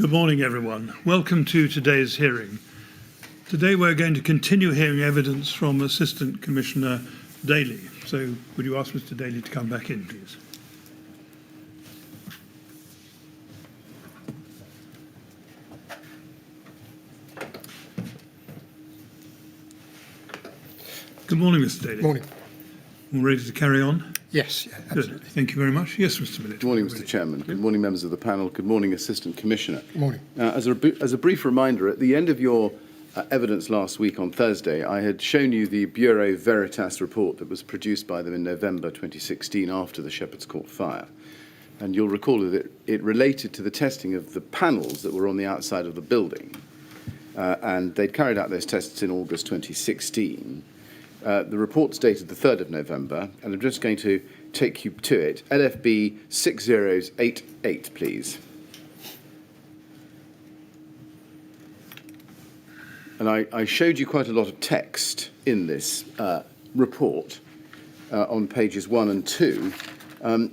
Good morning, everyone. Welcome to today's hearing. Today we're going to continue hearing evidence from Assistant Commissioner Daly. So would you ask Mr. Daly to come back in, please? Good morning, Mr. Daly. Morning. All ready to carry on? Yes, yeah, absolutely. Good. Thank you very much. Yes, Mr. Millett. Good morning, Mr. Chairman. Good morning, members of the panel. Good morning, Assistant Commissioner. Good morning. As a brief reminder, at the end of your evidence last week on Thursday, I had shown you the Bureau Veritas report that was produced by them in November 2016 after the Shepherd's Court fire. And you'll recall that it related to the testing of the panels that were on the outside of the building. And they'd carried out those tests in August 2016. The report's dated the 3rd of November, and I'm just going to take you to it. LFB 6088, please. And I showed you quite a lot of text in this report on pages 1 and 2.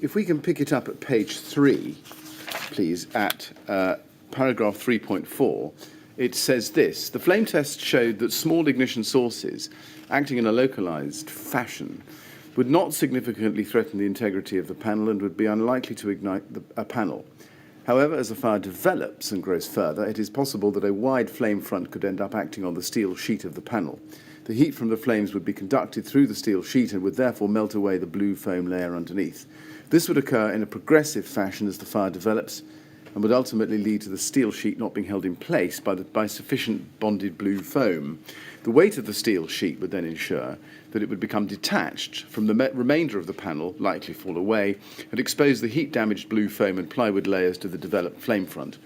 If we can pick it up at page 3, please, at paragraph 3.4, it says this: the flame test showed that small ignition sources acting in a localized fashion would not significantly threaten the integrity of the panel and would be unlikely to ignite a panel. However, as the fire develops and grows further, it is possible that a wide flame front could end up acting on the steel sheet of the panel. The heat from the flames would be conducted through the steel sheet and would therefore melt away the blue foam layer underneath. This would occur in a progressive fashion as the fire develops and would ultimately lead to the steel sheet not being held in place by sufficient bonded blue foam. The weight of the steel sheet would then ensure that it would become detached from the remainder of the panel, likely fall away, and expose the heat-damaged blue foam and plywood layers to the developed flame front.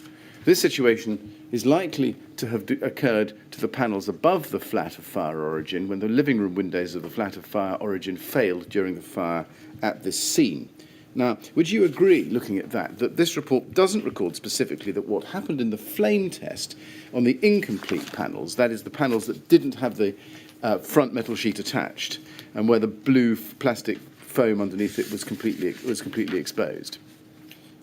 This situation is likely to have occurred to the panels above the flat of fire origin when the living room windows of the flat of fire origin failed during the fire at this scene. Now, would you agree, looking at that this report doesn't record specifically that what happened in the flame test on the incomplete panels, that is the panels that didn't have the front metal sheet attached and where the blue plastic foam underneath it was completely exposed?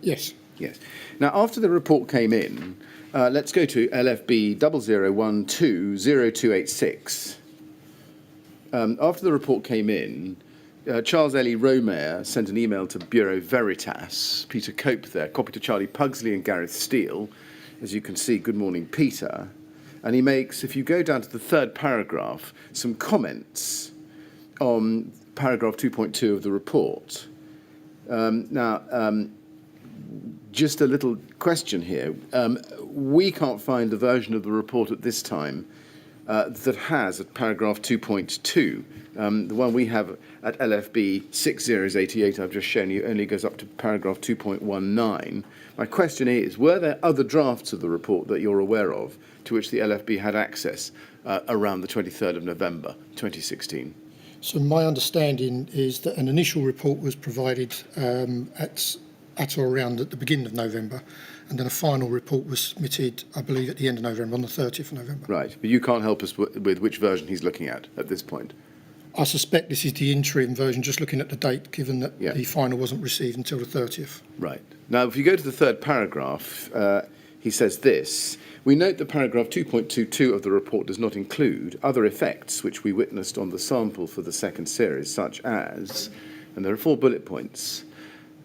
Yes. Yes. Now, after the report came in, let's go to LFB 00120286. After the report came in, Charles Ellie Romeyer sent an email to Bureau Veritas, Peter Cope there, copy to Charlie Pugsley and Gareth Steele. As you can see, good morning, Peter. And he makes, if you go down to the third paragraph, some comments on paragraph 2.2 of the report. Just a little question here. We can't find the version of the report at this time that has at paragraph 2.2. The one we have at LFB 6088 I've just shown you only goes up to paragraph 2.19. My question is, were there other drafts of the report that you're aware of to which the LFB had access around the 23rd of November 2016? So my understanding is that an initial report was provided at or around at the beginning of November, and then a final report was submitted, I believe, at the end of November, on the 30th of November. Right, but you can't help us with which version he's looking at this point. I suspect this is the interim version, just looking at the date, given that the final wasn't received until the 30th. Right. Now, if you go to the third paragraph, he says this: we note that paragraph 2.22 of the report does not include other effects which we witnessed on the sample for the second series, such as, and there are 4 bullet points: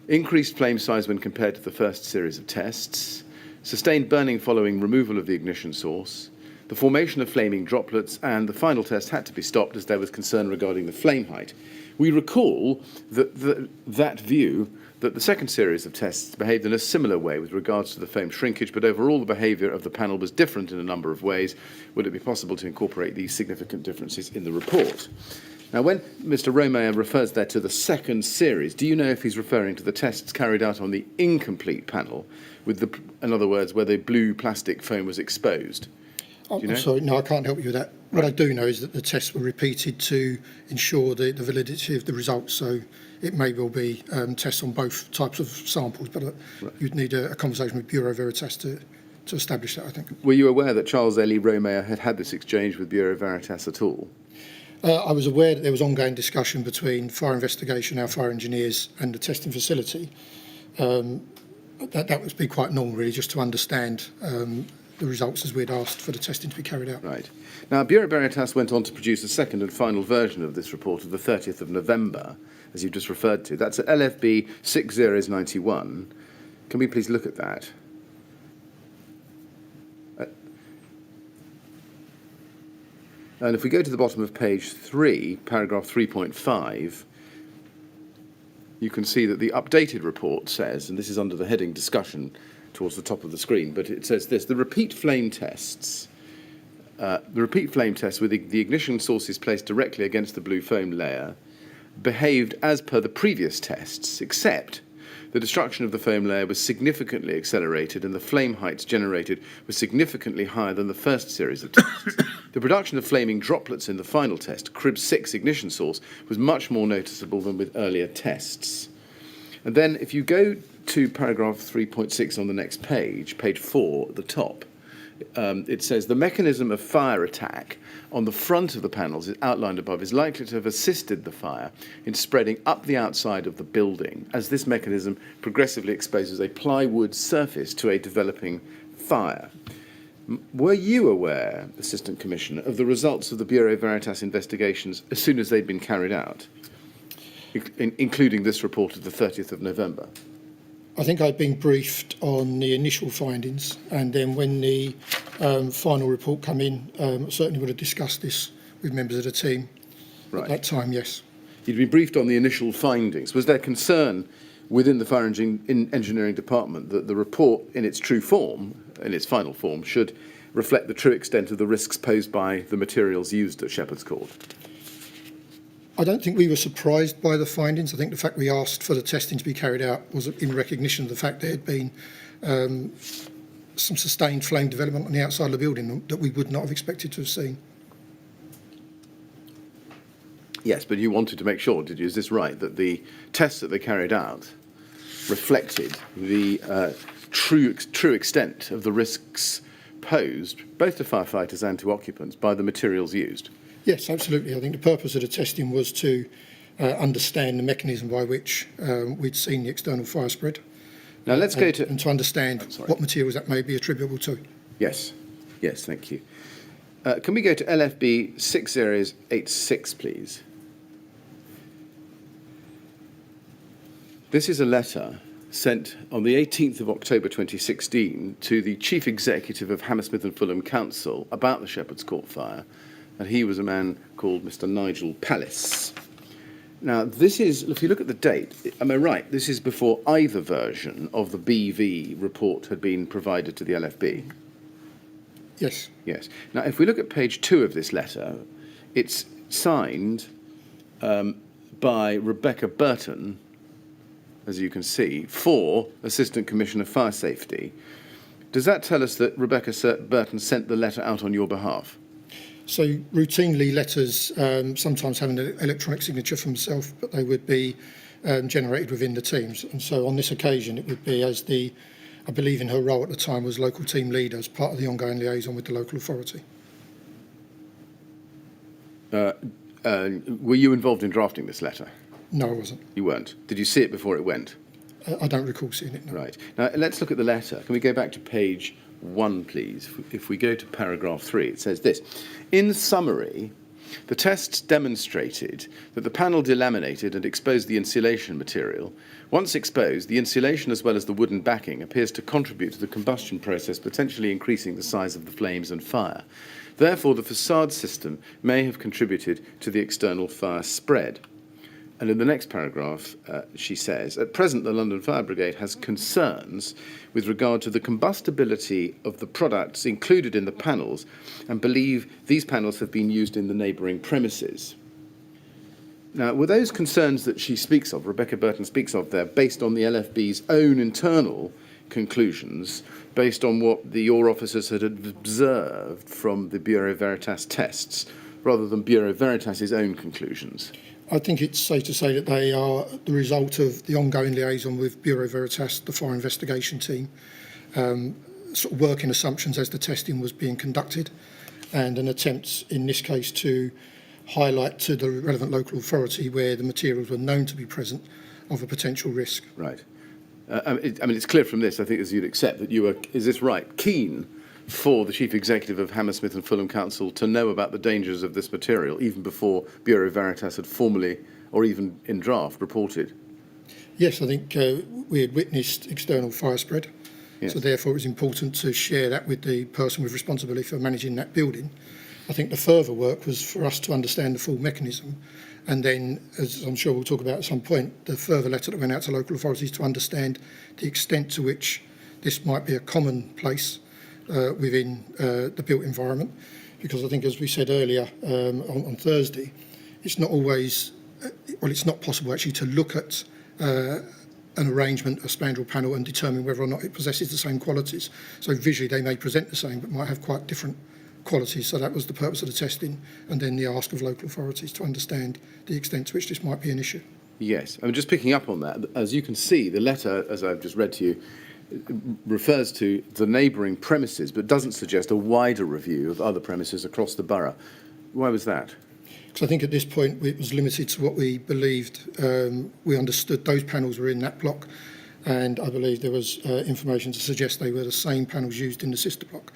increased flame size when compared to the first series of tests, sustained burning following removal of the ignition source, the formation of flaming droplets, and the final test had to be stopped as there was concern regarding the flame height. We recall that view that the second series of tests behaved in a similar way with regards to the foam shrinkage, but overall the behaviour of the panel was different in a number of ways. Would it be possible to incorporate these significant differences in the report? Now, when Mr. Romeyer refers there to the second series, do you know if he's referring to the tests carried out on the incomplete panel, in other words, where the blue plastic foam was exposed? I'm sorry, no, I can't help you with that. What I do know is that the tests were repeated to ensure the validity of the results, so it may well be tests on both types of samples, but you'd need a conversation with Bureau Veritas to establish that, I think. Were you aware that Charles Ellie Romeyer had this exchange with Bureau Veritas at all? I was aware that there was ongoing discussion between fire investigation, our fire engineers, and the testing facility. That would be quite normal, really, just to understand the results as we'd asked for the testing to be carried out. Right. Now, Bureau Veritas went on to produce a second and final version of this report of the 30th of November, as you've just referred to. That's at LFB 6091. Can we please look at that? And if we go to the bottom of page 3, paragraph 3.5, you can see that the updated report says, and this is under the heading discussion towards the top of the screen, but it says this: the repeat flame tests with the ignition sources placed directly against the blue foam layer behaved as per the previous tests, except the destruction of the foam layer was significantly accelerated and the flame heights generated were significantly higher than the first series of tests. The production of flaming droplets in the final test, Crib 6 ignition source, was much more noticeable than with earlier tests. And then if you go to paragraph 3.6 on the next page, page 4 at the top, it says the mechanism of fire attack on the front of the panels is outlined above is likely to have assisted the fire in spreading up the outside of the building, as this mechanism progressively exposes a plywood surface to a developing fire. Were you aware, Assistant Commissioner, of the results of the Bureau Veritas investigations as soon as they'd been carried out, including this report of the 30th of November? I think I'd been briefed on the initial findings, and then when the final report come in, I certainly would have discussed this with members of the team. Right. At that time, yes. You'd been briefed on the initial findings. Was there concern within the Fire Engineering Department that the report in its true form, in its final form, should reflect the true extent of the risks posed by the materials used at Shepherd's Court? I don't think we were surprised by the findings. I think the fact we asked for the testing to be carried out was in recognition of the fact there had been some sustained flame development on the outside of the building that we would not have expected to have seen. Yes, but you wanted to make sure, did you? Is this right, that the tests that they carried out reflected the true extent of the risks posed, both to firefighters and to occupants, by the materials used? Yes, absolutely. I think the purpose of the testing was to understand the mechanism by which we'd seen the external fire spread. Now let's go to... And to understand what materials that may be attributable to. Yes, thank you. Can we go to LFB 6086, please? This is a letter sent on the 18th of October 2016 to the Chief Executive of Hammersmith and Fulham Council about the Shepherd's Court fire, and he was a man called Mr. Nigel Pallis. Now, this is, if you look at the date, am I right, this is before either version of the BV report had been provided to the LFB? Yes. Yes. Now, if we look at page 2 of this letter, it's signed by Rebecca Burton, as you can see, for Assistant Commissioner Fire Safety. Does that tell us that Rebecca Burton sent the letter out on your behalf? So routinely letters sometimes have an electronic signature from myself, but they would be generated within the teams. And so on this occasion, it would be as I believe in her role at the time was local team leader as part of the ongoing liaison with the local authority. Were you involved in drafting this letter? No, I wasn't. You weren't. Did you see it before it went? I don't recall seeing it, no. Right. Now, let's look at the letter. Can we go back to page 1, please? If we go to paragraph 3, it says this. In summary, the tests demonstrated that the panel delaminated and exposed the insulation material. Once exposed, the insulation as well as the wooden backing appears to contribute to the combustion process, potentially increasing the size of the flames and fire. Therefore, the facade system may have contributed to the external fire spread. And in the next paragraph, she says, at present, the London Fire Brigade has concerns with regard to the combustibility of the products included in the panels and believe these panels have been used in the neighbouring premises. Now, were those concerns that she speaks of, Rebecca Burton speaks of there, based on the LFB's own internal conclusions, based on what your officers had observed from the Bureau Veritas tests, rather than Bureau Veritas's own conclusions? I think it's safe to say that they are the result of the ongoing liaison with Bureau Veritas, the fire investigation team, sort of working assumptions as the testing was being conducted, and an attempt in this case to highlight to the relevant local authority where the materials were known to be present of a potential risk. Right. it's clear from this, I think, as you'd accept, that you were, is this right, keen for the Chief Executive of Hammersmith and Fulham Council to know about the dangers of this material, even before Bureau Veritas had formally, or even in draft, reported? Yes, I think we had witnessed external fire spread, Yes. so therefore it was important to share that with the person with responsibility for managing that building. I think the further work was for us to understand the full mechanism, and then, as I'm sure we'll talk about at some point, the further letter that went out to local authorities to understand the extent to which this might be a commonplace within the built environment. Because I think, as we said earlier on Thursday, it's not always, it's not possible actually to look at an arrangement, a spandrel panel, and determine whether or not it possesses the same qualities. So visually they may present the same, but might have quite different qualities. So that was the purpose of the testing, and then the ask of local authorities to understand the extent to which this might be an issue. Yes, I'm just picking up on that. As you can see, the letter, as I've just read to you, refers to the neighbouring premises, but doesn't suggest a wider review of other premises across the borough. Why was that? Because I think at this point it was limited to what we believed. We understood those panels were in that block, and I believe there was information to suggest they were the same panels used in the sister block.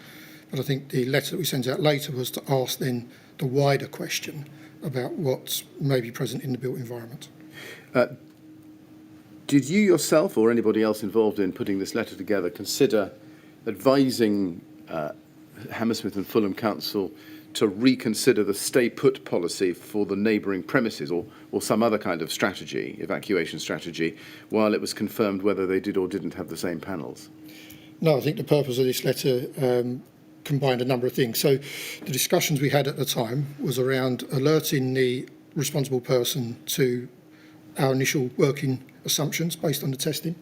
But I think the letter that we sent out later was to ask then the wider question about what may be present in the built environment. Did you yourself or anybody else involved in putting this letter together consider advising Hammersmith and Fulham Council to reconsider the stay-put policy for the neighbouring premises, or some other kind of strategy, evacuation strategy, while it was confirmed whether they did or didn't have the same panels? No, I think the purpose of this letter combined a number of things. So the discussions we had at the time was around alerting the responsible person to our initial working assumptions based on the testing,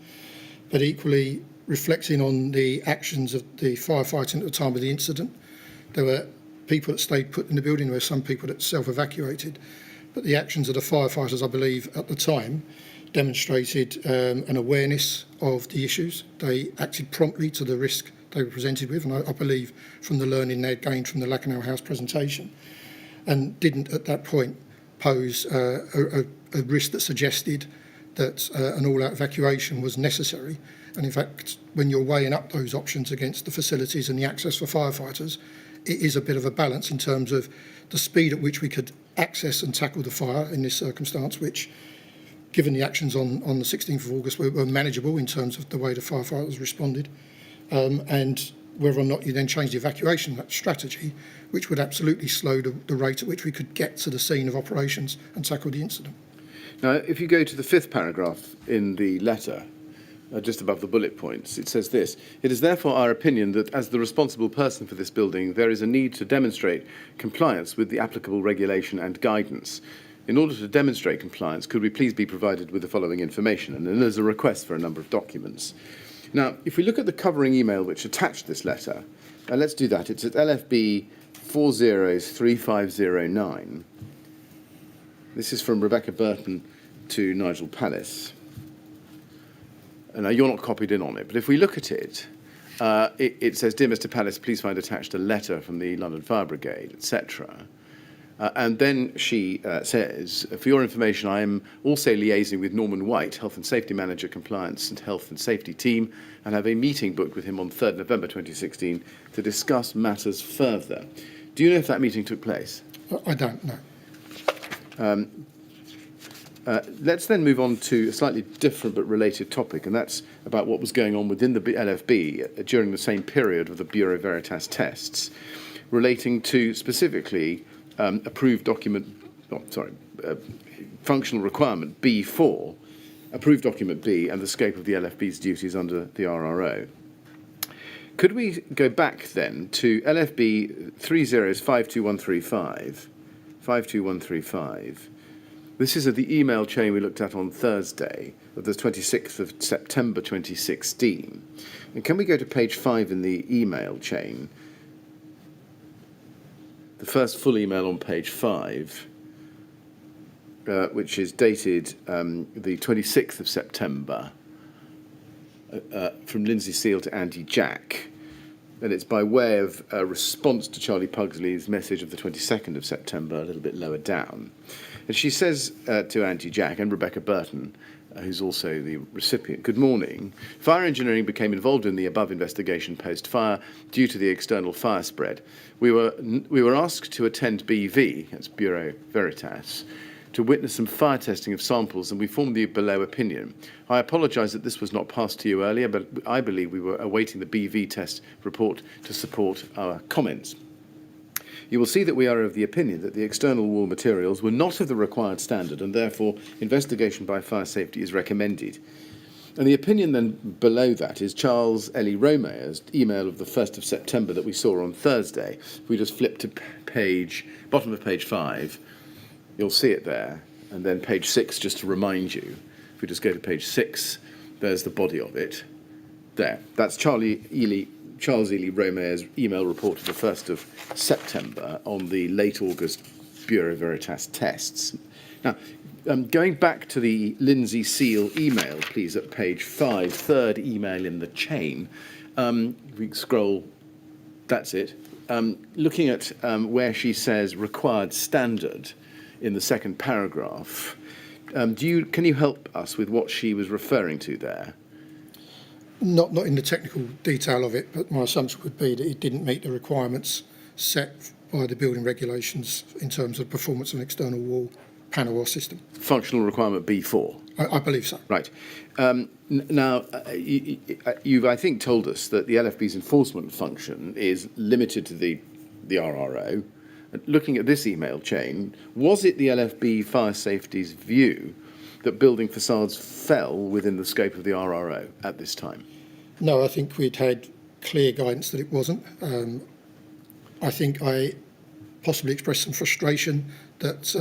but equally reflecting on the actions of the firefighting at the time of the incident. There were people that stayed put in the building, there were some people that self-evacuated, but the actions of the firefighters, I believe, at the time demonstrated an awareness of the issues. They acted promptly to the risk they were presented with, and I believe from the learning they'd gained from the Lacanau House presentation, and didn't at that point pose a risk that suggested that an all-out evacuation was necessary. And in fact, when you're weighing up those options against the facilities and the access for firefighters, it is a bit of a balance in terms of the speed at which we could access and tackle the fire in this circumstance, which, given the actions on the 16th of August, were manageable in terms of the way the firefighters responded, and whether or not you then change the evacuation strategy, which would absolutely slow the rate at which we could get to the scene of operations and tackle the incident. Now, if you go to the 5th paragraph in the letter, just above the bullet points, it says this: "It is therefore our opinion that as the responsible person for this building, there is a need to demonstrate compliance with the applicable regulation and guidance. In order to demonstrate compliance, could we please be provided with the following information?" And then there's a request for a number of documents. Now, if we look at the covering email which attached this letter, let's do that. It's at LFB 403509. This is from Rebecca Burton to Nigel Pallis. And now you're not copied in on it, but if we look at it, it says, "Dear Mr. Pallis, please find attached a letter from the London Fire Brigade," etc. And then she says, "For your information, I am also liaising with Norman White, Health and Safety Manager, Compliance and Health and Safety Team, and have a meeting booked with him on 3rd November 2016 to discuss matters further." Do you know if that meeting took place? I don't know. Let's then move on to a slightly different but related topic, and that's about what was going on within the LFB during the same period of the Bureau Veritas tests, relating to specifically functional requirement B4, approved document B, and the scope of the LFB's duties under the RRO. Could we go back then to LFB 52135? This is the email chain we looked at on Thursday, of the 26th of September 2016. And can we go to page 5 in the email chain? The first full email on page 5, which is dated the 26th of September, from Lindsay Seal to Andy Jack. And it's by way of a response to Charlie Pugsley's message of the 22nd of September, a little bit lower down. And she says to Auntie Jack and Rebecca Burton, who's also the recipient, "Good morning. Fire engineering became involved in the above investigation post-fire due to the external fire spread. We were asked to attend BV, that's Bureau Veritas, to witness some fire testing of samples, and we formed the below opinion. I apologise that this was not passed to you earlier, but I believe we were awaiting the BV test report to support our comments. You will see that we are of the opinion that the external wall materials were not of the required standard, and therefore investigation by fire safety is recommended." And the opinion then below that is Charles Ellie Romeo's email of the 1st of September that we saw on Thursday. If we just flip to bottom of page 5, you'll see it there. And then page 6, just to remind you, if we just go to page 6, there's the body of it. There. That's Charles Ely Romeo's email report of the 1st of September on the late August Bureau Veritas tests. Now, going back to the Lindsay Seal email, please, at page 5, third email in the chain, we scroll, that's it. Looking at where she says required standard in the second paragraph, can you help us with what she was referring to there? Not in the technical detail of it, but my assumption would be that it didn't meet the requirements set by the building regulations in terms of performance of an external wall, panel or system. Functional requirement B4? I believe so. Right. Now, you've, I think, told us that the LFB's enforcement function is limited to the RRO. Looking at this email chain, was it the LFB Fire Safety's view that building facades fell within the scope of the RRO at this time? No, I think we'd had clear guidance that it wasn't. I think I possibly expressed some frustration that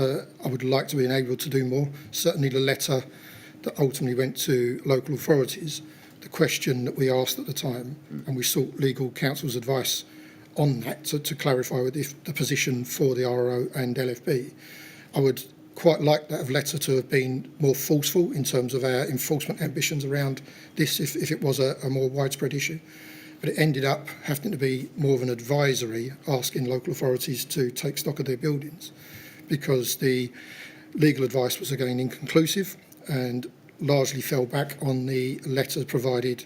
I would like to be enabled to do more. Certainly the letter that ultimately went to local authorities, the question that we asked at the time, and we sought legal counsel's advice on that to clarify with the position for the RRO and LFB. I would quite like that letter to have been more forceful in terms of our enforcement ambitions around this if it was a more widespread issue. But it ended up having to be more of an advisory, asking local authorities to take stock of their buildings, because the legal advice was again inconclusive and largely fell back on the letter provided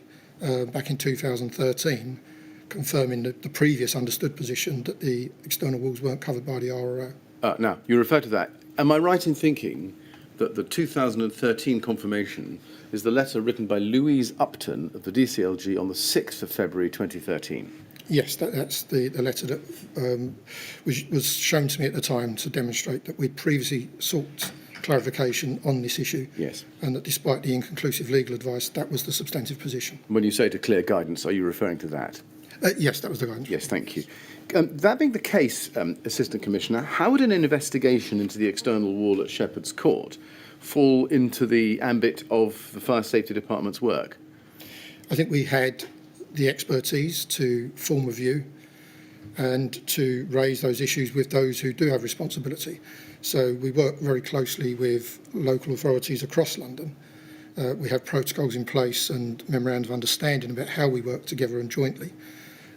back in 2013, confirming the previous understood position that the external walls weren't covered by the RRO. Now, you refer to that. Am I right in thinking that the 2013 confirmation is the letter written by Louise Upton of the DCLG on the 6th of February 2013? Yes, that's the letter that was shown to me at the time to demonstrate that we'd previously sought clarification on this issue. Yes. And that despite the inconclusive legal advice, that was the substantive position. When you say to clear guidance, are you referring to that? Yes, that was the guidance. Yes, thank you. That being the case, Assistant Commissioner, how would an investigation into the external wall at Shepherd's Court fall into the ambit of the Fire Safety Department's work? I think we had the expertise to form a view and to raise those issues with those who do have responsibility. So we work very closely with local authorities across London. We have protocols in place and memorandum of understanding about how we work together and jointly.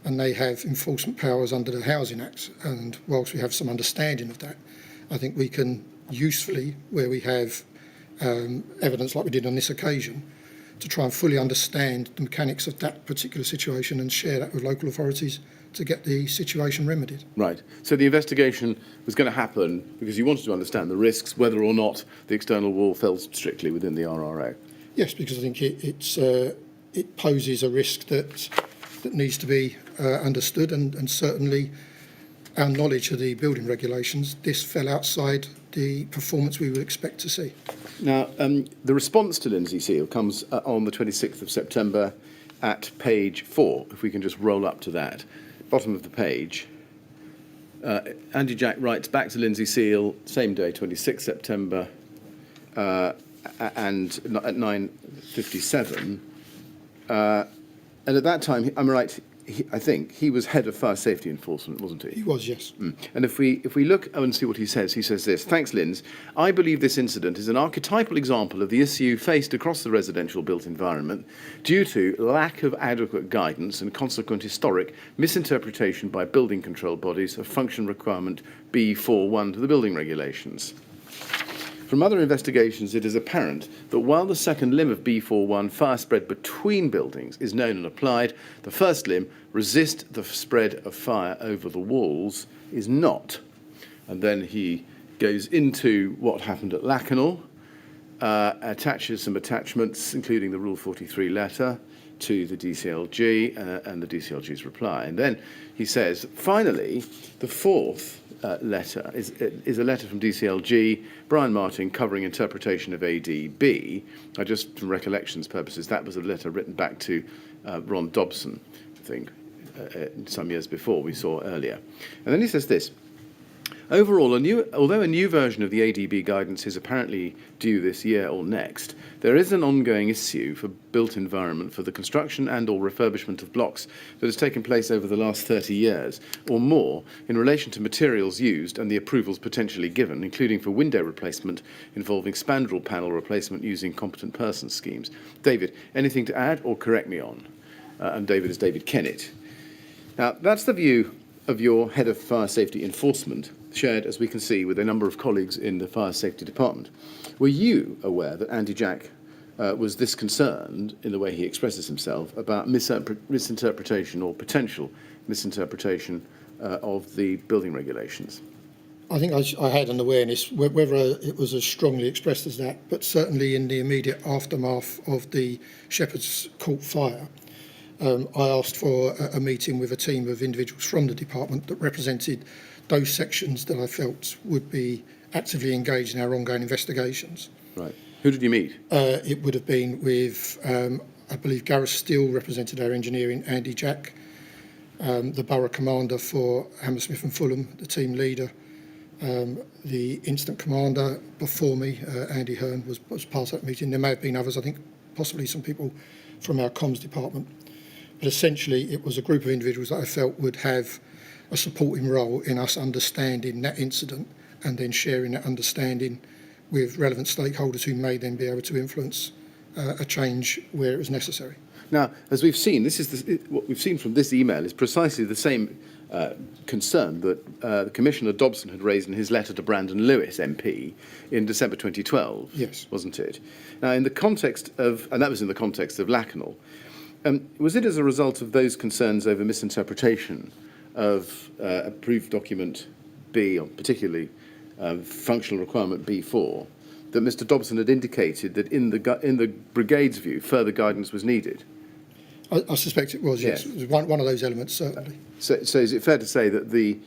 And they have enforcement powers under the Housing Act. And whilst we have some understanding of that, I think we can usefully, where we have evidence like we did on this occasion, to try and fully understand the mechanics of that particular situation and share that with local authorities to get the situation remedied. Right. So the investigation was going to happen because you wanted to understand the risks, whether or not the external wall fell strictly within the RRO. Yes, because I think it poses a risk that needs to be understood, and certainly our knowledge of the building regulations, this fell outside the performance we would expect to see. Now, the response to Lindsay Seal comes on the 26th of September at page 4, if we can just roll up to that. Bottom of the page. Andy Jack writes back to Lindsay Seal, same day, 26th September, and at 9:57. And at that time, I'm right, I think he was head of fire safety enforcement, wasn't he? He was, yes. And if we look and see what he says this: "Thanks, Linz. I believe this incident is an archetypal example of the issue faced across the residential built environment due to lack of adequate guidance and consequent historic misinterpretation by building control bodies of function requirement B41 to the building regulations." From other investigations, it is apparent that while the second limb of B41, fire spread between buildings, is known and applied, the first limb, resist the spread of fire over the walls, is not. And then he goes into what happened at Lacanau, attaches some attachments, including the Rule 43 letter, to the DCLG and the DCLG's reply. And then he says, finally, the fourth letter is a letter from DCLG, Brian Martin, covering interpretation of ADB. Just from recollections purposes, that was a letter written back to Ron Dobson, I think, some years before, we saw earlier. And then he says this. Overall, although a new version of the ADB guidance is apparently due this year or next, there is an ongoing issue for built environment for the construction and or refurbishment of blocks that has taken place over the last 30 years or more in relation to materials used and the approvals potentially given, including for window replacement involving spandrel panel replacement using competent person schemes. David, anything to add or correct me on? And David is David Kennett. Now, that's the view of your head of fire safety enforcement, shared, as we can see, with a number of colleagues in the fire safety department. Were you aware that Andy Jack was this concerned, in the way he expresses himself, about misinterpretation or potential misinterpretation of the building regulations? I think I had an awareness, whether it was as strongly expressed as that, but certainly in the immediate aftermath of the Shepherd's Court fire, I asked for a meeting with a team of individuals from the department that represented those sections that I felt would be actively engaged in our ongoing investigations. Right. Who did you meet? It would have been with, I believe, Gareth Steele represented our engineering, Andy Jack, the borough commander for Hammersmith and Fulham, the team leader, the incident commander before me, Andy Hearn, was part of that meeting. There may have been others, I think possibly some people from our comms department. But essentially, it was a group of individuals that I felt would have a supporting role in us understanding that incident and then sharing that understanding with relevant stakeholders who may then be able to influence a change where it was necessary. Now, as we've seen, what we've seen from this email is precisely the same concern that Commissioner Dobson had raised in his letter to Brandon Lewis, MP, in December 2012. Yes. Wasn't it? Now, in the context of, and that was in the context of Lacanau, was it as a result of those concerns over misinterpretation of approved document B, or particularly functional requirement B4, that Mr. Dobson had indicated that in the Brigade's view, further guidance was needed? I suspect it was, yes. It was one of those elements, certainly. So is it fair to say that the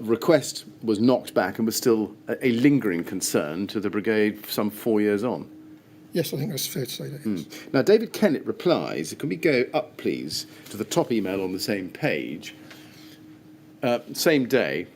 request was knocked back and was still a lingering concern to the Brigade some 4 years on? Yes, I think that's fair to say that. Yes. Now, David Kennett replies, can we go up, please, to the top email on the same page? Same day,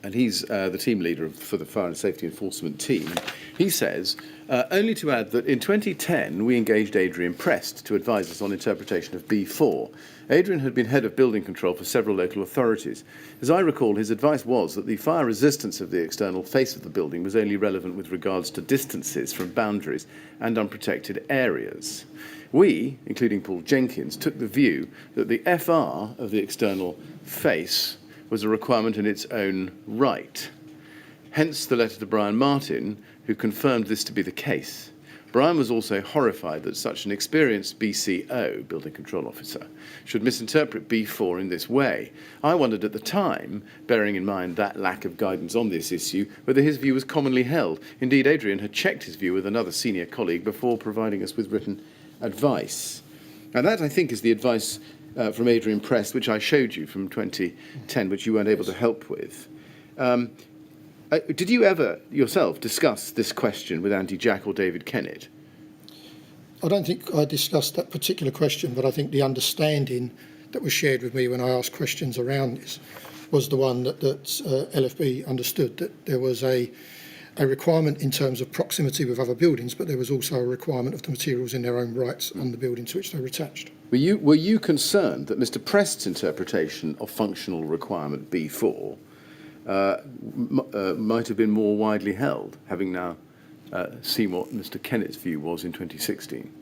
and he's the team leader for the Fire and Safety Enforcement team. He says, only to add that in 2010, we engaged Adrian Prest to advise us on interpretation of B4. Adrian had been head of building control for several local authorities. As I recall, his advice was that the fire resistance of the external face of the building was only relevant with regards to distances from boundaries and unprotected areas. We, including Paul Jenkins, took the view that the FR of the external face was a requirement in its own right. Hence the letter to Brian Martin, who confirmed this to be the case. Brian was also horrified that such an experienced BCO, Building Control Officer, should misinterpret B4 in this way. I wondered at the time, bearing in mind that lack of guidance on this issue, whether his view was commonly held. Indeed, Adrian had checked his view with another senior colleague before providing us with written advice. Now that, I think, is the advice from Adrian Prest, which I showed you from 2010, which you weren't able to help with. Did you ever yourself discuss this question with Andy Jack or David Kennett? I don't think I discussed that particular question, but I think the understanding that was shared with me when I asked questions around this was the one that LFB understood, that there was a requirement in terms of proximity with other buildings, but there was also a requirement of the materials in their own rights on the building to which they were attached. Were you concerned that Mr. Prest's interpretation of functional requirement B4 might have been more widely held, having now seen what Mr. Kennett's view was in 2016?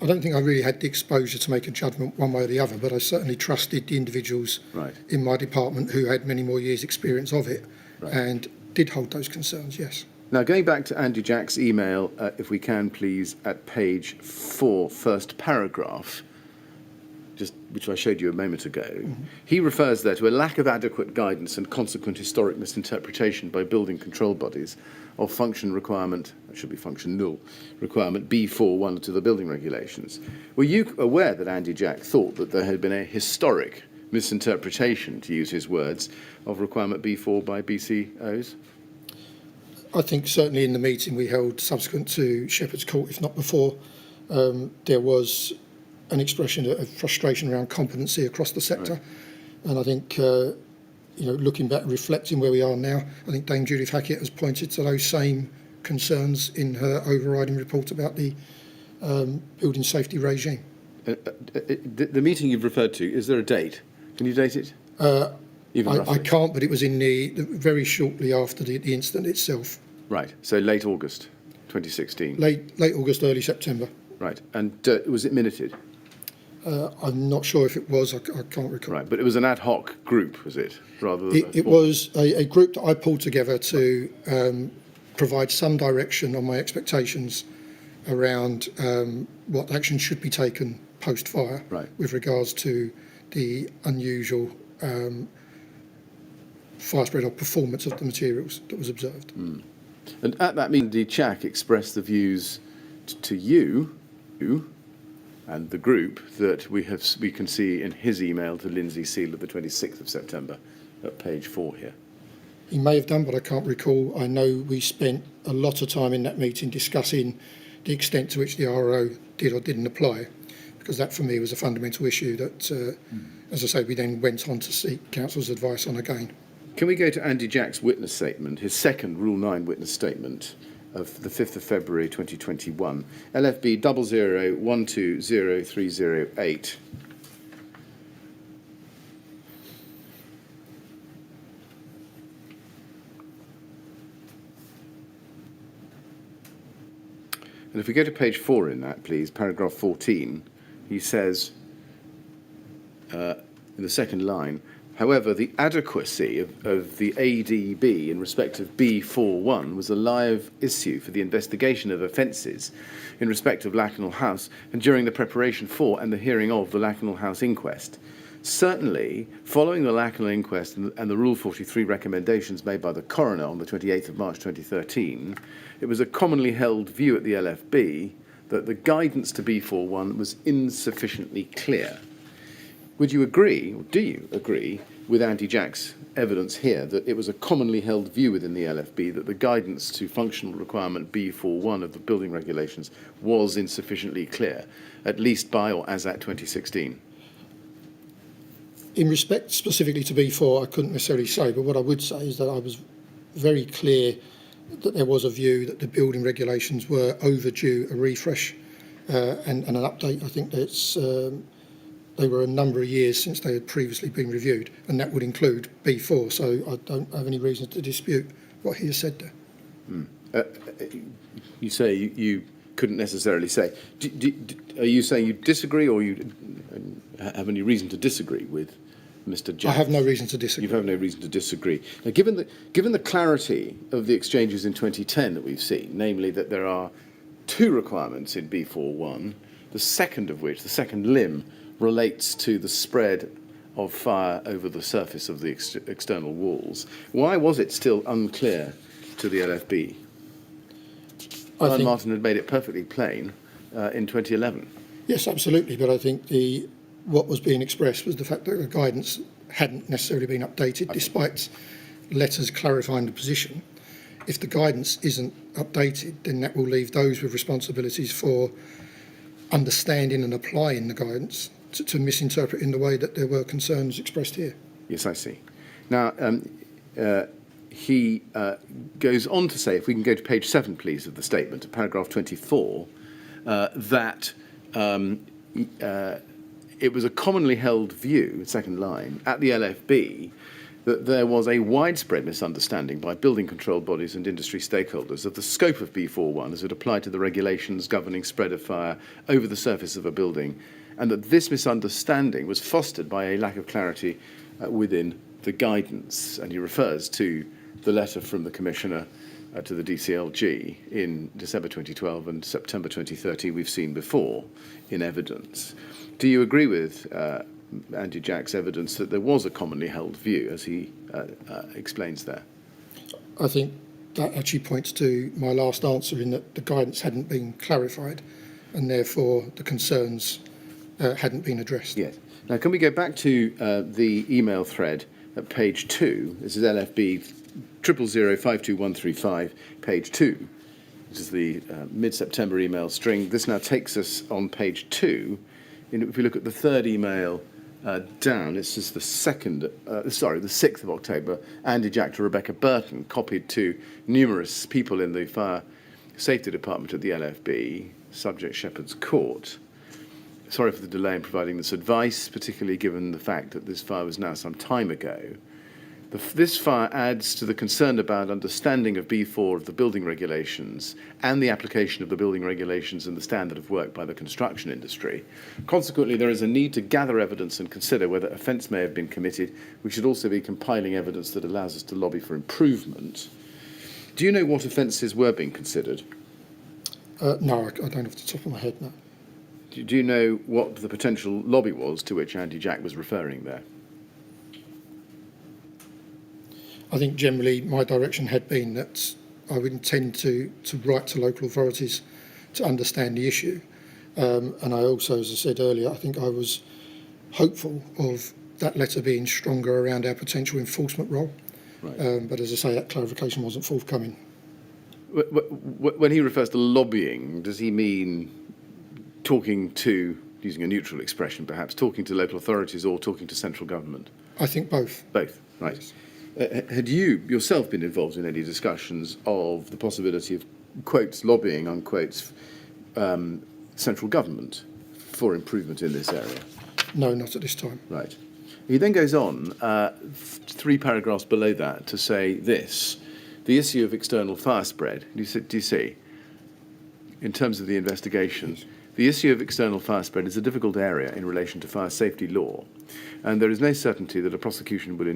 I don't think I really had the exposure to make a judgment one way or the other, but I certainly trusted the individuals in my department who had many more years' experience of it and did hold those concerns, yes. Now, going back to Andy Jack's email, if we can, please, at page 4, first paragraph, which I showed you a moment ago, he refers there to a lack of adequate guidance and consequent historic misinterpretation by building control bodies of function requirement, it should be function null, requirement B41 to the building regulations. Were you aware that Andy Jack thought that there had been a historic misinterpretation, to use his words, of requirement B4 by BCOs? I think certainly in the meeting we held subsequent to Shepherd's Court, if not before, there was an expression of frustration around competency across the sector. Right. And I think, looking back, reflecting where we are now, I think Dame Judith Hackett has pointed to those same concerns in her overriding report about the building safety regime. The meeting you've referred to, is there a date? Can you date it? I can't, but it was in the very shortly after the incident itself. Right, so late August 2016. Late August, early September. Right, and was it minuted? I'm not sure if it was, I can't recall. Right, but it was an ad hoc group, was it? Rather than it was a group that I pulled together to provide some direction on my expectations around what action should be taken post-fire, right, with regards to the unusual fire spread or performance of the materials that was observed. Mm. And at that meeting, Andy Jack expressed the views to you and the group that we can see in his email to Lindsay Seal of the 26th of September at page 4 here. He may have done, but I can't recall. I know we spent a lot of time in that meeting discussing the extent to which the RO did or didn't apply, because that for me was a fundamental issue that, as I say, we then went on to seek council's advice on again. Can we go to Andy Jack's witness statement, his second Rule 9 witness statement of the 5th of February 2021, LFB 00120308. And if we go to page 4 in that, please, paragraph 14, he says, in the second line, however, the adequacy of the ADB in respect of B41 was a live issue for the investigation of offences in respect of Lakenhall House and during the preparation for and the hearing of the Lakenhall House inquest. Certainly, following the Lakenhall inquest and the Rule 43 recommendations made by the coroner on the 28th of March 2013, it was a commonly held view at the LFB that the guidance to B41 was insufficiently clear. Would you agree, or do you agree, with Andy Jack's evidence here that it was a commonly held view within the LFB that the guidance to functional requirement B41 of the building regulations was insufficiently clear, at least by or as at 2016? In respect specifically to B4, I couldn't necessarily say, but what I would say is that I was very clear that there was a view that the building regulations were overdue a refresh and an update. I think that they were a number of years since they had previously been reviewed, and that would include B4, so I don't have any reason to dispute what he has said there. You say you couldn't necessarily say. Are you saying you disagree, or you have any reason to disagree with Mr. Jack? I have no reason to disagree. You have no reason to disagree. Now, given the clarity of the exchanges in 2010 that we've seen, namely that there are two requirements in B41, the second of which, the second limb, relates to the spread of fire over the surface of the external walls. Why was it still unclear to the LFB? Alan Martin had made it perfectly plain in 2011. Yes, absolutely, but I think what was being expressed was the fact that the guidance hadn't necessarily been updated, despite letters clarifying the position. If the guidance isn't updated, then that will leave those with responsibilities for understanding and applying the guidance to misinterpret in the way that there were concerns expressed here. Yes, I see. Now, he goes on to say, if we can go to page 7, please, of the statement, paragraph 24, that it was a commonly held view, second line, at the LFB, that there was a widespread misunderstanding by building control bodies and industry stakeholders of the scope of B41 as it applied to the regulations governing spread of fire over the surface of a building, and that this misunderstanding was fostered by a lack of clarity within the guidance. And he refers to the letter from the Commissioner to the DCLG in December 2012 and September 2013 we've seen before in evidence. Do you agree with Andy Jack's evidence that there was a commonly held view, as he explains there? I think that actually points to my last answer in that the guidance hadn't been clarified and therefore the concerns hadn't been addressed. Yes. Now, can we go back to the email thread at page 2? This is LFB 000052135, page 2. This is the mid-September email string. This now takes us on page 2. If we look at the third email down, this is the 6th of October, Andy Jack to Rebecca Burton, copied to numerous people in the Fire Safety Department at the LFB, subject Shepherd's Court. Sorry for the delay in providing this advice, particularly given the fact that this fire was now some time ago. This fire adds to the concern about understanding of B4 of the building regulations and the application of the building regulations and the standard of work by the construction industry. Consequently, there is a need to gather evidence and consider whether offence may have been committed. We should also be compiling evidence that allows us to lobby for improvement. Do you know what offences were being considered? No, I don't off the top of my head, no. Do you know what the potential lobby was to which Andy Jack was referring there? I think generally my direction had been that I would intend to write to local authorities to understand the issue. And I also, as I said earlier, I think I was hopeful of that letter being stronger around our potential enforcement role. Right. But as I say, that clarification wasn't forthcoming. When he refers to lobbying, does he mean talking to, using a neutral expression perhaps, talking to local authorities or talking to central government? I think both. Both, right. Yes. Had you yourself been involved in any discussions of the possibility of, quotes, lobbying, unquotes, central government for improvement in this area? No, not at this time. Right. He then goes on, 3 paragraphs below that, to say this: the issue of external fire spread. Do you see? In terms of the investigation, the issue of external fire spread is a difficult area in relation to fire safety law, and there is no certainty that a prosecution will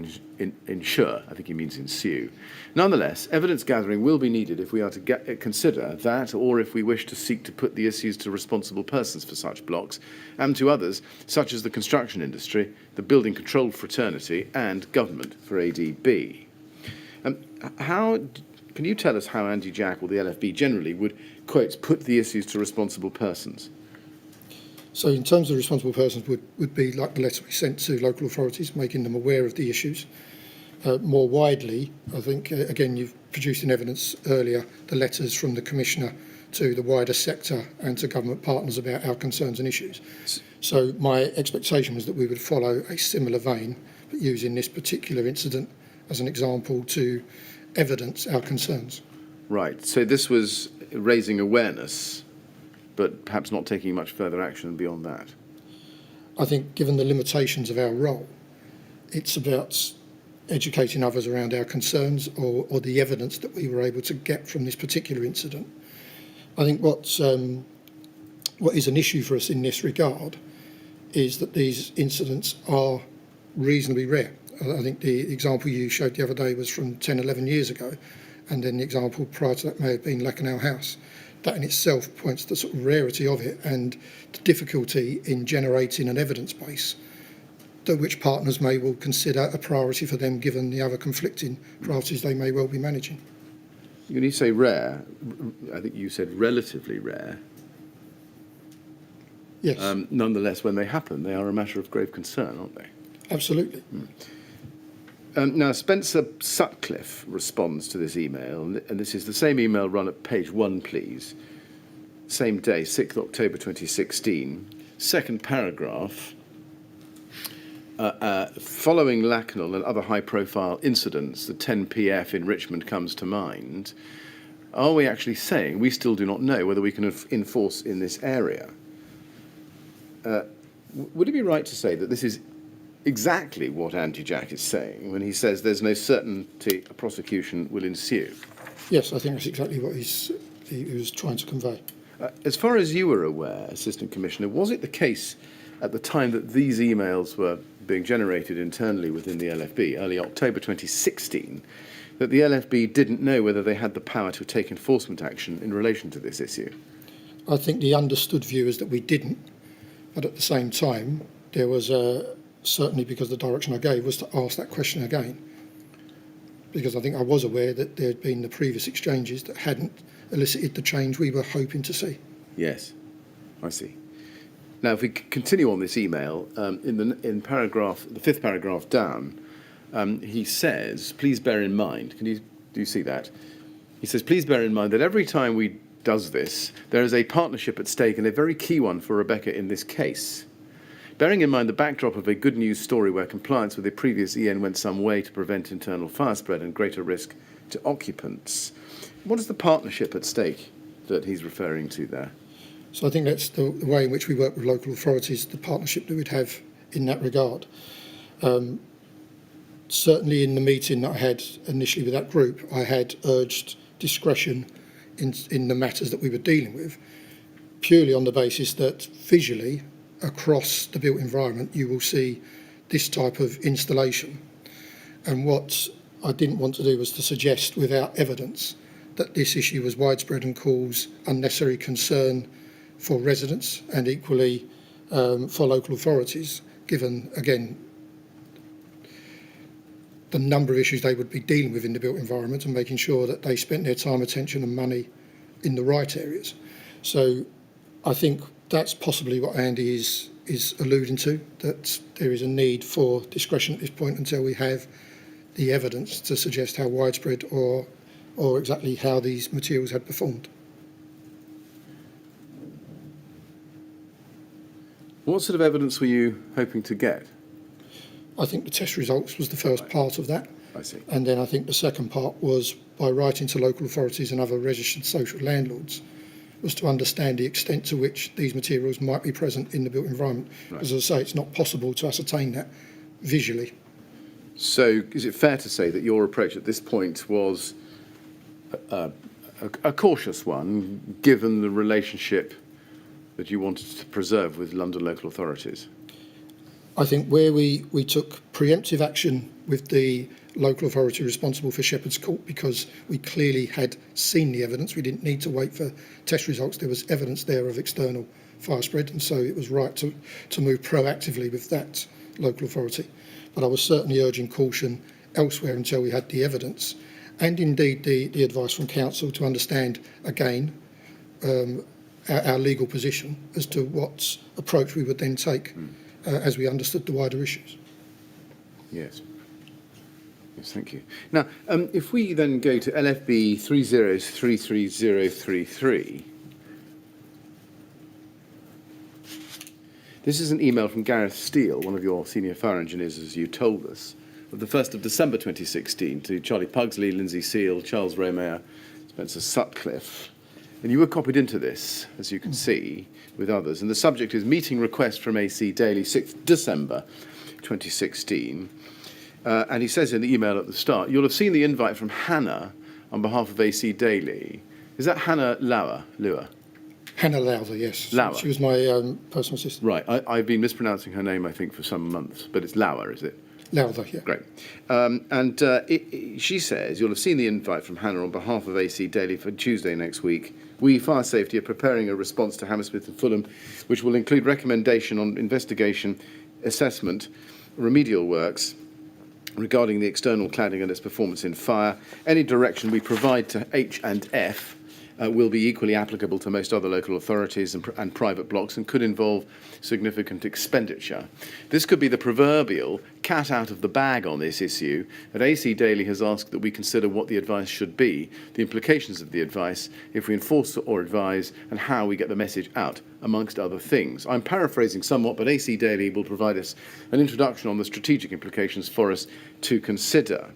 ensure, I think he means ensue. Nonetheless, evidence gathering will be needed if we are to consider that, or if we wish to seek to put the issues to responsible persons for such blocks, and to others, such as the construction industry, the building control fraternity, and government for ADB. Can you tell us how Andy Jack or the LFB generally would, quotes, put the issues to responsible persons? So in terms of responsible persons would be like the letter we sent to local authorities, making them aware of the issues. More widely, I think, again, you've produced in evidence earlier the letters from the Commissioner to the wider sector and to government partners about our concerns and issues. So my expectation was that we would follow a similar vein, but using this particular incident as an example to evidence our concerns. Right, so this was raising awareness, but perhaps not taking much further action beyond that. I think given the limitations of our role, it's about educating others around our concerns or the evidence that we were able to get from this particular incident. I think what is an issue for us in this regard is that these incidents are reasonably rare. I think the example you showed the other day was from 10, 11 years ago, and then the example prior to that may have been Lakenau House. That in itself points to the sort of rarity of it and the difficulty in generating an evidence base that which partners may well consider a priority for them given the other conflicting priorities they may well be managing. When you say rare, I think you said relatively rare. Yes. Nonetheless, when they happen, they are a matter of grave concern, aren't they? Absolutely. Now, Spencer Sutcliffe responds to this email, and this is the same email run at page 1, please. Same day, 6th October 2016. Second paragraph. Following Lakenau and other high-profile incidents, the 10 PF in Richmond comes to mind. Are we actually saying we still do not know whether we can enforce in this area? Would it be right to say that this is exactly what Andy Jack is saying when he says there's no certainty a prosecution will ensue? Yes, I think that's exactly what he was trying to convey. As far as you were aware, Assistant Commissioner, was it the case at the time that these emails were being generated internally within the LFB, early October 2016, that the LFB didn't know whether they had the power to take enforcement action in relation to this issue? I think the understood view is that we didn't, but at the same time, there was certainly, because the direction I gave was to ask that question again, because I think I was aware that there had been the previous exchanges that hadn't elicited the change we were hoping to see. Yes, I see. Now, if we continue on this email, in paragraph, the fifth paragraph down, he says, please bear in mind, do you see that? He says, please bear in mind that every time we does this, there is a partnership at stake, and a very key one for Rebecca in this case. Bearing in mind the backdrop of a good news story where compliance with the previous EN went some way to prevent internal fire spread and greater risk to occupants, what is the partnership at stake that he's referring to there? So I think that's the way in which we work with local authorities, the partnership that we'd have in that regard. Certainly in the meeting that I had initially with that group, I had urged discretion in the matters that we were dealing with, purely on the basis that visually, across the built environment, you will see this type of installation. And what I didn't want to do was to suggest without evidence that this issue was widespread and cause unnecessary concern for residents and equally for local authorities, given, again, the number of issues they would be dealing with in the built environment and making sure that they spent their time, attention and money in the right areas. So I think that's possibly what Andy is alluding to, that there is a need for discretion at this point until we have the evidence to suggest how widespread or exactly how these materials had performed. What sort of evidence were you hoping to get? I think the test results was the first part of that. I see. And then I think the second part was by writing to local authorities and other registered social landlords was to understand the extent to which these materials might be present in the built environment. Right. As I say, it's not possible to ascertain that visually. So is it fair to say that your approach at this point was a cautious one, given the relationship that you wanted to preserve with London local authorities? I think where we took preemptive action with the local authority responsible for Shepherd's Court, because we clearly had seen the evidence, we didn't need to wait for test results, there was evidence there of external fire spread, and so it was right to move proactively with that local authority. But I was certainly urging caution elsewhere until we had the evidence, and indeed the advice from council to understand, again, our legal position as to what approach we would then take as we understood the wider issues. Yes. Yes, thank you. Now, if we then go to LFB 3033033, this is an email from Gareth Steele, one of your senior fire engineers, as you told us, of the 1st of December 2016 to Charlie Pugsley, Lindsay Seal, Charles Romeyer, Spencer Sutcliffe. And you were copied into this, as you can see, with others. And the subject is meeting request from AC Daly, 6th December 2016. And he says in the email at the start, you'll have seen the invite from Hannah on behalf of AC Daly. Is that Hannah Lua? Hannah Lowther, yes. Lauer. She was my personal assistant. Right. I've been mispronouncing her name, I think, for some months, but it's Lauer, is it? Lowther, yeah. Great. She says, you'll have seen the invite from Hannah on behalf of AC Daly for Tuesday next week. We, Fire Safety, are preparing a response to Hammersmith and Fulham, which will include recommendation on investigation, assessment, remedial works regarding the external cladding and its performance in fire. Any direction we provide to H and F will be equally applicable to most other local authorities and private blocks and could involve significant expenditure. This could be the proverbial cat out of the bag on this issue, and AC Daly has asked that we consider what the advice should be, the implications of the advice, if we enforce or advise, and how we get the message out, amongst other things. I'm paraphrasing somewhat, but AC Daly will provide us an introduction on the strategic implications for us to consider.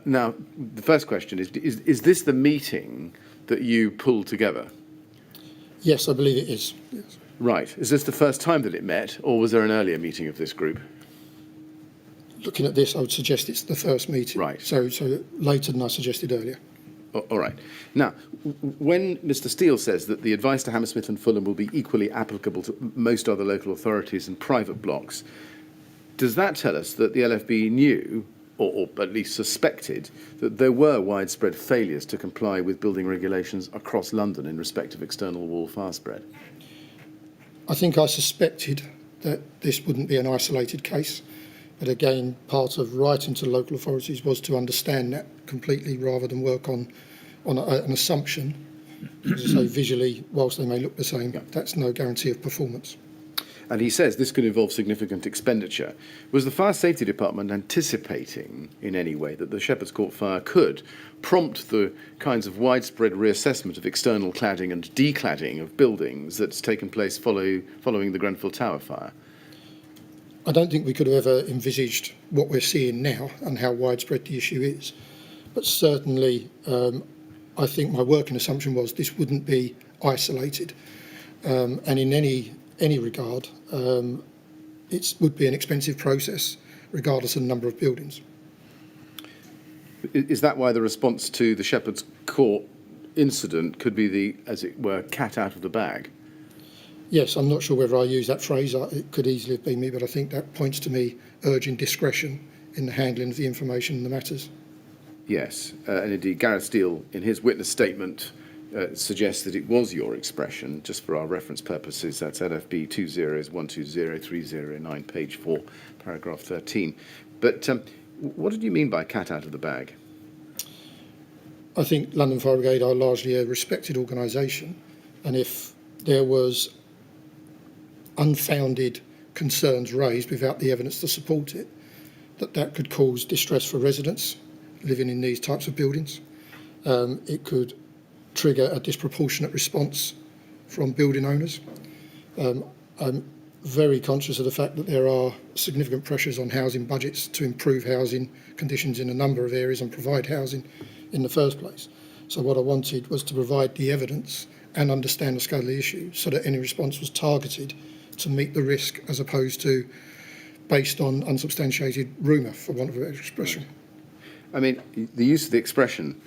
Now, the first question is this the meeting that you pulled together? Yes, I believe it is. Yes. Right. Is this the first time that it met, or was there an earlier meeting of this group? Looking at this, I would suggest it's the first meeting. Right. So later than I suggested earlier. All right. Now, when Mr. Steele says that the advice to Hammersmith and Fulham will be equally applicable to most other local authorities and private blocks, does that tell us that the LFB knew or at least suspected, that there were widespread failures to comply with building regulations across London in respect of external wall fire spread? I think I suspected that this wouldn't be an isolated case. But again, part of writing to local authorities was to understand that completely rather than work on an assumption. As I say, visually, whilst they may look the same, that's no guarantee of performance. And he says this could involve significant expenditure. Was the Fire Safety Department anticipating in any way that the Shepherd's Court fire could prompt the kinds of widespread reassessment of external cladding and decladding of buildings that's taken place following the Grenfell Tower fire? I don't think we could have ever envisaged what we're seeing now and how widespread the issue is. But certainly, I think my working assumption was this wouldn't be isolated. And in any regard, it would be an expensive process, regardless of the number of buildings. Is that why the response to the Shepherd's Court incident could be the, as it were, cat out of the bag? Yes, I'm not sure whether I use that phrase. It could easily have been me, but I think that points to me urging discretion in the handling of the information and the matters. Yes, and indeed Gareth Steele, in his witness statement, suggests that it was your expression. Just for our reference purposes, that's LFB 201203009, page 4, paragraph 13. But what did you mean by cat out of the bag? I think London Fire Brigade are largely a respected organisation, and if there was unfounded concerns raised without the evidence to support it, that could cause distress for residents living in these types of buildings. It could trigger a disproportionate response from building owners. I'm very conscious of the fact that there are significant pressures on housing budgets to improve housing conditions in a number of areas and provide housing in the first place. So what I wanted was to provide the evidence and understand the scale of the issue so that any response was targeted to meet the risk as opposed to based on unsubstantiated rumour, for want of a better expression. I mean, the use of the expression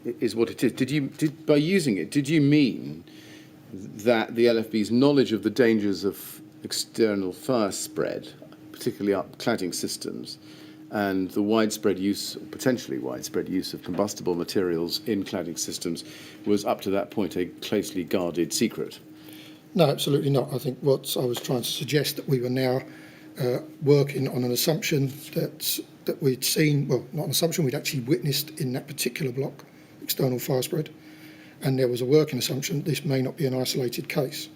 is what it is. By using it, did you mean that the LFB's knowledge of the dangers of external fire spread, particularly up cladding systems, and the widespread use, potentially widespread use of combustible materials in cladding systems was up to that point a closely guarded secret? No, absolutely not. I think what I was trying to suggest that we were now working on an assumption that we'd seen, well, not an assumption, we'd actually witnessed in that particular block external fire spread, and there was a working assumption that this may not be an isolated case,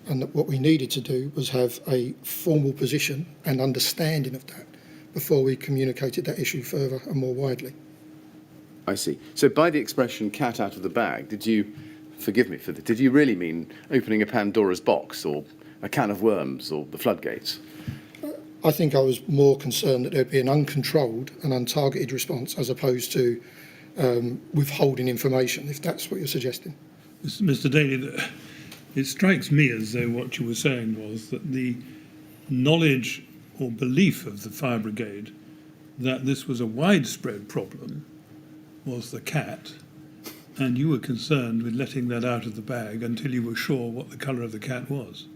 and that what we needed to do was have a formal position and understanding of that before we communicated that issue further and more widely. I see. So by the expression cat out of the bag, did you, forgive me for this, did you really mean opening a Pandora's box or a can of worms or the floodgates? I think I was more concerned that there'd be an uncontrolled and untargeted response as opposed to withholding information, if that's what you're suggesting. Mr. Daly, it strikes me as though what you were saying was that the knowledge or belief of the fire brigade that this was a widespread problem was the cat, and you were concerned with letting that out of the bag until you were sure what the colour of the cat was.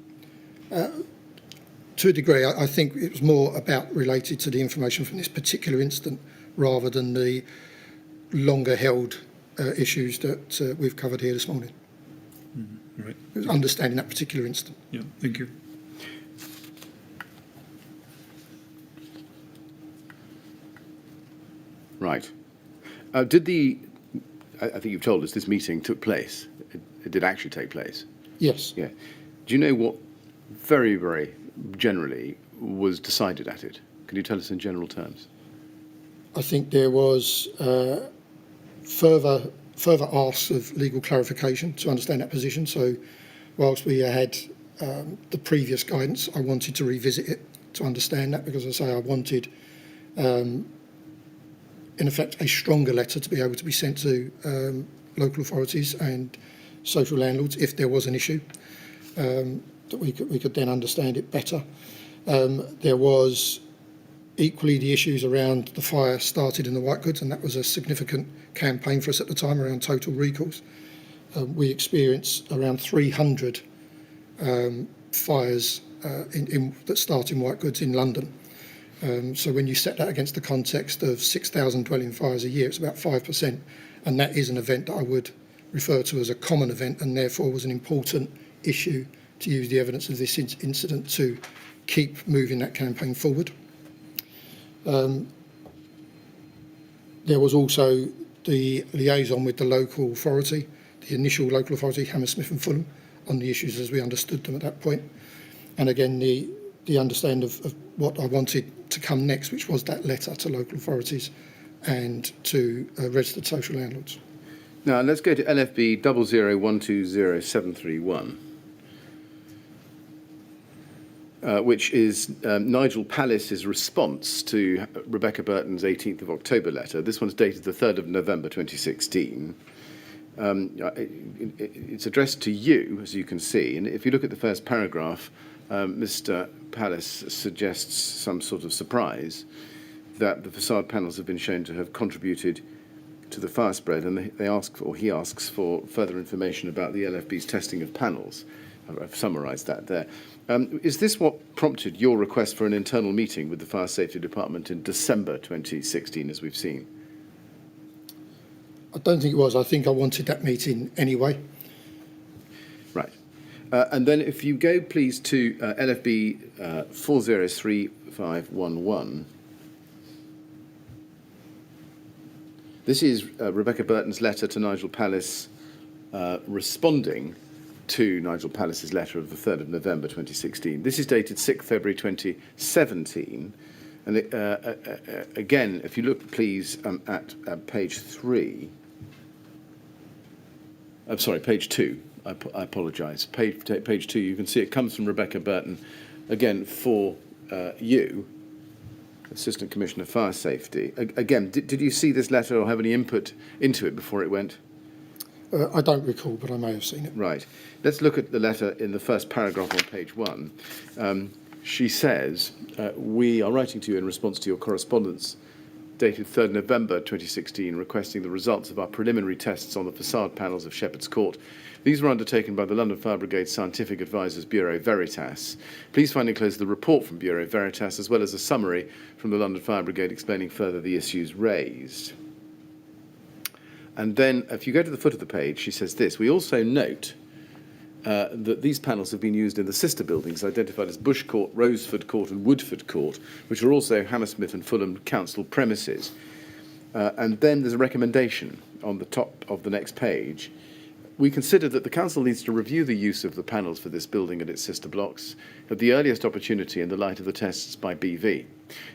To a degree, I think it was more about related to the information from this particular incident rather than the longer held issues that we've covered here this morning. Right. It was understanding that particular incident. Yeah, thank you. Right. Did the, I think you've told us this meeting took place. It did actually take place. Yes. Yeah. Do you know what very, very generally was decided at it? Can you tell us in general terms? I think there was further asks of legal clarification to understand that position. So whilst we had the previous guidance, I wanted to revisit it to understand that, because as I say, I wanted in effect a stronger letter to be able to be sent to local authorities and social landlords if there was an issue, that we could then understand it better. There was equally the issues around the fire started in the white goods, and that was a significant campaign for us at the time around total recalls. We experienced around 300 fires that start in white goods in London, So when you set that against the context of 6,000 dwelling fires a year, it's about 5%, and that is an event that I would refer to as a common event, and therefore was an important issue to use the evidence of this incident to keep moving that campaign forward. There was also the liaison with the local authority, the initial local authority, Hammersmith and Fulham, on the issues as we understood them at that point. And again, the understanding of what I wanted to come next, which was that letter to local authorities and to registered social landlords. Now, let's go to LFB 00120731, which is Nigel Pallis's response to Rebecca Burton's 18th of October letter. This one's dated the 3rd of November 2016. It's addressed to you, as you can see, and if you look at the first paragraph, Mr. Pallis suggests some sort of surprise that the facade panels have been shown to have contributed to the fire spread, and he asks for further information about the LFB's testing of panels. I've summarised that there. Is this what prompted your request for an internal meeting with the Fire Safety Department in December 2016, as we've seen? I don't think it was. I think I wanted that meeting anyway. Right. And then if you go, please, to LFB 403511. This is Rebecca Burton's letter to Nigel Pallis responding to Nigel Pallis's letter of the 3rd of November 2016. This is dated 6th February 2017. And again, if you look, please, at page 3. I'm sorry, page 2. I apologise. Page 2, you can see it comes from Rebecca Burton, again, for you, Assistant Commissioner Fire Safety. Again, did you see this letter or have any input into it before it went? I don't recall, but I may have seen it. Right. Let's look at the letter in the first paragraph on page 1. She says, we are writing to you in response to your correspondence dated 3rd November 2016, requesting the results of our preliminary tests on the facade panels of Shepherd's Court. These were undertaken by the London Fire Brigade Scientific Advisors Bureau Veritas. Please find enclosed the report from Bureau Veritas, as well as a summary from the London Fire Brigade explaining further the issues raised. And then, if you go to the foot of the page, she says this: we also note that these panels have been used in the sister buildings identified as Bush Court, Roseford Court and Woodford Court, which are also Hammersmith and Fulham Council premises. And then there's a recommendation on the top of the next page. We consider that the Council needs to review the use of the panels for this building and its sister blocks at the earliest opportunity in the light of the tests by BV.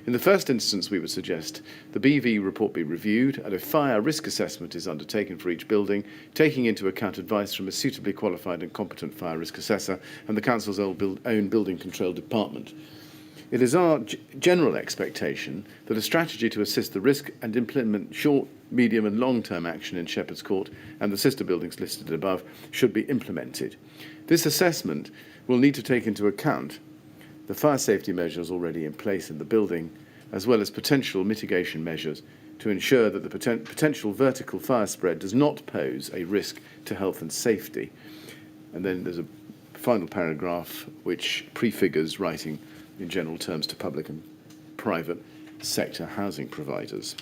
In the first instance, we would suggest the BV report be reviewed and a fire risk assessment is undertaken for each building, taking into account advice from a suitably qualified and competent fire risk assessor and the Council's own building control department. It is our general expectation that a strategy to assist the risk and implement short, medium and long-term action in Shepherd's Court and the sister buildings listed above should be implemented. This assessment will need to take into account the fire safety measures already in place in the building, as well as potential mitigation measures to ensure that the potential vertical fire spread does not pose a risk to health and safety. And then there's a final paragraph which prefigures writing in general terms to public and private sector housing providers.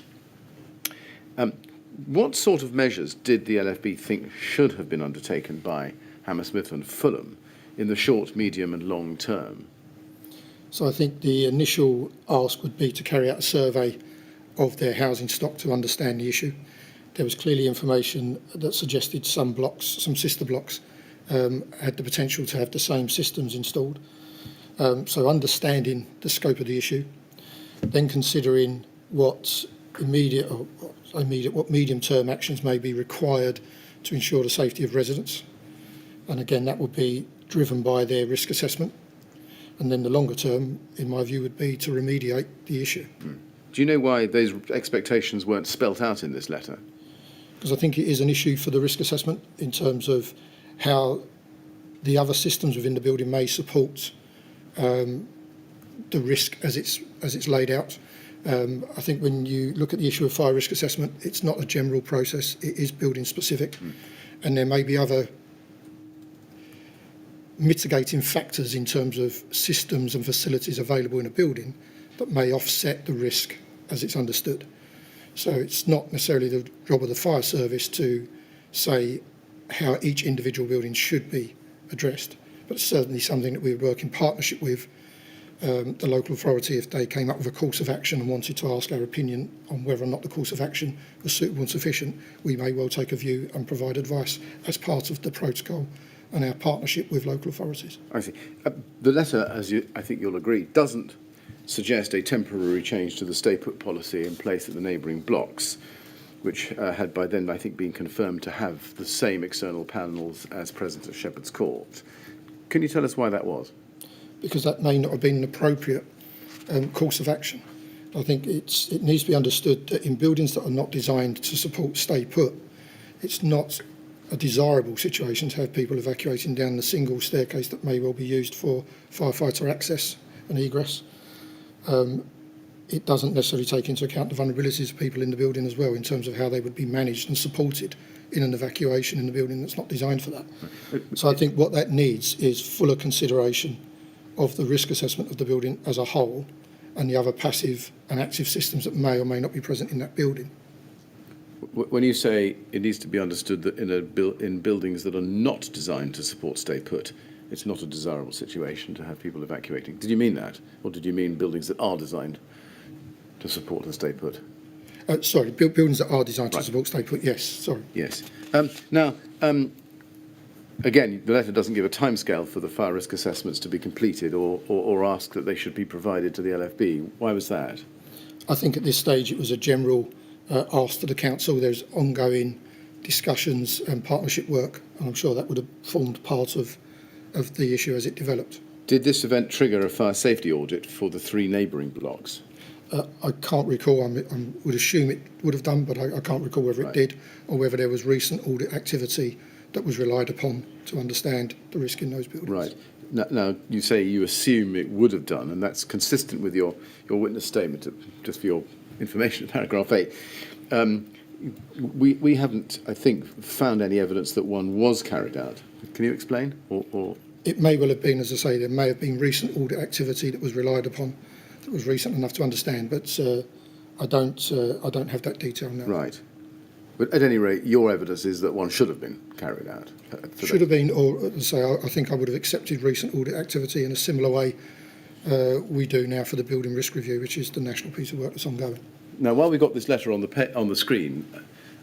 What sort of measures did the LFB think should have been undertaken by Hammersmith and Fulham in the short, medium and long term? So I think the initial ask would be to carry out a survey of their housing stock to understand the issue. There was clearly information that suggested some blocks, some sister blocks, had the potential to have the same systems installed. So understanding the scope of the issue, then considering what medium-term actions may be required to ensure the safety of residents. And again, that would be driven by their risk assessment. And then the longer term, in my view, would be to remediate the issue. Do you know why those expectations weren't spelt out in this letter? Because I think it is an issue for the risk assessment in terms of how the other systems within the building may support the risk as it's laid out. I think when you look at the issue of fire risk assessment, it's not a general process, it is building specific. And there may be other mitigating factors in terms of systems and facilities available in a building that may offset the risk as it's understood. So it's not necessarily the job of the fire service to say how each individual building should be addressed, but it's certainly something that we would work in partnership with the local authority. If they came up with a course of action and wanted to ask our opinion on whether or not the course of action was suitable and sufficient, we may well take a view and provide advice as part of the protocol and our partnership with local authorities. I see. The letter, I think you'll agree, doesn't suggest a temporary change to the stay-put policy in place at the neighbouring blocks, which had by then, I think, been confirmed to have the same external panels as present at Shepherd's Court. Can you tell us why that was? Because that may not have been an appropriate course of action. I think it needs to be understood that in buildings that are not designed to support stay put, it's not a desirable situation to have people evacuating down the single staircase that may well be used for firefighter access and egress. It doesn't necessarily take into account the vulnerabilities of people in the building as well, in terms of how they would be managed and supported in an evacuation in the building that's not designed for that. So I think what that needs is fuller consideration of the risk assessment of the building as a whole and the other passive and active systems that may or may not be present in that building. When you say it needs to be understood that in buildings that are not designed to support stay put, it's not a desirable situation to have people evacuating. Did you mean that? Or did you mean buildings that are designed to support the stay put? Sorry, buildings that are designed to support stay put, yes, sorry. Yes. Now, again, the letter doesn't give a timescale for the fire risk assessments to be completed or ask that they should be provided to the LFB. Why was that? I think at this stage it was a general ask to the council. There's ongoing discussions and partnership work, and I'm sure that would have formed part of the issue as it developed. Did this event trigger a fire safety audit for the 3 neighbouring blocks? I can't recall. I would assume it would have done, but I can't recall whether it did or whether there was recent audit activity that was relied upon to understand the risk in those buildings. Right. Now you say you assume it would have done, and that's consistent with your witness statement, just for your information, paragraph 8. We haven't, I think, found any evidence that one was carried out. Can you explain? Or It may well have been, as I say, there may have been recent audit activity that was relied upon, that was recent enough to understand, but I don't have that detail now. Right. But at any rate, your evidence is that one should have been carried out. Should have been, or as I say, I think I would have accepted recent audit activity in a similar way we do now for the building risk review, which is the national piece of work that's ongoing. Now, while we got this letter on the screen,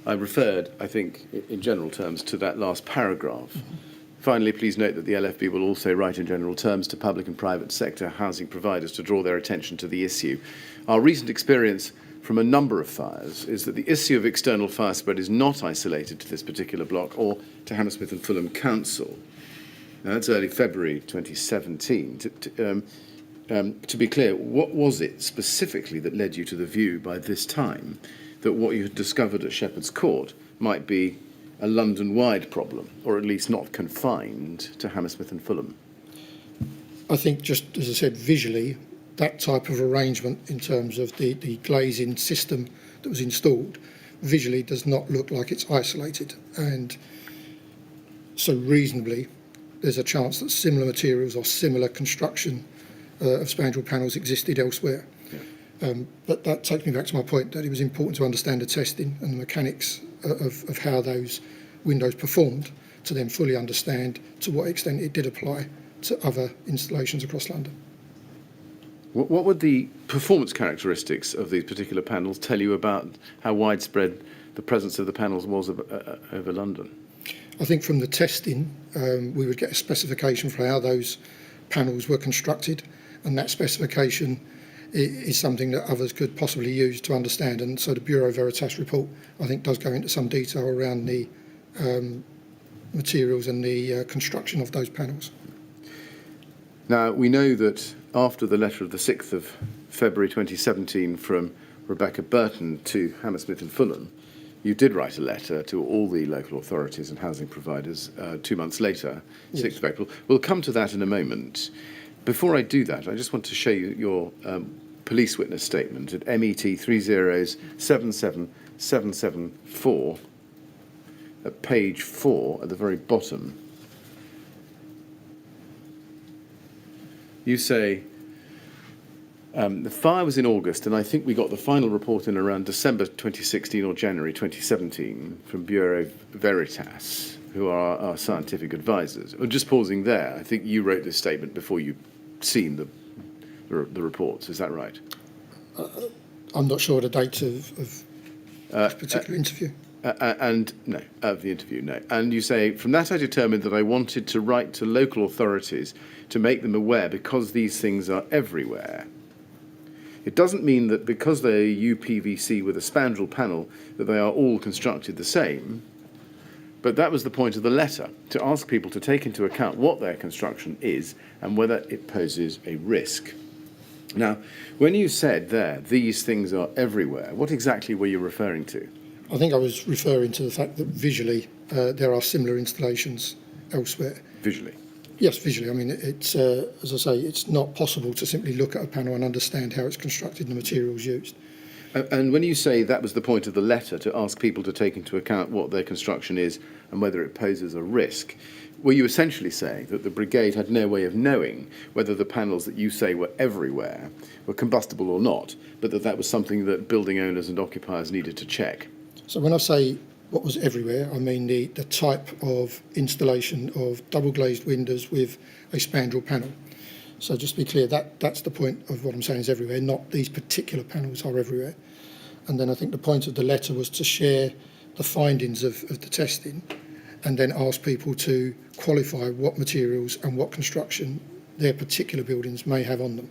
I referred, I think, in general terms, to that last paragraph. Mm-hmm. Finally, please note that the LFB will also write in general terms to public and private sector housing providers to draw their attention to the issue. Our recent experience from a number of fires is that the issue of external fire spread is not isolated to this particular block or to Hammersmith and Fulham Council. Now, that's early February 2017. To be clear, what was it specifically that led you to the view by this time that what you had discovered at Shepherd's Court might be a London-wide problem, or at least not confined to Hammersmith and Fulham? I think, just as I said, visually, that type of arrangement in terms of the glazing system that was installed visually does not look like it's isolated, and so reasonably there's a chance that similar materials or similar construction of spandrel panels existed elsewhere. Yeah. But that takes me back to my point that it was important to understand the testing and the mechanics of how those windows performed to then fully understand to what extent it did apply to other installations across London. What would the performance characteristics of these particular panels tell you about how widespread the presence of the panels was over London? I think from the testing, we would get a specification for how those panels were constructed, and that specification is something that others could possibly use to understand. And so the Bureau Veritas report, I think, does go into some detail around the materials and the construction of those panels. Now, we know that after the letter of the 6th of February 2017 from Rebecca Burton to Hammersmith and Fulham, you did write a letter to all the local authorities and housing providers 2 months later, 6th of April. We'll come to that in a moment. Before I do that, I just want to show you your police witness statement at MET 3077774 at page 4 at the very bottom. You say, The fire was in August, and I think we got the final report in around December 2016 or January 2017 from Bureau Veritas, who are our scientific advisors. Just pausing there, I think you wrote this statement before you'd seen the reports. Is that right? I'm not sure the date of this particular interview. Of the interview, no. And you say, from that I determined that I wanted to write to local authorities to make them aware because these things are everywhere. It doesn't mean that because they're UPVC with a spandrel panel that they are all constructed the same, but that was the point of the letter, to ask people to take into account what their construction is and whether it poses a risk. Now, when you said there, these things are everywhere, what exactly were you referring to? I think I was referring to the fact that visually there are similar installations elsewhere. Visually? Yes, visually. I mean, it's as I say, it's not possible to simply look at a panel and understand how it's constructed and the materials used. And when you say that was the point of the letter, to ask people to take into account what their construction is and whether it poses a risk, were you essentially saying that the Brigade had no way of knowing whether the panels that you say were everywhere were combustible or not, but that was something that building owners and occupiers needed to check? So when I say what was everywhere, I mean the type of installation of double glazed windows with a spandrel panel. So just to be clear, that's the point of what I'm saying is everywhere, not these particular panels are everywhere. And then I think the point of the letter was to share the findings of the testing and then ask people to qualify what materials and what construction their particular buildings may have on them.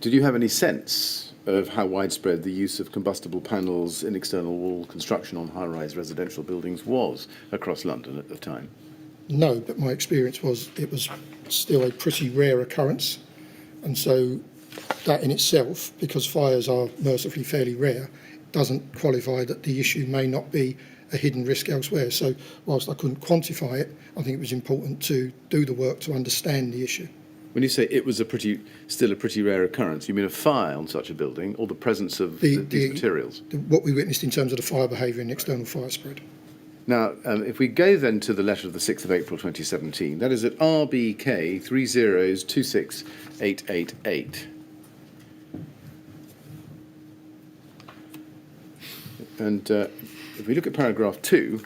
Did you have any sense of how widespread the use of combustible panels in external wall construction on high-rise residential buildings was across London at the time? No, but my experience was it was still a pretty rare occurrence. And so that in itself, because fires are mercifully fairly rare, doesn't qualify that the issue may not be a hidden risk elsewhere. So whilst I couldn't quantify it, I think it was important to do the work to understand the issue. When you say it was still a pretty rare occurrence, you mean a fire on such a building or the presence of these materials? What we witnessed in terms of the fire behaviour and external fire spread. Now, if we go then to the letter of the 6th of April 2017, that is at RBK 3026888. And if we look at paragraph 2,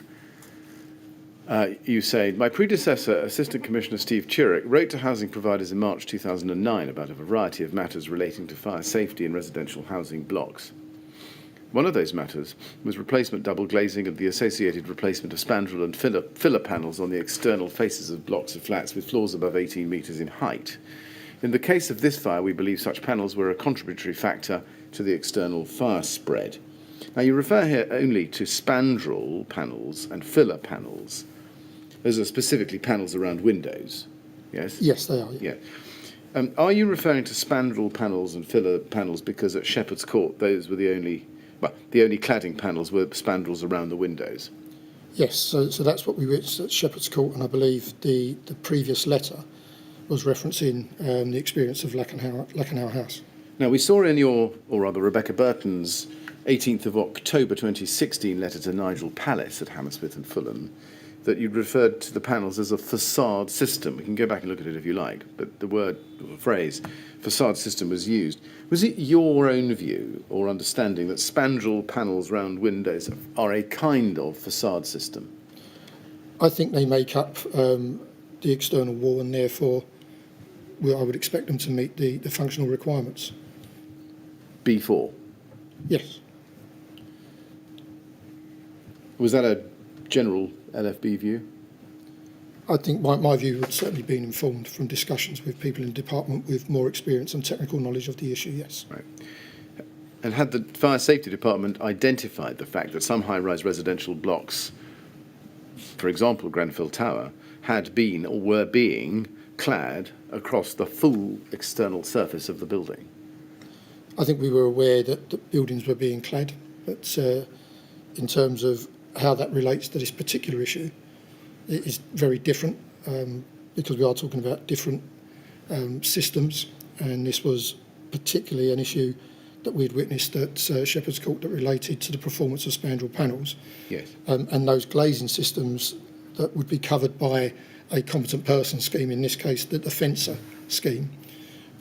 you say, my predecessor, Assistant Commissioner Steve Chirick, wrote to housing providers in March 2009 about a variety of matters relating to fire safety in residential housing blocks. One of those matters was replacement double glazing and the associated replacement of spandrel and filler panels on the external faces of blocks of flats with floors above 18 metres in height. In the case of this fire, we believe such panels were a contributory factor to the external fire spread. Now, you refer here only to spandrel panels and filler panels. Those are specifically panels around windows, yes? Yes, they are. Yeah. Are you referring to spandrel panels and filler panels because at Shepherd's Court those were the only cladding panels were spandrels around the windows? Yes, so that's what we witnessed at Shepherd's Court, and I believe the previous letter was referencing the experience of Lackenhauer House. Now, we saw in your, or rather Rebecca Burton's 18th of October 2016 letter to Nigel Pallis at Hammersmith and Fulham, that you referred to the panels as a facade system. We can go back and look at it if you like, but the word or the phrase facade system was used. Was it your own view or understanding that spandrel panels round windows are a kind of facade system? I think they make up the external wall, and therefore I would expect them to meet the functional requirements. B4? Yes. Was that a general LFB view? I think my view would certainly be informed from discussions with people in the department with more experience and technical knowledge of the issue, yes. Right. And had the fire safety department identified the fact that some high-rise residential blocks, for example Grenfell Tower, had been or were being clad across the full external surface of the building? I think we were aware that the buildings were being clad, but in terms of how that relates to this particular issue, it is very different because we are talking about different systems, and this was particularly an issue that we'd witnessed at Shepherd's Court that related to the performance of spandrel panels. Yes. And those glazing systems that would be covered by a competent person scheme, in this case the fencer scheme.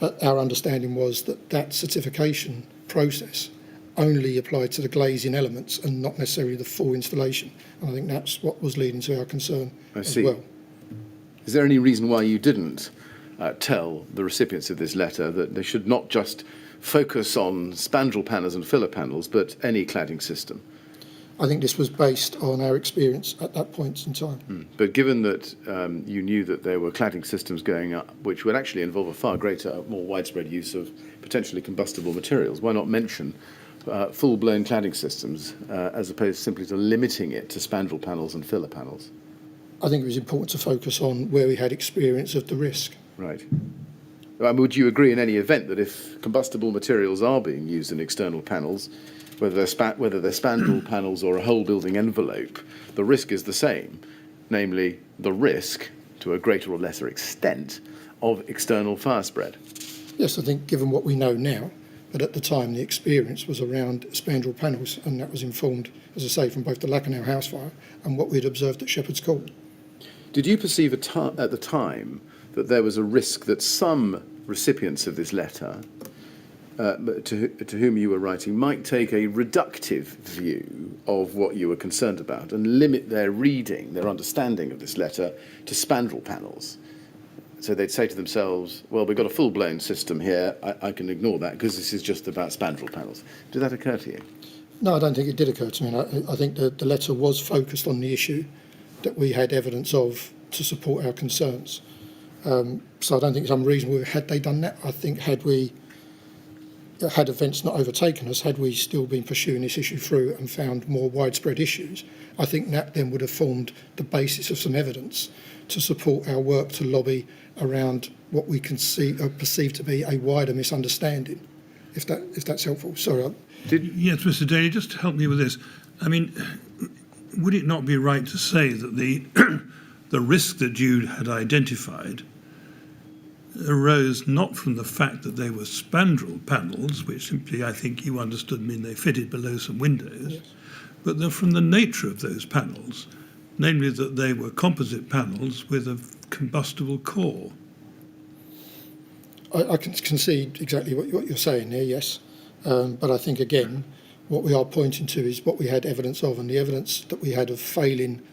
But our understanding was that that certification process only applied to the glazing elements and not necessarily the full installation. And I think that's what was leading to our concern as well. Is there any reason why you didn't tell the recipients of this letter that they should not just focus on spandrel panels and filler panels, but any cladding system? I think this was based on our experience at that point in time. But given that you knew that there were cladding systems going up, which would actually involve a far greater, more widespread use of potentially combustible materials, why not mention full-blown cladding systems as opposed simply to limiting it to spandrel panels and filler panels? I think it was important to focus on where we had experience of the risk. Right. Would you agree in any event that if combustible materials are being used in external panels, whether they're spandrel panels or a whole building envelope, the risk is the same, namely the risk, to a greater or lesser extent, of external fire spread? Yes, I think given what we know now, but at the time the experience was around spandrel panels, and that was informed, as I say, from both the Lacanau house fire and what we'd observed at Shepherd's Court. Did you perceive at the time that there was a risk that some recipients of this letter, to whom you were writing, might take a reductive view of what you were concerned about and limit their reading, their understanding of this letter to spandrel panels? So they'd say to themselves, well, we've got a full-blown system here, I can ignore that because this is just about spandrel panels. Did that occur to you? No, I don't think it did occur to me. I think that the letter was focused on the issue that we had evidence of to support our concerns. So I don't think it's unreasonable had they done that. I think had events not overtaken us, had we still been pursuing this issue through and found more widespread issues, I think that then would have formed the basis of some evidence to support our work to lobby around what we can see or perceive to be a wider misunderstanding, if that's helpful. Sorry. Yes, Mr. Daly, just to help me with this. I mean, would it not be right to say that the risk that you had identified arose not from the fact that they were spandrel panels, which simply I think you understood mean they fitted below some windows, yes, but from the nature of those panels, namely that they were composite panels with a combustible core? I can concede exactly what you're saying there, yes. But I think, again, what we are pointing to is what we had evidence of, and the evidence that we had of failing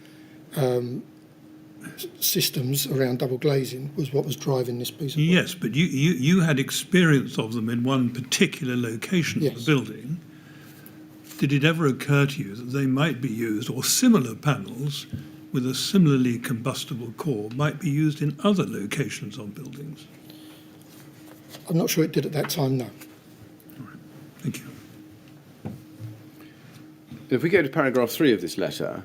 systems around double glazing was what was driving this piece of work. Yes, but you had experience of them in one particular location, yes, of the building. Did it ever occur to you that they might be used, or similar panels with a similarly combustible core might be used in other locations on buildings? I'm not sure it did at that time, no. All right. Thank you. If we go to paragraph 3 of this letter,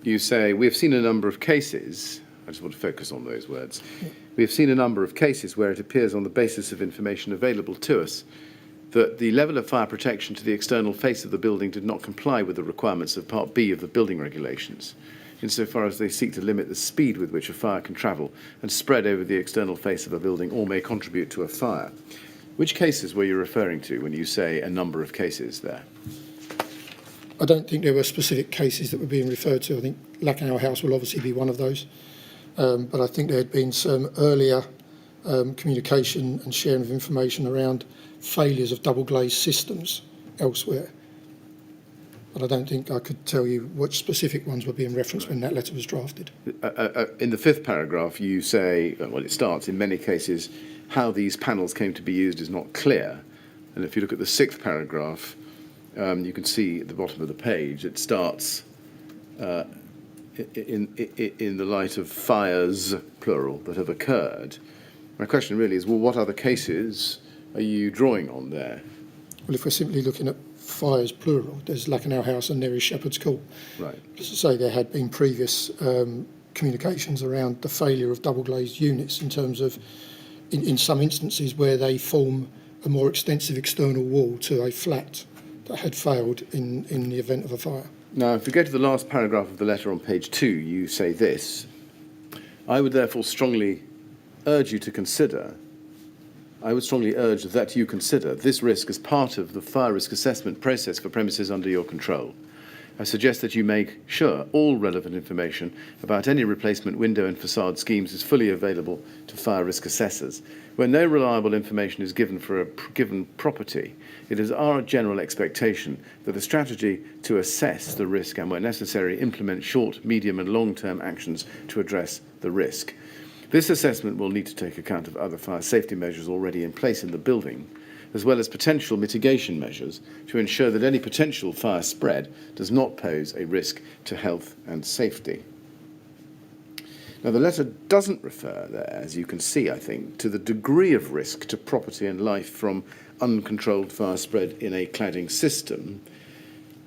you say, we have seen a number of cases, I just want to focus on those words, we have seen a number of cases where it appears on the basis of information available to us that the level of fire protection to the external face of the building did not comply with the requirements of Part B of the building regulations, insofar as they seek to limit the speed with which a fire can travel and spread over the external face of a building or may contribute to a fire. Which cases were you referring to when you say a number of cases there? I don't think there were specific cases that were being referred to. I think Lacanau House will obviously be one of those. But I think there had been some earlier communication and sharing of information around failures of double glazed systems elsewhere. But I don't think I could tell you which specific ones were being referenced when that letter was drafted. In the 5th paragraph, you say, well, it starts, in many cases, how these panels came to be used is not clear. And if you look at the 6th paragraph, you can see at the bottom of the page, it starts in the light of fires, plural, that have occurred. My question really is, well, what other cases are you drawing on there? Well, if we're simply looking at fires, plural, there's Lacanau House and there is Shepherd's Court. Right. As I say, there had been previous communications around the failure of double glazed units in terms of, in some instances where they form a more extensive external wall to a flat that had failed in the event of a fire. Now, if we go to the last paragraph of the letter on page 2, you say this: I would therefore strongly urge you to consider, I would strongly urge that you consider this risk as part of the fire risk assessment process for premises under your control. I suggest that you make sure all relevant information about any replacement window and facade schemes is fully available to fire risk assessors. Where no reliable information is given for a given property, it is our general expectation that the strategy to assess the risk and, where necessary, implement short, medium and long-term actions to address the risk. This assessment will need to take account of other fire safety measures already in place in the building, as well as potential mitigation measures to ensure that any potential fire spread does not pose a risk to health and safety. Now, the letter doesn't refer there, as you can see, I think, to the degree of risk to property and life from uncontrolled fire spread in a cladding system,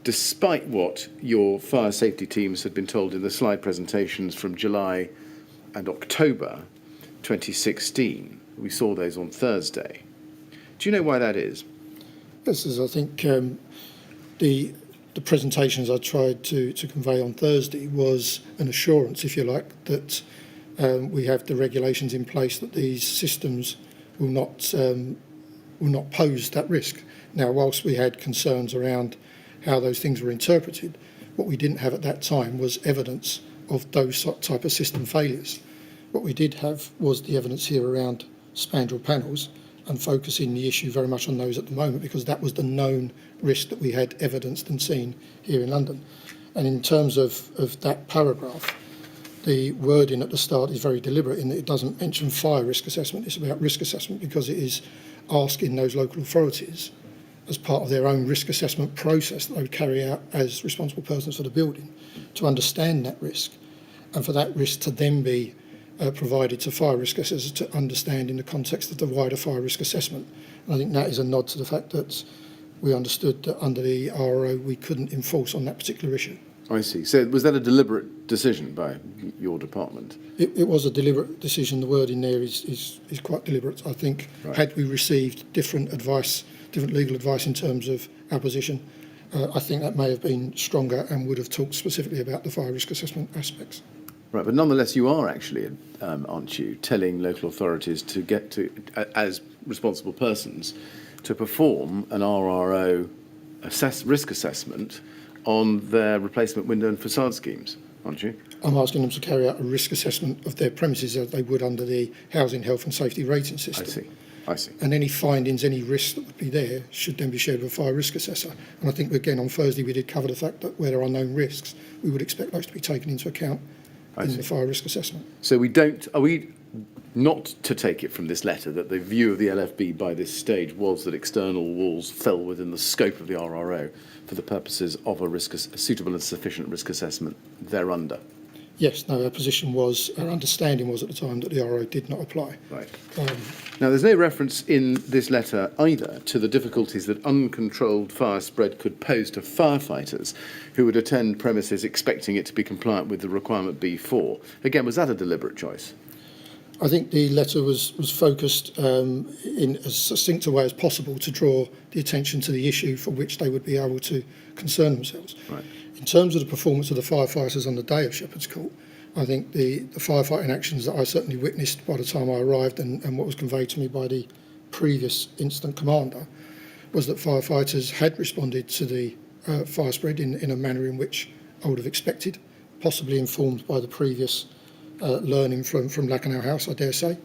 despite what your fire safety teams had been told in the slide presentations from July and October 2016. We saw those on Thursday. Do you know why that is? This is, I think, the presentations I tried to convey on Thursday was an assurance, if you like, that we have the regulations in place that these systems will not pose that risk. Now, whilst we had concerns around how those things were interpreted, what we didn't have at that time was evidence of those type of system failures. What we did have was the evidence here around spandrel panels, and focusing the issue very much on those at the moment, because that was the known risk that we had evidenced and seen here in London. And in terms of that paragraph, the wording at the start is very deliberate in that it doesn't mention fire risk assessment. It's about risk assessment, because it is asking those local authorities, as part of their own risk assessment process that they would carry out as responsible persons for the building, to understand that risk, and for that risk to then be provided to fire risk assessors to understand in the context of the wider fire risk assessment. And I think that is a nod to the fact that we understood that under the RRO we couldn't enforce on that particular issue. I see. So was that a deliberate decision by your department? It was a deliberate decision. The word in there is quite deliberate. I think Had we received different advice, different legal advice in terms of our position, I think that may have been stronger and would have talked specifically about the fire risk assessment aspects. Right, but nonetheless, you are actually, aren't you, telling local authorities to get to, as responsible persons, to perform an RRO risk assessment on their replacement window and facade schemes, aren't you? I'm asking them to carry out a risk assessment of their premises as they would under the Housing Health and Safety Rating System. I see. And any findings, any risks that would be there should then be shared with a fire risk assessor. And I think, again, on Thursday we did cover the fact that where there are known risks, we would expect those to be taken into account in the fire risk assessment. So are we not to take it from this letter that the view of the LFB by this stage was that external walls fell within the scope of the RRO for the purposes of a suitable and sufficient risk assessment thereunder? Yes, no, our position was, our understanding was at the time that the RRO did not apply. Right. Now, there's no reference in this letter either to the difficulties that uncontrolled fire spread could pose to firefighters who would attend premises expecting it to be compliant with the requirement B4. Again, was that a deliberate choice? I think the letter was focused in as succinct a way as possible to draw the attention to the issue for which they would be able to concern themselves. Right. In terms of the performance of the firefighters on the day of Shepherd's Court, I think the firefighting actions that I certainly witnessed by the time I arrived and what was conveyed to me by the previous incident commander was that firefighters had responded to the fire spread in a manner in which I would have expected, possibly informed by the previous learning from Lacanau House, I dare say.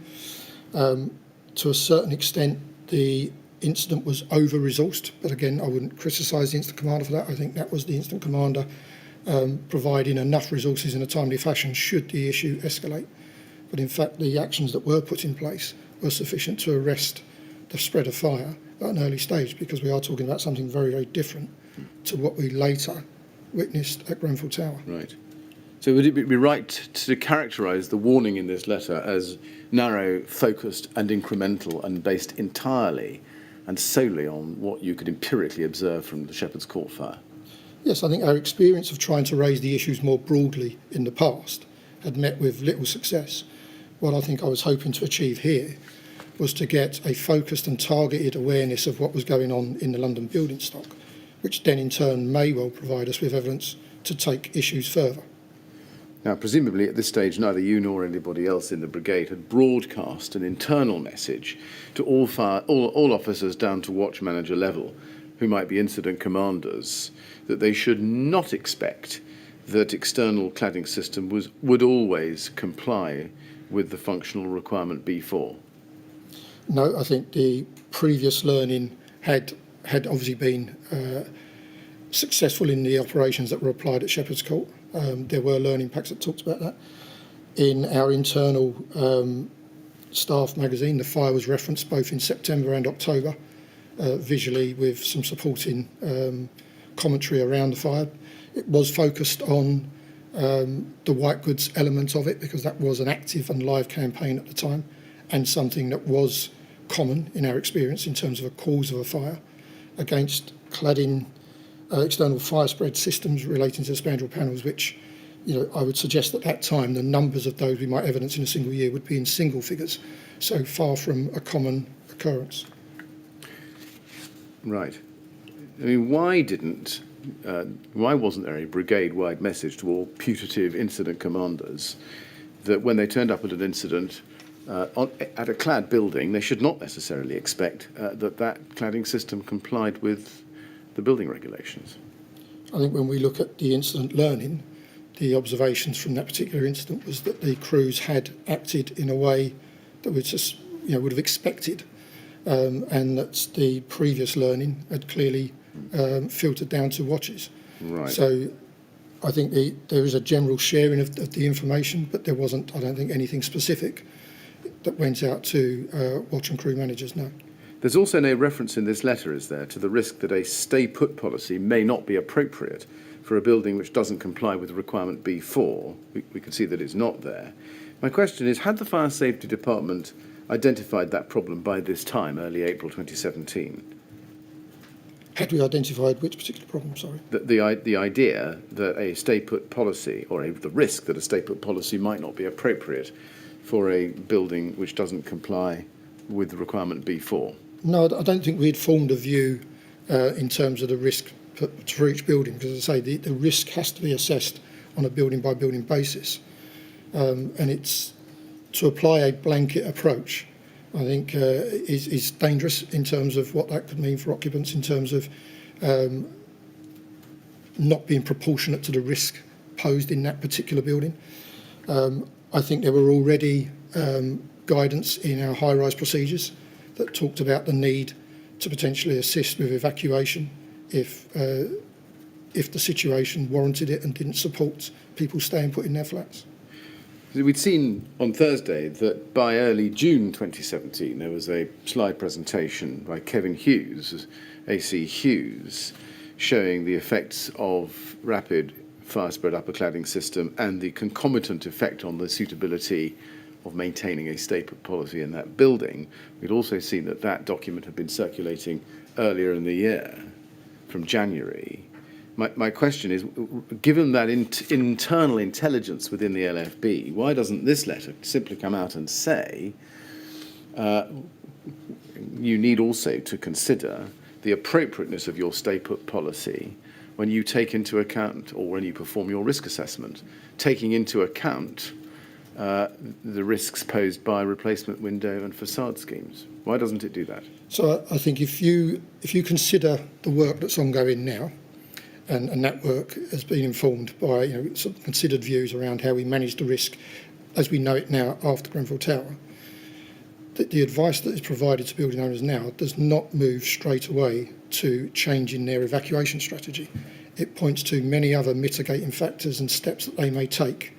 To a certain extent, the incident was over-resourced, but again, I wouldn't criticise the incident commander for that. I think that was the incident commander providing enough resources in a timely fashion should the issue escalate. But in fact, the actions that were put in place were sufficient to arrest the spread of fire at an early stage, because we are talking about something very, very different to what we later witnessed at Grenfell Tower. Right. So would it be right to characterise the warning in this letter as narrow, focused and incremental and based entirely and solely on what you could empirically observe from the Shepherd's Court fire? Yes, I think our experience of trying to raise the issues more broadly in the past had met with little success. What I think I was hoping to achieve here was to get a focused and targeted awareness of what was going on in the London building stock, which then in turn may well provide us with evidence to take issues further. Now, presumably at this stage, neither you nor anybody else in the brigade had broadcast an internal message to all officers down to watch manager level who might be incident commanders, that they should not expect that external cladding system would always comply with the functional requirement B4? No, I think the previous learning had obviously been successful in the operations that were applied at Shepherd's Court. There were learning packs that talked about that. In our internal staff magazine, the fire was referenced both in September and October, visually with some supporting commentary around the fire. It was focused on the white goods element of it, because that was an active and live campaign at the time, and something that was common in our experience in terms of a cause of a fire against cladding external fire spread systems relating to the spandrel panels, which, I would suggest at that time the numbers of those we might evidence in a single year would be in single figures, so far from a common occurrence. Right. I mean, why wasn't there a brigade-wide message to all putative incident commanders that when they turned up at an incident at a clad building, they should not necessarily expect that cladding system complied with the building regulations? I think when we look at the incident learning, the observations from that particular incident was that the crews had acted in a way that we just would have expected, and that the previous learning had clearly filtered down to watches. Right. So I think there is a general sharing of the information, but there wasn't, I don't think, anything specific that went out to watch and crew managers, no. There's also no reference in this letter, is there, to the risk that a stay-put policy may not be appropriate for a building which doesn't comply with requirement B4. We can see that it's not there. My question is, had the Fire Safety Department identified that problem by this time, early April 2017? Had we identified which particular problem, sorry? The idea that a stay-put policy, or the risk that a stay-put policy might not be appropriate for a building which doesn't comply with the requirement B4? No, I don't think we had formed a view in terms of the risk for each building, because, as I say, the risk has to be assessed on a building-by-building basis. And it's to apply a blanket approach, I think, is dangerous in terms of what that could mean for occupants, in terms of not being proportionate to the risk posed in that particular building. I think there were already guidance in our high-rise procedures that talked about the need to potentially assist with evacuation if the situation warranted it and didn't support people staying put in their flats. We'd seen on Thursday that by early June 2017 there was a slide presentation by Kevin Hughes, AC Hughes, showing the effects of rapid fire spread upper cladding system and the concomitant effect on the suitability of maintaining a stay-put policy in that building. We'd also seen that document had been circulating earlier in the year, from January. My question is, given that internal intelligence within the LFB, why doesn't this letter simply come out and say you need also to consider the appropriateness of your stay-put policy when you take into account, or when you perform your risk assessment, taking into account the risks posed by replacement window and facade schemes? Why doesn't it do that? So I think if you consider the work that's ongoing now, and that work has been informed by some considered views around how we manage the risk as we know it now after Grenfell Tower, the advice that is provided to building owners now does not move straight away to changing their evacuation strategy. It points to many other mitigating factors and steps that they may take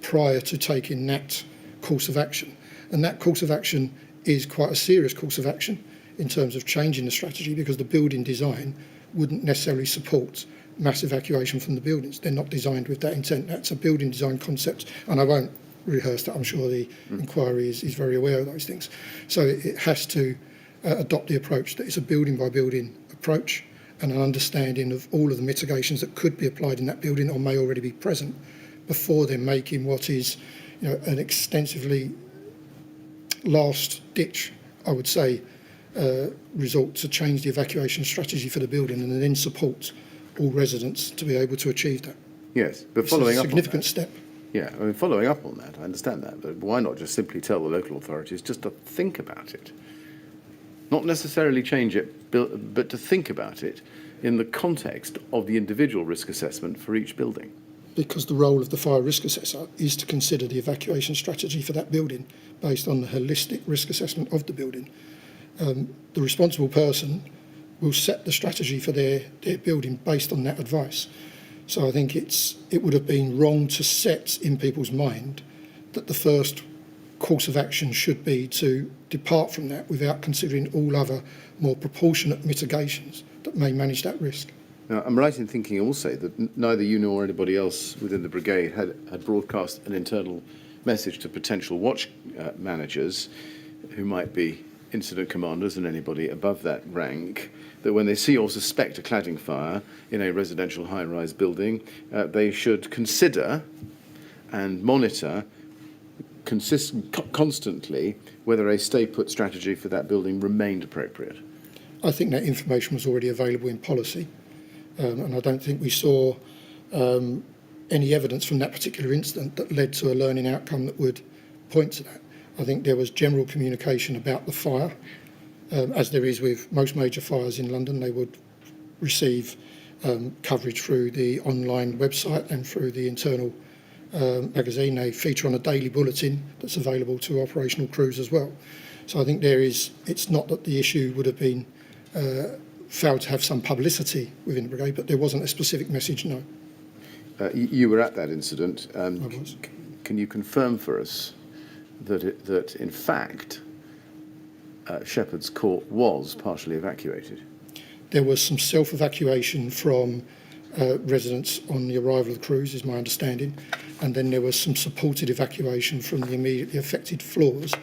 prior to taking that course of action. And that course of action is quite a serious course of action in terms of changing the strategy, because the building design wouldn't necessarily support mass evacuation from the buildings. They're not designed with that intent. That's a building design concept, and I won't rehearse that. I'm sure the inquiry is very aware of those things. So it has to adopt the approach that it's a building-by-building approach, and an understanding of all of the mitigations that could be applied in that building or may already be present before they're making what is an extensively last-ditch, I would say, resort to change the evacuation strategy for the building and then support all residents to be able to achieve that. Yes, but following up on that, it's a significant step. Yeah, I mean, following up on that, I understand that, but why not just simply tell the local authorities just to think about it? Not necessarily change it, but to think about it in the context of the individual risk assessment for each building. Because the role of the fire risk assessor is to consider the evacuation strategy for that building based on the holistic risk assessment of the building. The responsible person will set the strategy for their building based on that advice. So I think it would have been wrong to set in people's mind that the first course of action should be to depart from that without considering all other more proportionate mitigations that may manage that risk. Now, I'm right in thinking also that neither you nor anybody else within the brigade had broadcast an internal message to potential watch managers who might be incident commanders and anybody above that rank, that when they see or suspect a cladding fire in a residential high-rise building, they should consider and monitor constantly whether a stay-put strategy for that building remained appropriate. I think that information was already available in policy, and I don't think we saw any evidence from that particular incident that led to a learning outcome that would point to that. I think there was general communication about the fire, as there is with most major fires in London. They would receive coverage through the online website and through the internal magazine. They feature on a daily bulletin that's available to operational crews as well. So I think it's not that the issue would have been failed to have some publicity within the brigade, but there wasn't a specific message, no. You were at that incident. I was. Can you confirm for us that in fact Shepherd's Court was partially evacuated? There was some self-evacuation from residents on the arrival of the crews, is my understanding, and then there was some supported evacuation from the immediately affected floors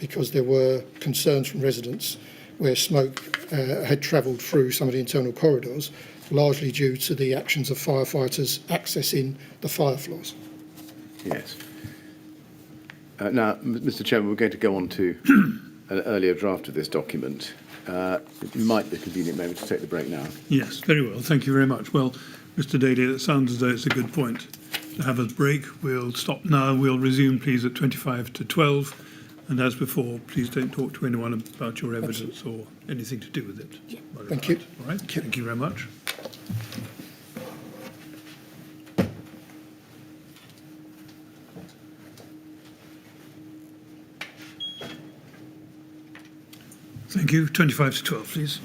because there were concerns from residents where smoke had travelled through some of the internal corridors, largely due to the actions of firefighters accessing the fire floors. Yes. Now, Mr. Chairman, we're going to go on to an earlier draft of this document. It might be a convenient moment to take the break now. Yes, very well. Thank you very much. Well, Mr. Daly, it sounds as though it's a good point to have a break. We'll stop now. We'll resume, please, at 25 to 12. And as before, please don't talk to anyone about your evidence or anything to do with it. Yeah. Thank you. All right. Thank you very much. Thank you. 25 to 12, please.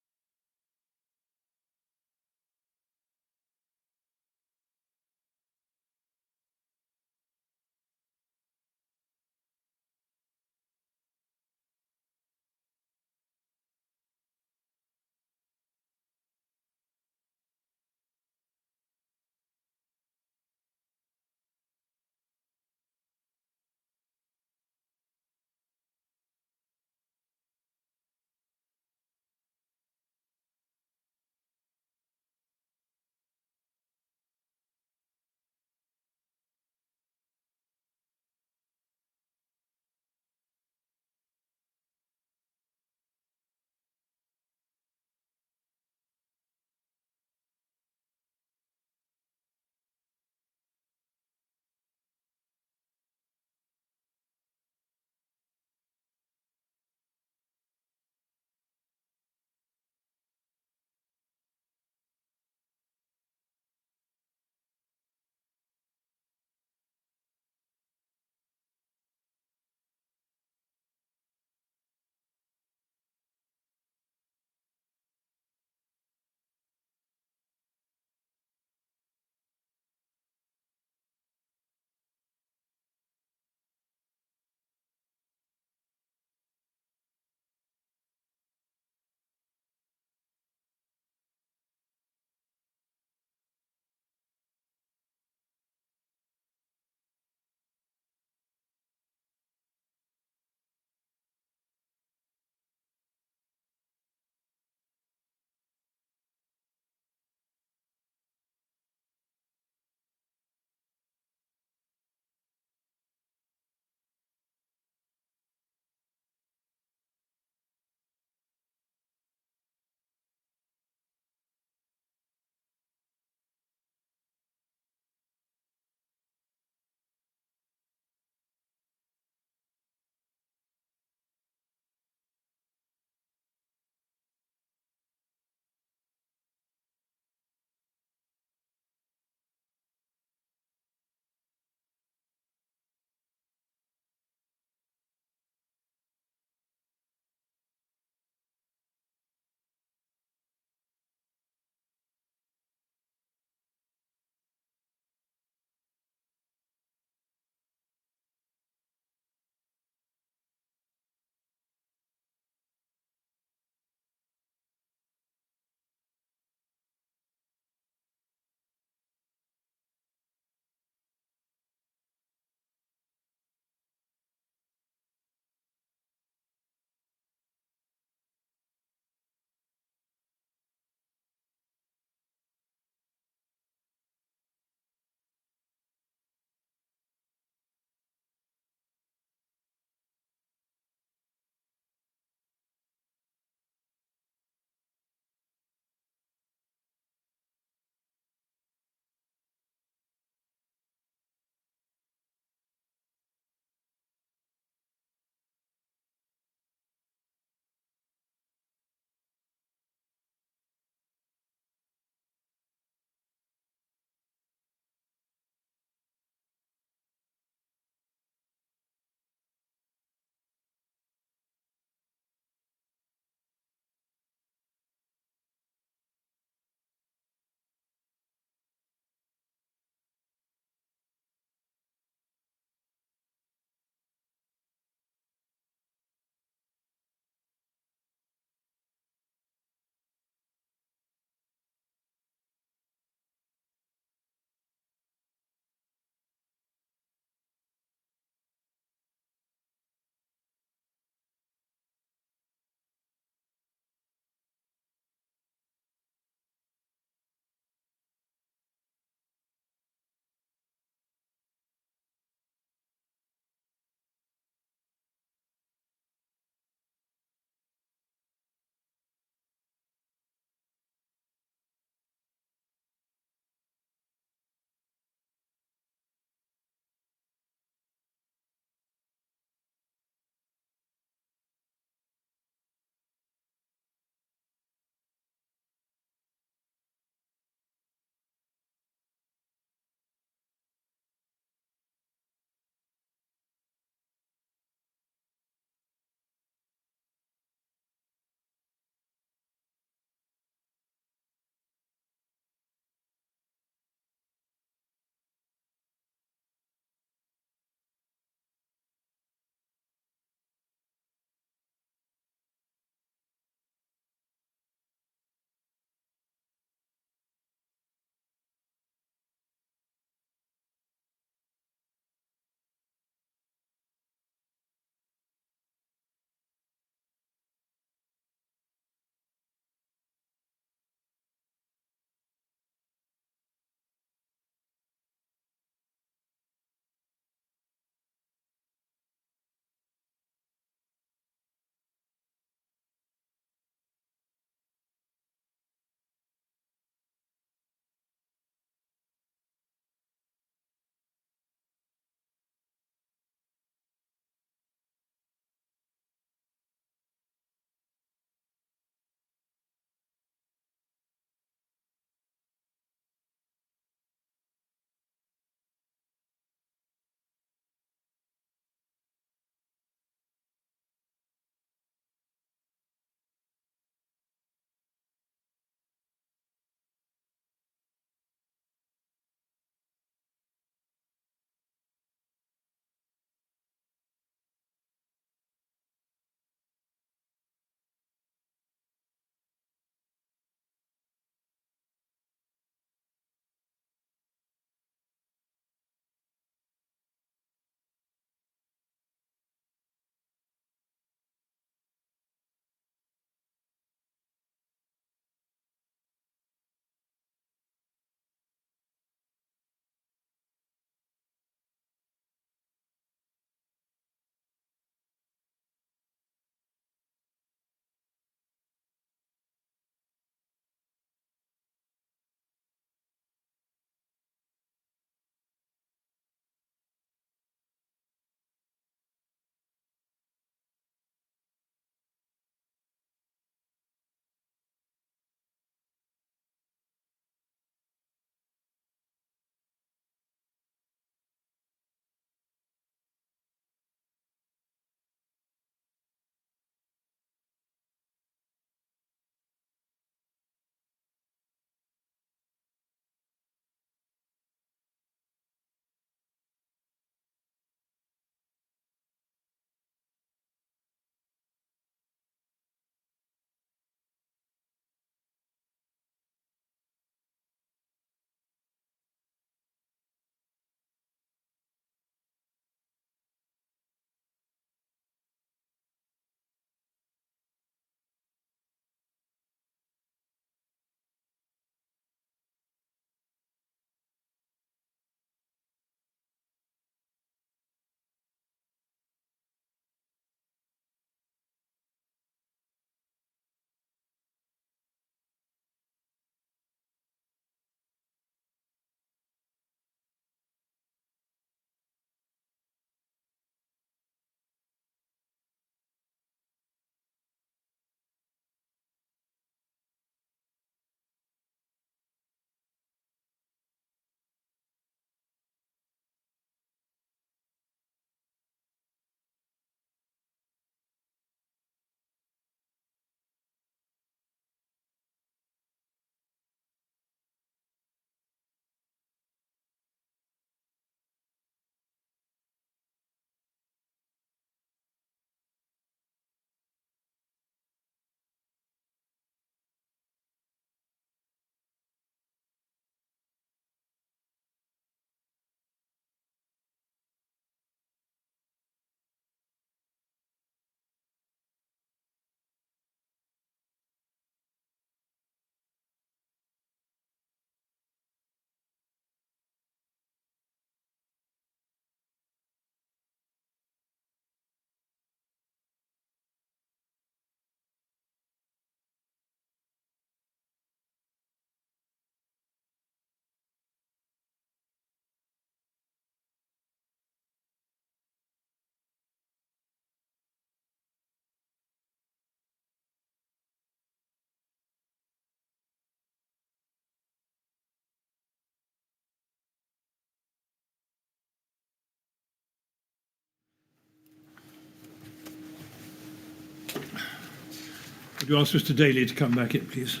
Could you ask Mr. Daly to come back in, please?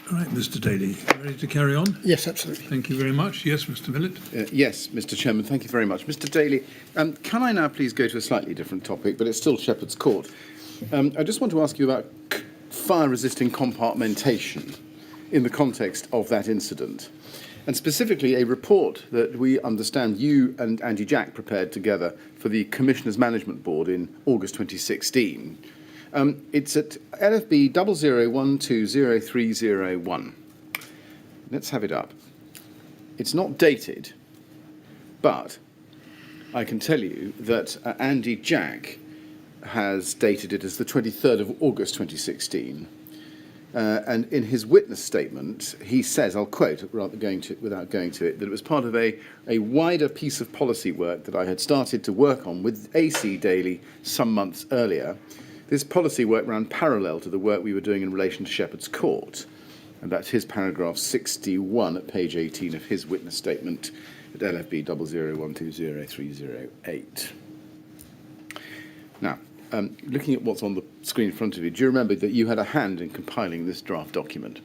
All right, Mr. Daly, ready to carry on? Yes, absolutely. Thank you very much. Yes, Mr. Millett. Yes, Mr. Chairman, thank you very much. Mr. Daly, can I now please go to a slightly different topic, but it's still Shepherd's Court. I just want to ask you about fire-resisting compartmentation in the context of that incident, and specifically a report that we understand you and Andy Jack prepared together for the Commissioners Management Board in August 2016. It's at LFB 00120301. Let's have it up. It's not dated, but I can tell you that Andy Jack has dated it as the 23rd of August 2016. And in his witness statement, he says, I'll quote, without going to it, that it was part of a wider piece of policy work that I had started to work on with AC Daly some months earlier. This policy work ran parallel to the work we were doing in relation to Shepherd's Court. And that's his paragraph 61 at page 18 of his witness statement at LFB 00120308. Now, looking at what's on the screen in front of you, do you remember that you had a hand in compiling this draft document?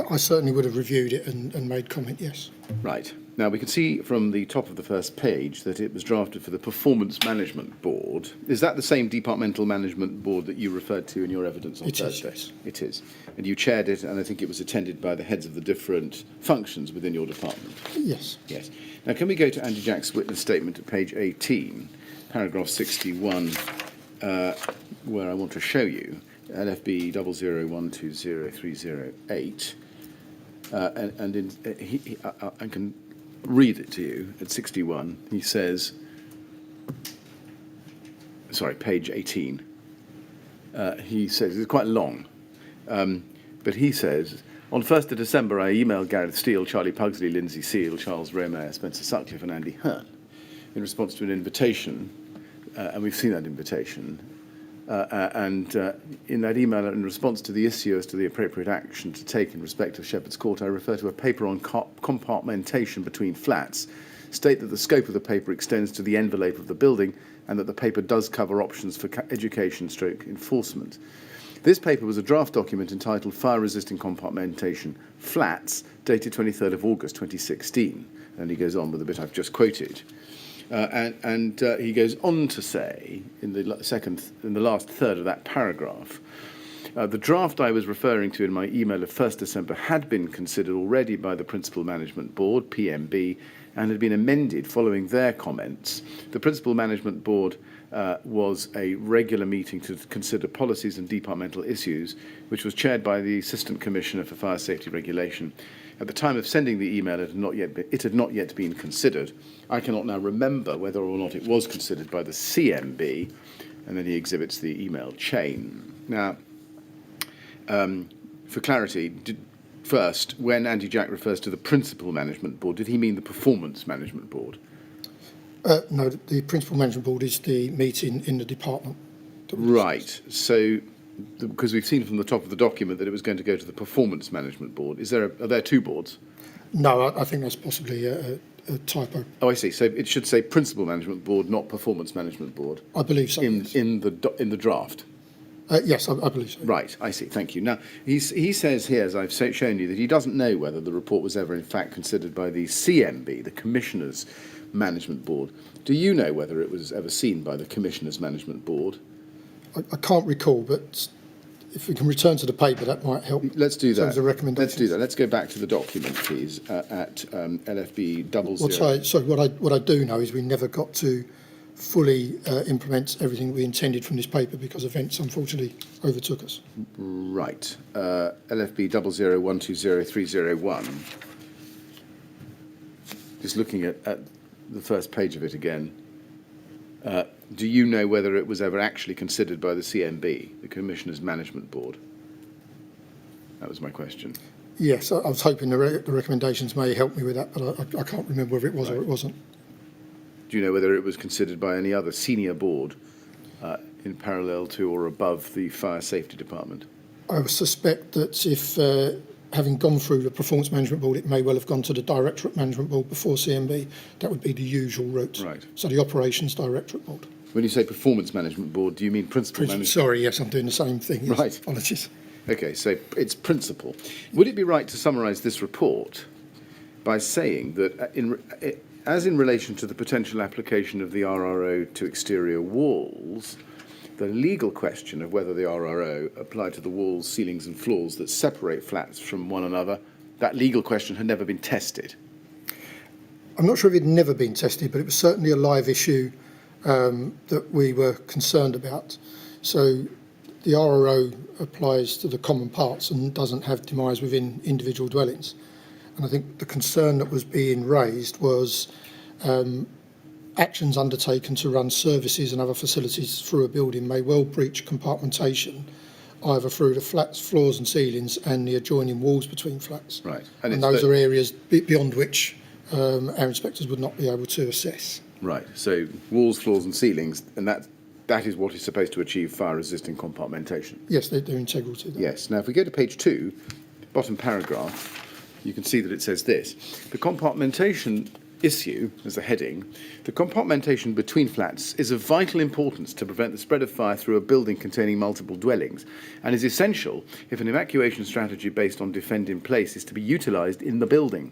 I certainly would have reviewed it and made comment, yes. Right. Now, we can see from the top of the first page that it was drafted for the Performance Management Board. Is that the same departmental management board that you referred to in your evidence on Thursday? It is, yes. It is. And you chaired it, and I think it was attended by the heads of the different functions within your department. Yes. Yes. Now, can we go to Andy Jack's witness statement at page 18, paragraph 61, where I want to show you LFB 00120308, I can read it to you at 61. He says, sorry, page 18. He says, it's quite long, but he says, on 1st of December, I emailed Gareth Steele, Charlie Pugsley, Lindsay Seal, Charles Romayer, Spencer Sutcliffe, and Andy Hearn in response to an invitation, and we've seen that invitation. In that email, in response to the issue as to the appropriate action to take in respect of Shepherd's Court, I refer to a paper on compartmentation between flats, state that the scope of the paper extends to the envelope of the building, and that the paper does cover options for education/enforcement. This paper was a draft document entitled Fire Resisting Compartmentation Flats, dated 23rd of August 2016. And he goes on with the bit I've just quoted. He goes on to say, in the last third of that paragraph, the draft I was referring to in my email of 1st December had been considered already by the Principal Management Board, PMB, and had been amended following their comments. The Principal Management Board was a regular meeting to consider policies and departmental issues, which was chaired by the Assistant Commissioner for Fire Safety Regulation. At the time of sending the email, it had not yet been considered. I cannot now remember whether or not it was considered by the CMB, and then he exhibits the email chain. Now, for clarity, first, when Andy Jack refers to the Principal Management Board, did he mean the Performance Management Board? No, the Principal Management Board is the meeting in the department. Right. So, because we've seen from the top of the document that it was going to go to the Performance Management Board. Are there two boards? No, I think that's possibly a typo. Oh, I see. So it should say Principal Management Board, not Performance Management Board. I believe so. In the draft. Yes, I believe so. Right, I see. Thank you. Now, he says here, as I've shown you, that he doesn't know whether the report was ever in fact considered by the CMB, the Commissioners Management Board. Do you know whether it was ever seen by the Commissioners Management Board? I can't recall, but if we can return to the paper, that might help. Let's do that. In terms of recommendations. Let's do that. Let's go back to the document, please, at LFB 00. What I do know is we never got to fully implement everything we intended from this paper because events unfortunately overtook us. Right. LFB 00120301. Just looking at the first page of it again. Do you know whether it was ever actually considered by the CMB, the Commissioners Management Board? That was my question. Yes, I was hoping the recommendations may help me with that, but I can't remember whether it was or it wasn't. Do you know whether it was considered by any other senior board in parallel to or above the Fire Safety Department? I would suspect that if having gone through the Performance Management Board, it may well have gone to the Directorate Management Board before CMB. That would be the usual route. Right. So the Operations Directorate Board. When you say Performance Management Board, do you mean Principal Management? Sorry, yes, I'm doing the same thing. Yes. Right. Apologies. Okay, so it's principal. Would it be right to summarise this report by saying that as in relation to the potential application of the RRO to exterior walls, the legal question of whether the RRO applied to the walls, ceilings and floors that separate flats from one another, that legal question had never been tested? I'm not sure if it had never been tested, but it was certainly a live issue that we were concerned about. So the RRO applies to the common parts and doesn't have demise within individual dwellings. And I think the concern that was being raised was actions undertaken to run services and other facilities through a building may well breach compartmentation, either through the flats, floors and ceilings and the adjoining walls between flats. Right. And those are areas beyond which our inspectors would not be able to assess. Right. So walls, floors and ceilings, and that is what is supposed to achieve fire-resisting compartmentation. Yes, they're integral to that. Yes. Now, if we go to page 2, bottom paragraph, you can see that it says this. The compartmentation issue, as a heading, the compartmentation between flats is of vital importance to prevent the spread of fire through a building containing multiple dwellings and is essential if an evacuation strategy based on defend in place is to be utilised in the building.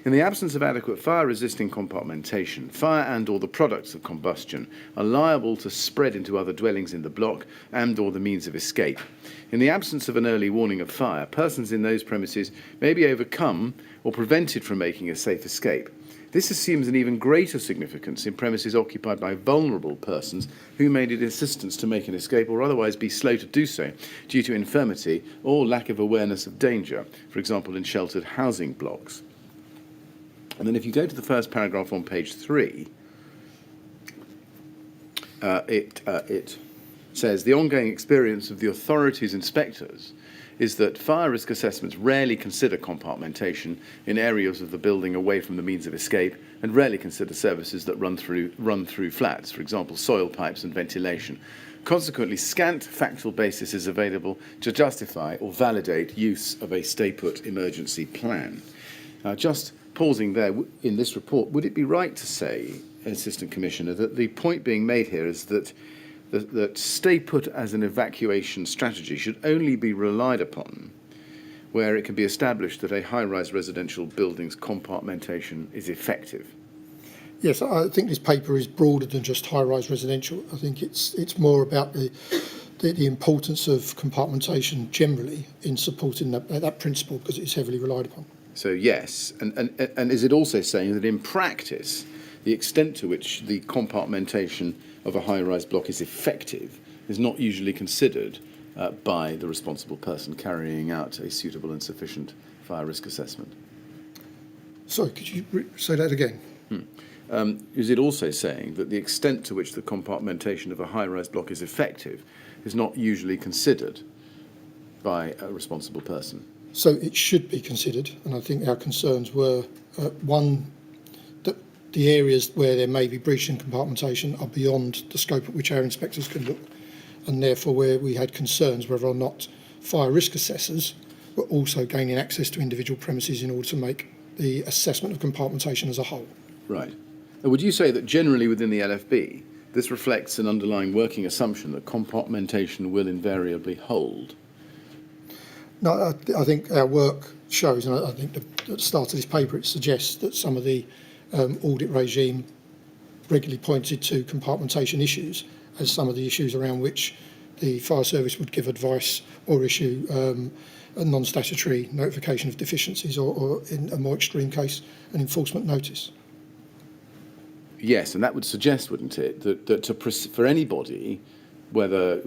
In the absence of adequate fire-resisting compartmentation, fire and or the products of combustion are liable to spread into other dwellings in the block and or the means of escape. In the absence of an early warning of fire, persons in those premises may be overcome or prevented from making a safe escape. This assumes an even greater significance in premises occupied by vulnerable persons who may need assistance to make an escape or otherwise be slow to do so due to infirmity or lack of awareness of danger, for example in sheltered housing blocks. And then if you go to the first paragraph on page 3, it says the ongoing experience of the authorities' inspectors is that fire risk assessments rarely consider compartmentation in areas of the building away from the means of escape and rarely consider services that run through flats, for example, soil pipes and ventilation. Consequently, scant factual basis is available to justify or validate use of a stay-put emergency plan. Just pausing there, in this report, would it be right to say, Assistant Commissioner, that the point being made here is that stay put as an evacuation strategy should only be relied upon where it can be established that a high-rise residential building's compartmentation is effective? Yes, I think this paper is broader than just high-rise residential. I think it's more about the importance of compartmentation generally in supporting that principle because it's heavily relied upon. So yes, and is it also saying that in practice, the extent to which the compartmentation of a high-rise block is effective is not usually considered by the responsible person carrying out a suitable and sufficient fire risk assessment? Sorry, could you say that again? Is it also saying that the extent to which the compartmentation of a high-rise block is effective is not usually considered by a responsible person? So it should be considered, and I think our concerns were, one, that the areas where there may be breach in compartmentation are beyond the scope at which our inspectors can look, and therefore where we had concerns whether or not fire risk assessors were also gaining access to individual premises in order to make the assessment of compartmentation as a whole. Right. And would you say that generally within the LFB, this reflects an underlying working assumption that compartmentation will invariably hold? No, I think our work shows, and I think at the start of this paper it suggests that some of the audit regime regularly pointed to compartmentation issues as some of the issues around which the fire service would give advice or issue a non-statutory notification of deficiencies or in a more extreme case, an enforcement notice. Yes, and that would suggest, wouldn't it, that for anybody, whether,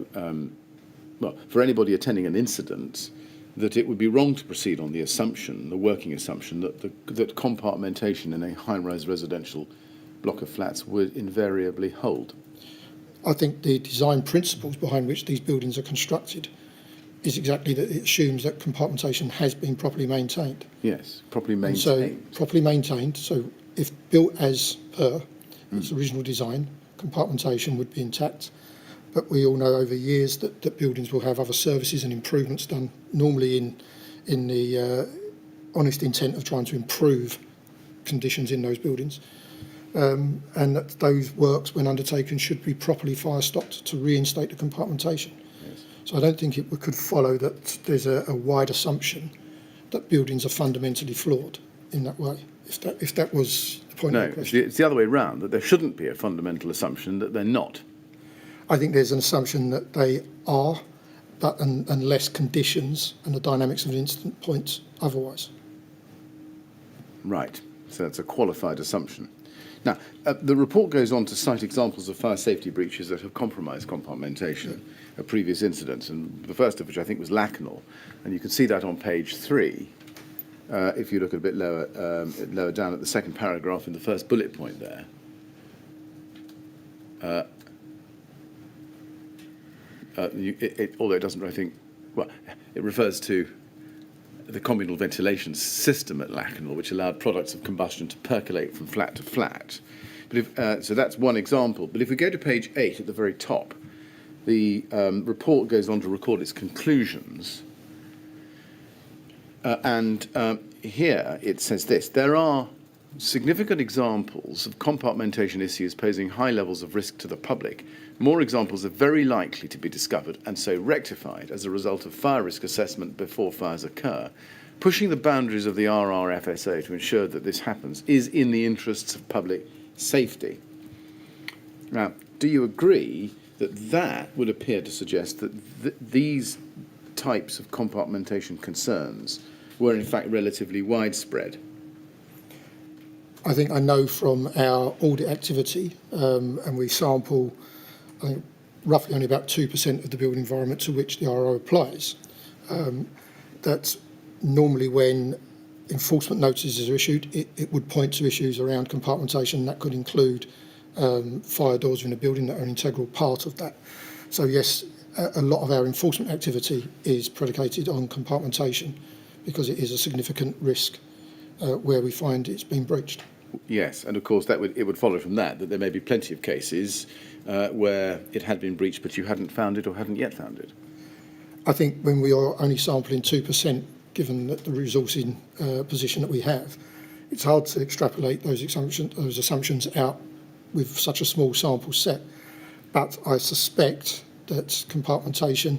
for anybody attending an incident, that it would be wrong to proceed on the assumption, the working assumption, that compartmentation in a high-rise residential block of flats would invariably hold. I think the design principles behind which these buildings are constructed is exactly that it assumes that compartmentation has been properly maintained. Yes, properly maintained. So properly maintained, so if built as per its original design, compartmentation would be intact. But we all know over years that buildings will have other services and improvements done, normally in in the honest intent of trying to improve conditions in those buildings. And that those works, when undertaken, should be properly fire stopped to reinstate the compartmentation. Yes. So I don't think it could follow that there's a wide assumption that buildings are fundamentally flawed in that way, if that was the point No, of the question. it's the other way round, that there shouldn't be a fundamental assumption that they're not. I think there's an assumption that they are, but unless conditions and the dynamics of the incident point otherwise. Right, so that's a qualified assumption. Now, the report goes on to cite examples of fire safety breaches that have compromised compartmentation at previous incidents, and the first of which I think was Lacanal, and you can see that on page 3. If you look a bit lower down at the second paragraph in the first bullet point there. Although it doesn't, I think, well, it refers to the communal ventilation system at Lacanal, which allowed products of combustion to percolate from flat to flat. But if, so that's one example. But if we go to page 8 at the very top, the report goes on to record its conclusions. And here it says this: there are significant examples of compartmentation issues posing high levels of risk to the public. More examples are very likely to be discovered and so rectified as a result of fire risk assessment before fires occur. Pushing the boundaries of the RRFSO to ensure that this happens is in the interests of public safety. Now, do you agree that that would appear to suggest that these types of compartmentation concerns were in fact relatively widespread? I think I know from our audit activity, and we sample, I think, roughly only about 2% of the built environment to which the RO applies, that normally when enforcement notices are issued, it would point to issues around compartmentation. That could include fire doors in a building that are an integral part of that. So yes, a lot of our enforcement activity is predicated on compartmentation because it is a significant risk where we find it's been breached. Yes, and of course it would follow from that there may be plenty of cases where it had been breached but you hadn't found it or hadn't yet found it. I think when we are only sampling 2%, given that the resourcing position that we have, it's hard to extrapolate those assumptions out with such a small sample set. But I suspect that compartmentation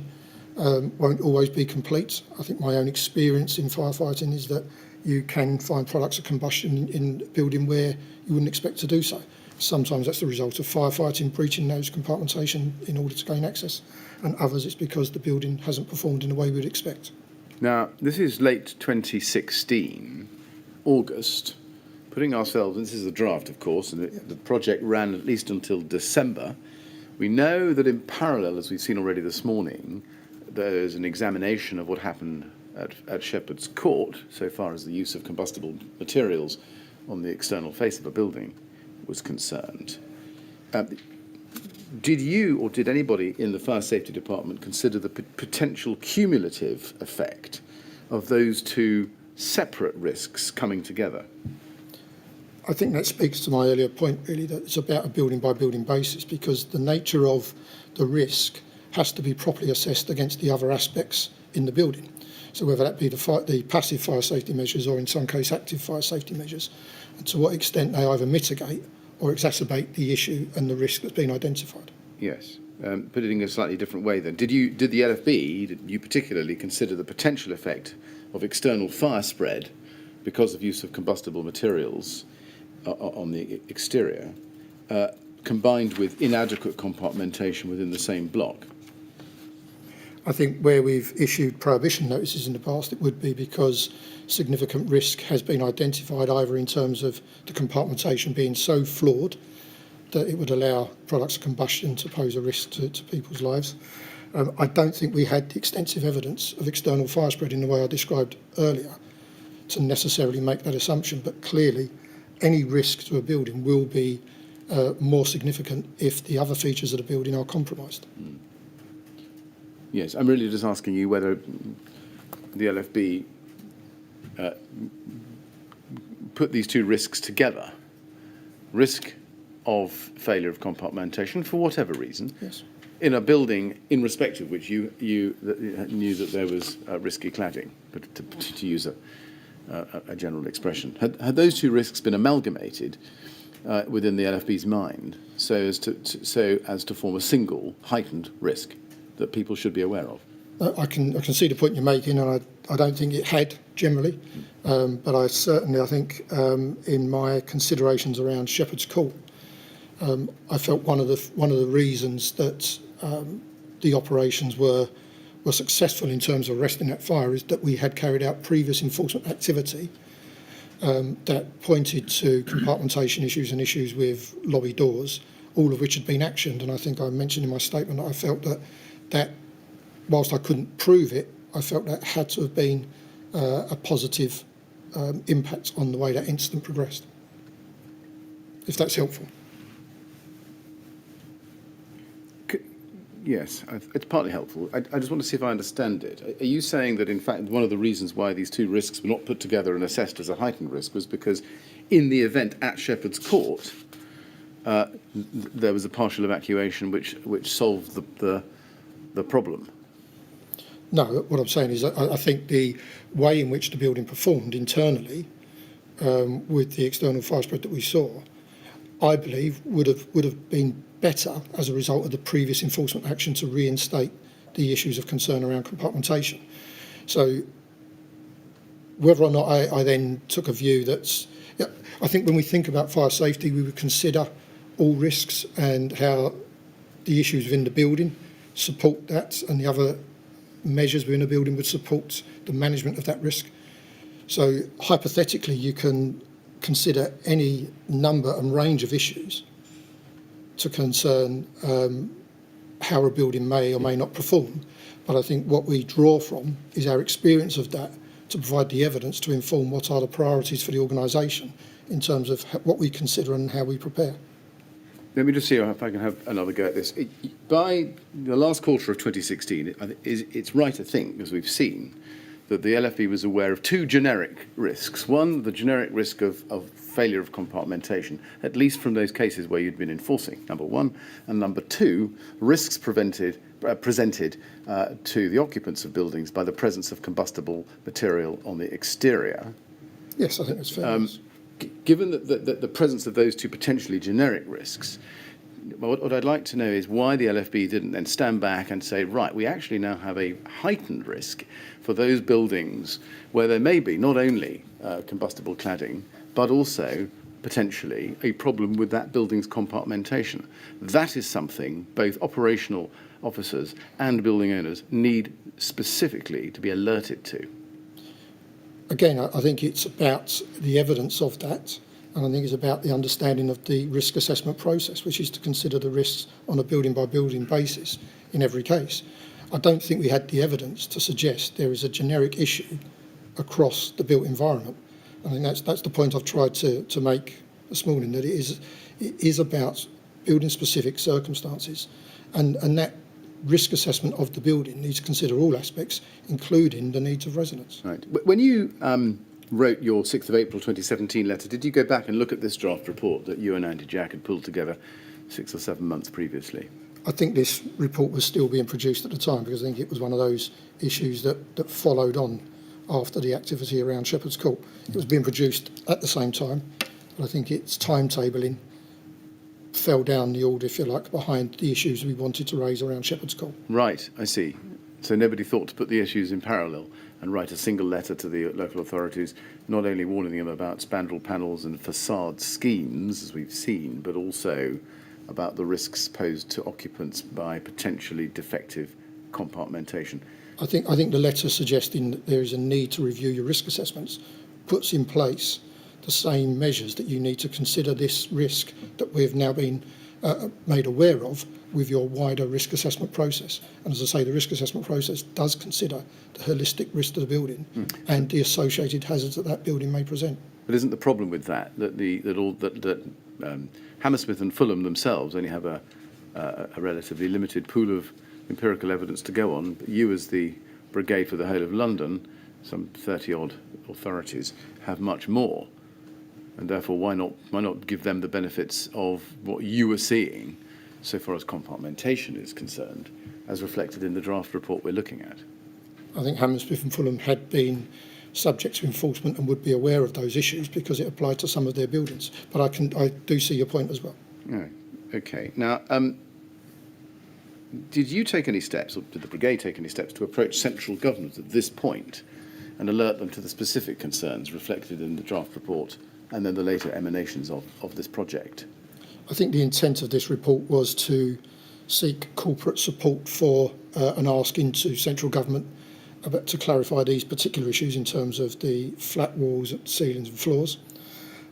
won't always be complete. I think my own experience in firefighting is that you can find products of combustion in a building where you wouldn't expect to do so. Sometimes that's the result of firefighting, breaching those compartmentation in order to gain access, and others it's because the building hasn't performed in the way we'd expect. Now, this is late 2016, August, putting ourselves, and this is a draft of course, and the project ran at least until December. We know that in parallel, as we've seen already this morning, there's an examination of what happened at Shepherd's Court, so far as the use of combustible materials on the external face of a building was concerned. Did you or did anybody in the Fire Safety Department consider the potential cumulative effect of those two separate risks coming together? I think that speaks to my earlier point, really, that it's about a building by building basis, because the nature of the risk has to be properly assessed against the other aspects in the building. So whether that be the passive fire safety measures or in some case active fire safety measures, and to what extent they either mitigate or exacerbate the issue and the risk that's been identified. Yes. Put it in a slightly different way then. Did the LFB, did you particularly consider the potential effect of external fire spread because of use of combustible materials on the exterior, combined with inadequate compartmentation within the same block? I think where we've issued prohibition notices in the past, it would be because significant risk has been identified, either in terms of the compartmentation being so flawed that it would allow products of combustion to pose a risk to people's lives. I don't think we had the extensive evidence of external fire spread in the way I described earlier to necessarily make that assumption, but clearly any risk to a building will be more significant if the other features of the building are compromised. Mm. Yes, I'm really just asking you whether the LFB put these two risks together. Risk of failure of compartmentation for whatever reason, yes, in a building in respect of which you knew that there was risky cladding, but to use a general expression. Had those two risks been amalgamated within the LFB's mind so as to form a single heightened risk that people should be aware of? I can see the point you're making, and I don't think it had generally, but I think in my considerations around Shepherd's Court, I felt one of the reasons that the operations were successful in terms of arresting that fire is that we had carried out previous enforcement activity that pointed to compartmentation issues and issues with lobby doors, all of which had been actioned. And I think I mentioned in my statement that I felt that whilst I couldn't prove it, I felt that had to have been a positive impact on the way that incident progressed, if that's helpful. Yes, it's partly helpful. I just want to see if I understand it. Are you saying that, in fact, one of the reasons why these two risks were not put together and assessed as a heightened risk was because in the event at Shepherd's Court, there was a partial evacuation which solved the problem? No, what I'm saying is I think the way in which the building performed internally with the external fire spread that we saw, I believe would have been better as a result of the previous enforcement action to reinstate the issues of concern around compartmentation. So whether or not I then took a view I think when we think about fire safety, we would consider all risks and how the issues within the building support that, and the other measures within the building would support the management of that risk. So hypothetically, you can consider any number and range of issues to concern how a building may or may not perform. But I think what we draw from is our experience of that to provide the evidence to inform what are the priorities for the organisation in terms of what we consider and how we prepare. Let me just see if I can have another go at this. By the last quarter of 2016, it's right to think, as we've seen, that the LFB was aware of two generic risks. One, the generic risk of failure of compartmentation, at least from those cases where you'd been enforcing, number one. And number two, risks presented to the occupants of buildings by the presence of combustible material on the exterior. Yes, I think that's fair. Given the presence of those two potentially generic risks, what I'd like to know is why the LFB didn't then stand back and say, right, we actually now have a heightened risk for those buildings where there may be not only combustible cladding, but also potentially a problem with that building's compartmentation. That is something both operational officers and building owners need specifically to be alerted to. Again, I think it's about the evidence of that, and I think it's about the understanding of the risk assessment process, which is to consider the risks on a building-by-building basis in every case. I don't think we had the evidence to suggest there is a generic issue across the built environment. I think that's the point I've tried to make this morning, that it is about building-specific circumstances, and that risk assessment of the building needs to consider all aspects, including the needs of residents. Right. When you wrote your 6th of April 2017 letter, did you go back and look at this draft report that you and Andy Jack had pulled together 6 or 7 months previously? I think this report was still being produced at the time, because I think it was one of those issues that followed on after the activity around Shepherd's Court. It was being produced at the same time, but I think its timetabling fell down the order, if you like, behind the issues we wanted to raise around Shepherd's Court. Right, I see. So nobody thought to put the issues in parallel and write a single letter to the local authorities, not only warning them about spandrel panels and facade schemes, as we've seen, but also about the risks posed to occupants by potentially defective compartmentation. I think the letter suggesting that there is a need to review your risk assessments puts in place the same measures that you need to consider this risk that we've now been made aware of with your wider risk assessment process. And as I say, the risk assessment process does consider the holistic risk to the building and the associated hazards that building may present. But isn't the problem with that Hammersmith and Fulham themselves only have a relatively limited pool of empirical evidence to go on, but you as the Brigade for the whole of London, some 30-odd authorities, have much more? And therefore, why not give them the benefits of what you were seeing so far as compartmentation is concerned, as reflected in the draft report we're looking at? I think Hammersmith and Fulham had been subject to enforcement and would be aware of those issues because it applied to some of their buildings. But I do see your point as well. No. Okay. Now, did you take any steps, or did the Brigade take any steps to approach central government at this point and alert them to the specific concerns reflected in the draft report and then the later emanations of this project? I think the intent of this report was to seek corporate support for an ask into central government to clarify these particular issues in terms of the flat walls, ceilings and floors.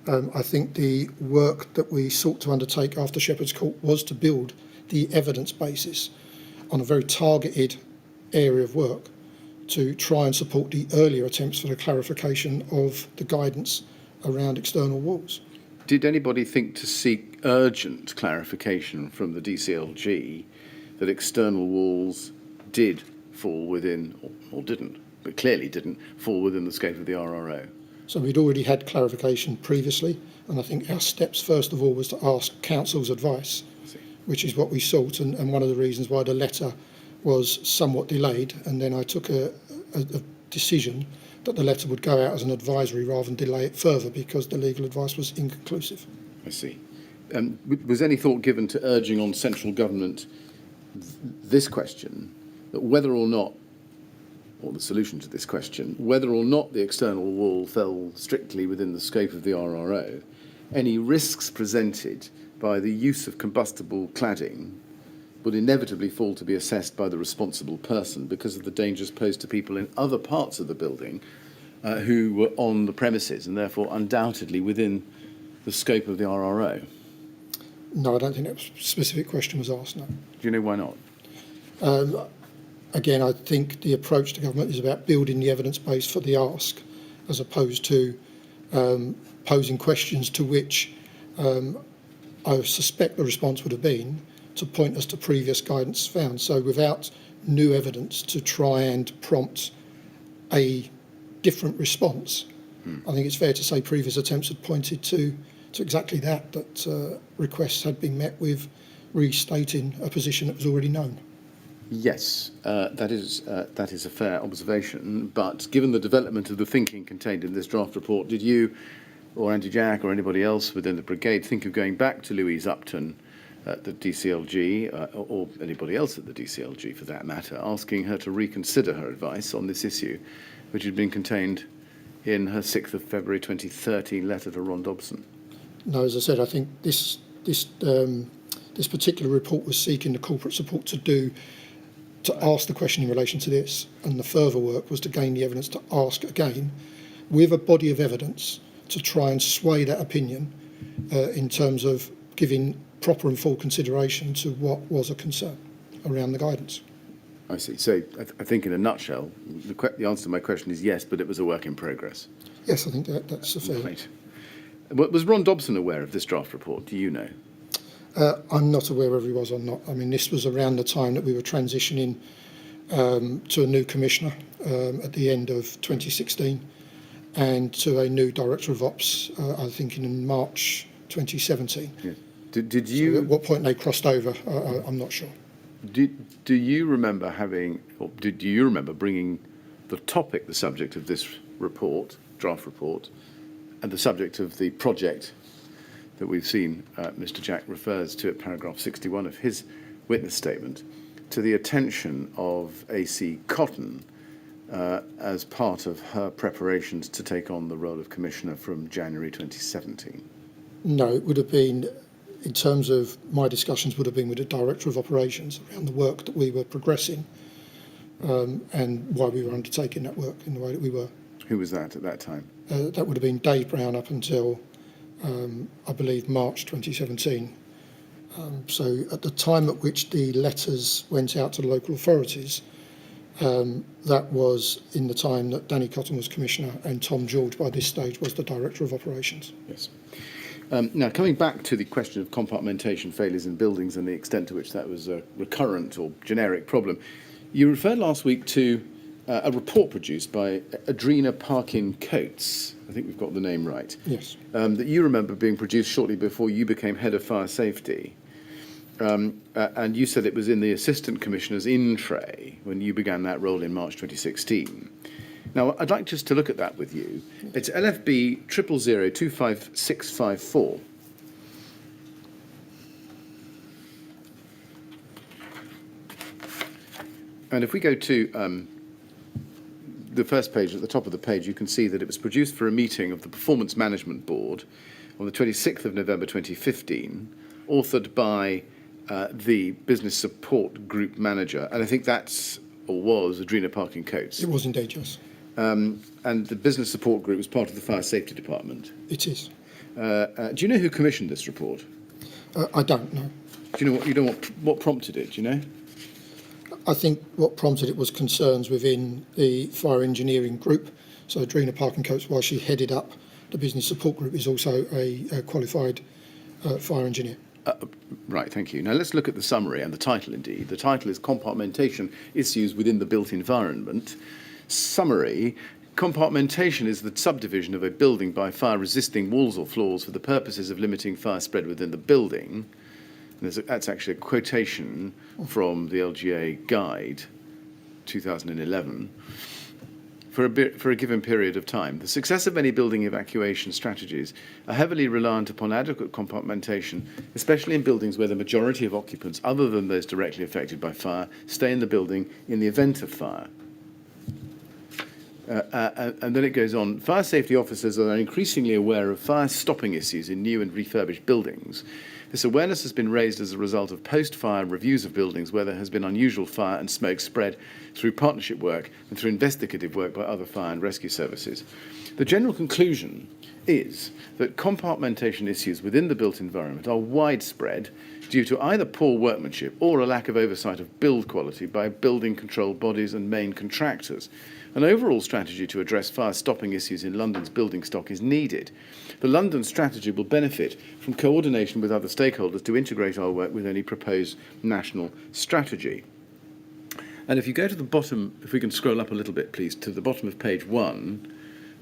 I think the work that we sought to undertake after Shepherd's Court was to build the evidence basis on a very targeted area of work to try and support the earlier attempts for the clarification of the guidance around external walls. Did anybody think to seek urgent clarification from the DCLG that external walls did fall within, or didn't, but clearly didn't, fall within the scope of the RRO? So we'd already had clarification previously, and I think our steps first of all was to ask Council's advice, which is what we sought, and one of the reasons why the letter was somewhat delayed, and then I took a decision that the letter would go out as an advisory rather than delay it further because the legal advice was inconclusive. I see. Was any thought given to urging on central government this question, that whether or not, or the solution to this question, whether or not the external wall fell strictly within the scope of the RRO, any risks presented by the use of combustible cladding would inevitably fall to be assessed by the responsible person because of the dangers posed to people in other parts of the building who were on the premises and therefore undoubtedly within the scope of the RRO? No, I don't think that specific question was asked, no. Do you know why not? Again, I think the approach to government is about building the evidence base for the ask as opposed to posing questions to which I suspect the response would have been to point us to previous guidance found. So without new evidence to try and prompt a different response, I think it's fair to say previous attempts had pointed to exactly that requests had been met with restating a position that was already known. Yes, that is a fair observation, but given the development of the thinking contained in this draft report, did you or Andy Jack or anybody else within the Brigade think of going back to Louise Upton at the DCLG, or anybody else at the DCLG for that matter, asking her to reconsider her advice on this issue, which had been contained in her 6th of February 2013 letter to Ron Dobson? No, as I said, I think this particular report was seeking the corporate support to ask the question in relation to this, and the further work was to gain the evidence to ask again with a body of evidence to try and sway that opinion in terms of giving proper and full consideration to what was a concern around the guidance. I see. So I think in a nutshell, the answer to my question is yes, but it was a work in progress. Yes, I think that's a fair. Right. Was Ron Dobson aware of this draft report? Do you know? I'm not aware whether he was or not. I mean, this was around the time that we were transitioning to a new commissioner at the end of 2016 and to a new director of ops, I think in March 2017. Yeah. Did you? So at what point they crossed over, I'm not sure. Do you remember having, or do you remember bringing the topic, the subject of this report, draft report, and the subject of the project that we've seen Mr. Jack refers to at paragraph 61 of his witness statement, to the attention of AC Cotton as part of her preparations to take on the role of Commissioner from January 2017? No, it would have been, in terms of my discussions, would have been with the Director of Operations around the work that we were progressing and why we were undertaking that work in the way that we were. Who was that at that time? That would have been Dave Brown up until, I believe, March 2017. So at the time at which the letters went out to the local authorities, that was in the time that Danny Cotton was Commissioner and Tom George, by this stage, was the Director of Operations. Yes. Now, coming back to the question of compartmentation failures in buildings and the extent to which that was a recurrent or generic problem, you referred last week to a report produced by Adrena Parkin-Coates, I think we've got the name right, yes, that you remember being produced shortly before you became Head of Fire Safety. And you said it was in the Assistant Commissioner's in-tray when you began that role in March 2016. Now, I'd like just to look at that with you. It's LFB 000025654. And if we go to the first page, at the top of the page, you can see that it was produced for a meeting of the Performance Management Board on the 26th of November 2015, authored by the Business Support Group Manager, and I think that's, or was, Adrena Parkin-Coates. It was indeed, yes. And the Business Support Group was part of the Fire Safety Department. It is. Do you know who commissioned this report? I don't know. Do you know what prompted it? Do you know? I think what prompted it was concerns within the fire engineering group. So Adrena Parkin-Coates, while she headed up the business support group, is also a qualified fire engineer. Right, thank you. Now let's look at the summary and the title indeed. The title is Compartmentation Issues Within the Built Environment. Summary: compartmentation is the subdivision of a building by fire-resisting walls or floors for the purposes of limiting fire spread within the building. That's actually a quotation from the LGA Guide 2011. For a given period of time. The success of many building evacuation strategies are heavily reliant upon adequate compartmentation, especially in buildings where the majority of occupants, other than those directly affected by fire, stay in the building in the event of fire. And then it goes on. Fire safety officers are increasingly aware of fire stopping issues in new and refurbished buildings. This awareness has been raised as a result of post-fire reviews of buildings where there has been unusual fire and smoke spread through partnership work and through investigative work by other fire and rescue services. The general conclusion is that compartmentation issues within the built environment are widespread due to either poor workmanship or a lack of oversight of build quality by building control bodies and main contractors. An overall strategy to address fire stopping issues in London's building stock is needed. The London strategy will benefit from coordination with other stakeholders to integrate our work with any proposed national strategy. And if you go to the bottom, if we can scroll up a little bit, please, to the bottom of page 1,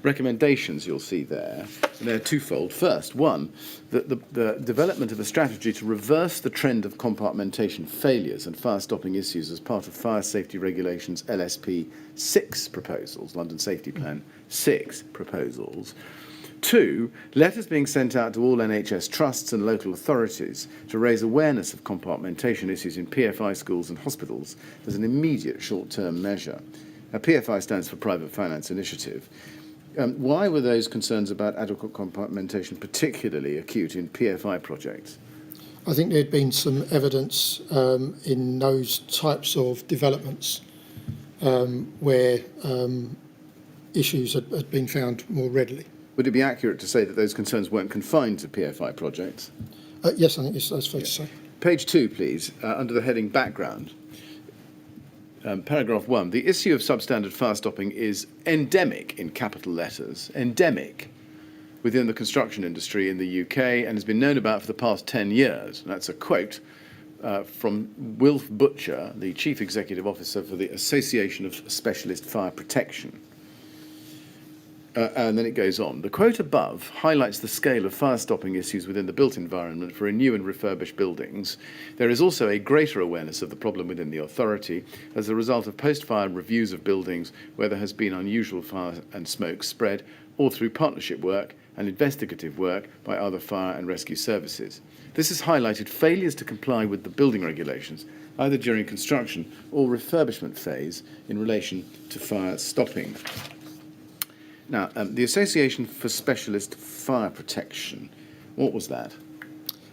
recommendations you'll see there, and they're twofold. First, one, the development of a strategy to reverse the trend of compartmentation failures and fire stopping issues as part of Fire Safety Regulations LSP 6 proposals, London Safety Plan 6 proposals. 2, letters being sent out to all NHS trusts and local authorities to raise awareness of compartmentation issues in PFI schools and hospitals as an immediate short-term measure. Now, PFI stands for Private Finance Initiative. Why were those concerns about adequate compartmentation particularly acute in PFI projects? I think there had been some evidence in those types of developments where issues had been found more readily. Would it be accurate to say that those concerns weren't confined to PFI projects? Yes, I think that's fair to say. Page 2, please, under the heading Background. Paragraph 1. The issue of substandard fire stopping is endemic, in capital letters, endemic, within the construction industry in the UK and has been known about for the past 10 years. And that's a quote from Wilf Butcher, the Chief Executive Officer for the Association of Specialist Fire Protection. And then it goes on. The quote above highlights the scale of fire stopping issues within the built environment for new and refurbished buildings. There is also a greater awareness of the problem within the authority as a result of post-fire reviews of buildings where there has been unusual fire and smoke spread, or through partnership work and investigative work by other fire and rescue services. This has highlighted failures to comply with the building regulations, either during construction or refurbishment phase in relation to fire stopping. Now, the Association for Specialist Fire Protection, what was that?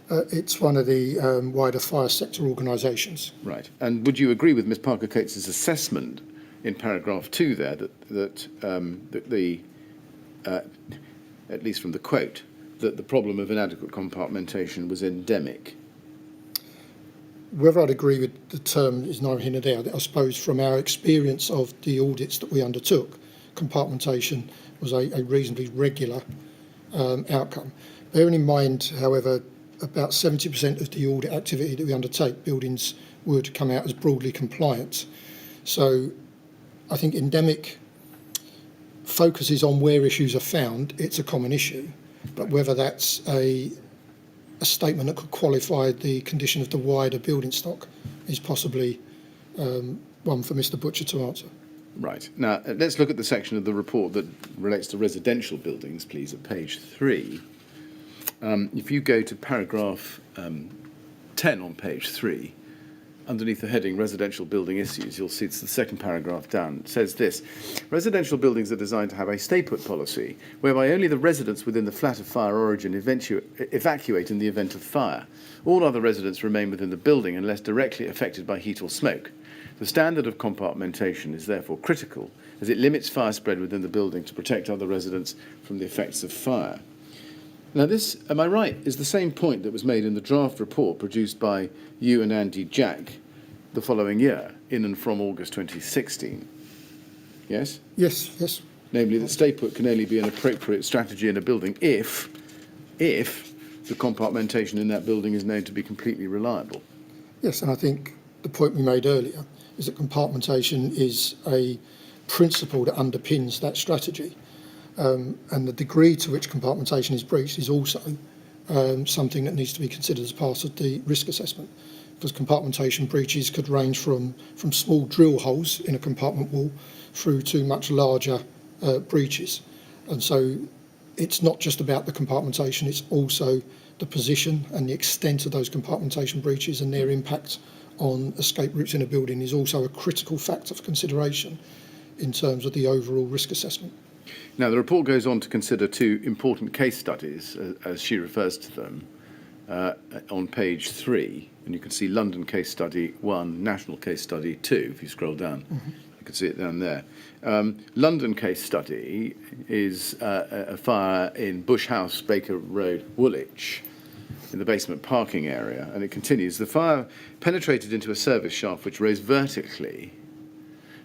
It's one of the wider fire sector organisations. Right. And would you agree with Ms. Parker-Coates' assessment in paragraph 2 there that at least from the quote, that the problem of inadequate compartmentation was endemic? Whether I'd agree with the term is neither here nor there. I suppose from our experience of the audits that we undertook, compartmentation was a reasonably regular outcome. Bearing in mind, however, about 70% of the audit activity that we undertake, buildings would come out as broadly compliant. So I think endemic focuses on where issues are found. It's a common issue, but whether that's a a statement that could qualify the condition of the wider building stock is possibly one for Mr. Butcher to answer. Right. Now, let's look at the section of the report that relates to residential buildings, please, at page 3. If you go to paragraph 10 on page 3, underneath the heading Residential Building Issues, you'll see it's the second paragraph down. It says this: residential buildings are designed to have a stay-put policy, whereby only the residents within the flat of fire origin evacuate in the event of fire. All other residents remain within the building unless directly affected by heat or smoke. The standard of compartmentation is therefore critical, as it limits fire spread within the building to protect other residents from the effects of fire. Now this, am I right, is the same point that was made in the draft report produced by you and Andy Jack the following year, in and from August 2016. Yes? Yes, yes. Namely, that stay put can only be an appropriate strategy in a building if the compartmentation in that building is known to be completely reliable. Yes, and I think the point we made earlier is that compartmentation is a principle that underpins that strategy. And the degree to which compartmentation is breached is also something that needs to be considered as part of the risk assessment, because compartmentation breaches could range from small drill holes in a compartment wall through to much larger breaches. And so it's not just about the compartmentation, it's also the position and the extent of those compartmentation breaches, and their impact on escape routes in a building is also a critical factor for consideration in terms of the overall risk assessment. Now, the report goes on to consider 2 important case studies, as she refers to them, on page 3. And you can see London case study 1, national case study 2, if you scroll down. Mm-hmm. You can see it down there. London case study is a fire in Bush House, Baker Road, Woolwich, in the basement parking area. And it continues. The fire penetrated into a service shaft which rose vertically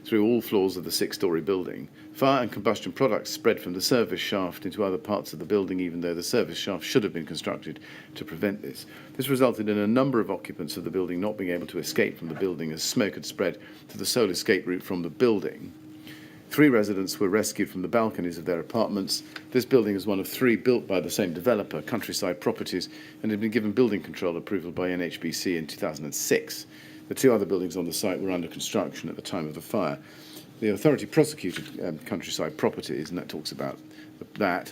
through all floors of the 6-storey building. Fire and combustion products spread from the service shaft into other parts of the building, even though the service shaft should have been constructed to prevent this. This resulted in a number of occupants of the building not being able to escape from the building, as smoke had spread to the sole escape route from the building. 3 residents were rescued from the balconies of their apartments. This building is one of 3 built by the same developer, Countryside Properties, and had been given building control approval by NHBC in 2006. The 2 other buildings on the site were under construction at the time of the fire. The authority prosecuted Countryside Properties, and that talks about that.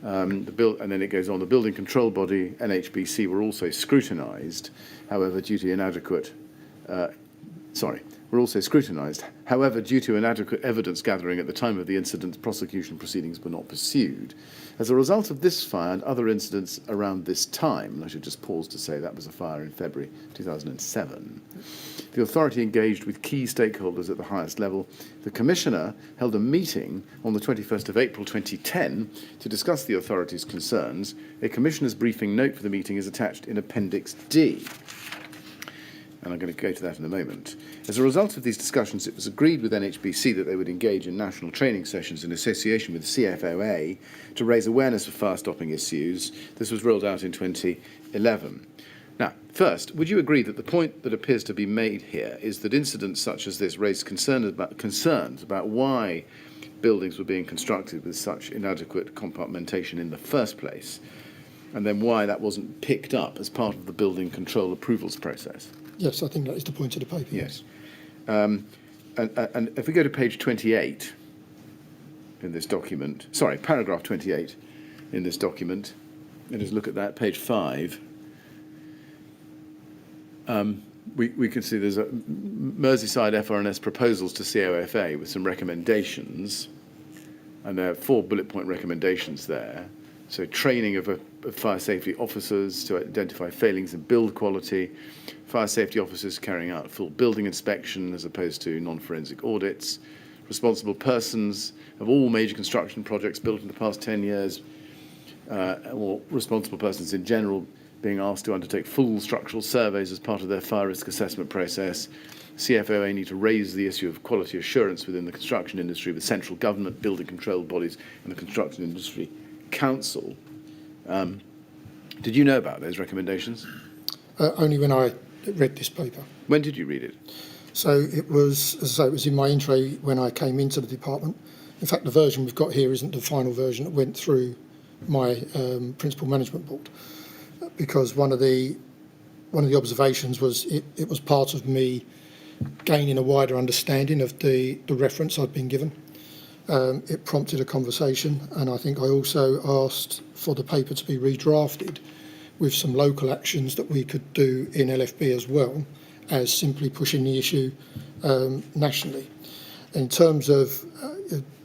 And then it goes on. The building control body, NHBC, were also scrutinised, however, due to inadequate evidence gathering at the time of the incident, prosecution proceedings were not pursued. As a result of this fire and other incidents around this time, and I should just pause to say that was a fire in February 2007, the authority engaged with key stakeholders at the highest level. The Commissioner held a meeting on the 21st of April 2010 to discuss the authority's concerns. A Commissioner's briefing note for the meeting is attached in Appendix D. And I'm going to go to that in a moment. As a result of these discussions, it was agreed with NHBC that they would engage in national training sessions in association with CFOA to raise awareness of fire-stopping issues. This was rolled out in 2011. Now, first, would you agree that the point that appears to be made here is that incidents such as this raised concerns about why buildings were being constructed with such inadequate compartmentation in the first place, and then why that wasn't picked up as part of the building control approvals process? Yes, I think that is the point of the paper. Yes. And if we go to page 28 in this document, sorry, paragraph 28 in this document, let us look at that, page 5. We can see there's a Merseyside FRNS proposals to COFA with some recommendations, and there are 4 bullet point recommendations there. So training of fire safety officers to identify failings in build quality, fire safety officers carrying out full building inspection as opposed to non-forensic audits, responsible persons of all major construction projects built in the past 10 years, or responsible persons in general being asked to undertake full structural surveys as part of their fire risk assessment process. CFOA need to raise the issue of quality assurance within the construction industry with central government, building control bodies and the Construction Industry Council. Did you know about those recommendations? Only when I read this paper. When did you read it? So it was, as I say, it was in my intro when I came into the department. In fact, the version we've got here isn't the final version that went through my principal management board. because one of the observations was it was part of me gaining a wider understanding of the reference I'd been given. It prompted a conversation, and I think I also asked for the paper to be redrafted with some local actions that we could do in LFB as well as simply pushing the issue nationally. In terms of,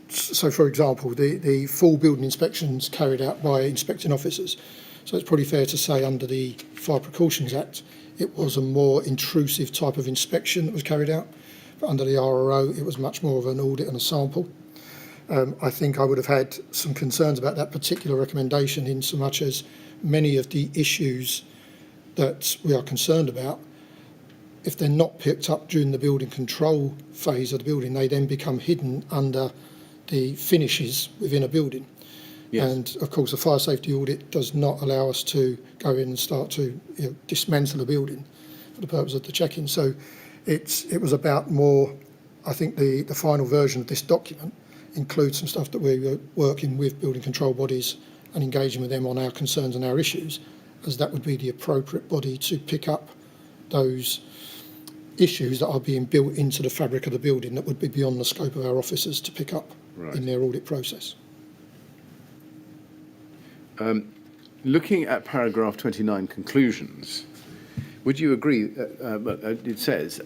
so for example, the full building inspections carried out by inspecting officers. So it's probably fair to say under the Fire Precautions Act, it was a more intrusive type of inspection that was carried out. But under the RRO, it was much more of an audit and a sample. I think I would have had some concerns about that particular recommendation in so much as many of the issues that we are concerned about, if they're not picked up during the building control phase of the building, they then become hidden under the finishes within a building. Yes. And of course, a fire safety audit does not allow us to go in and start to dismantle a building for the purpose of the check-in. So it was about more, I think the final version of this document includes some stuff that we were working with building control bodies and engaging with them on our concerns and our issues, as that would be the appropriate body to pick up those issues that are being built into the fabric of the building that would be beyond the scope of our officers to pick up in their audit process. Looking at paragraph 29 conclusions, would you agree, it says,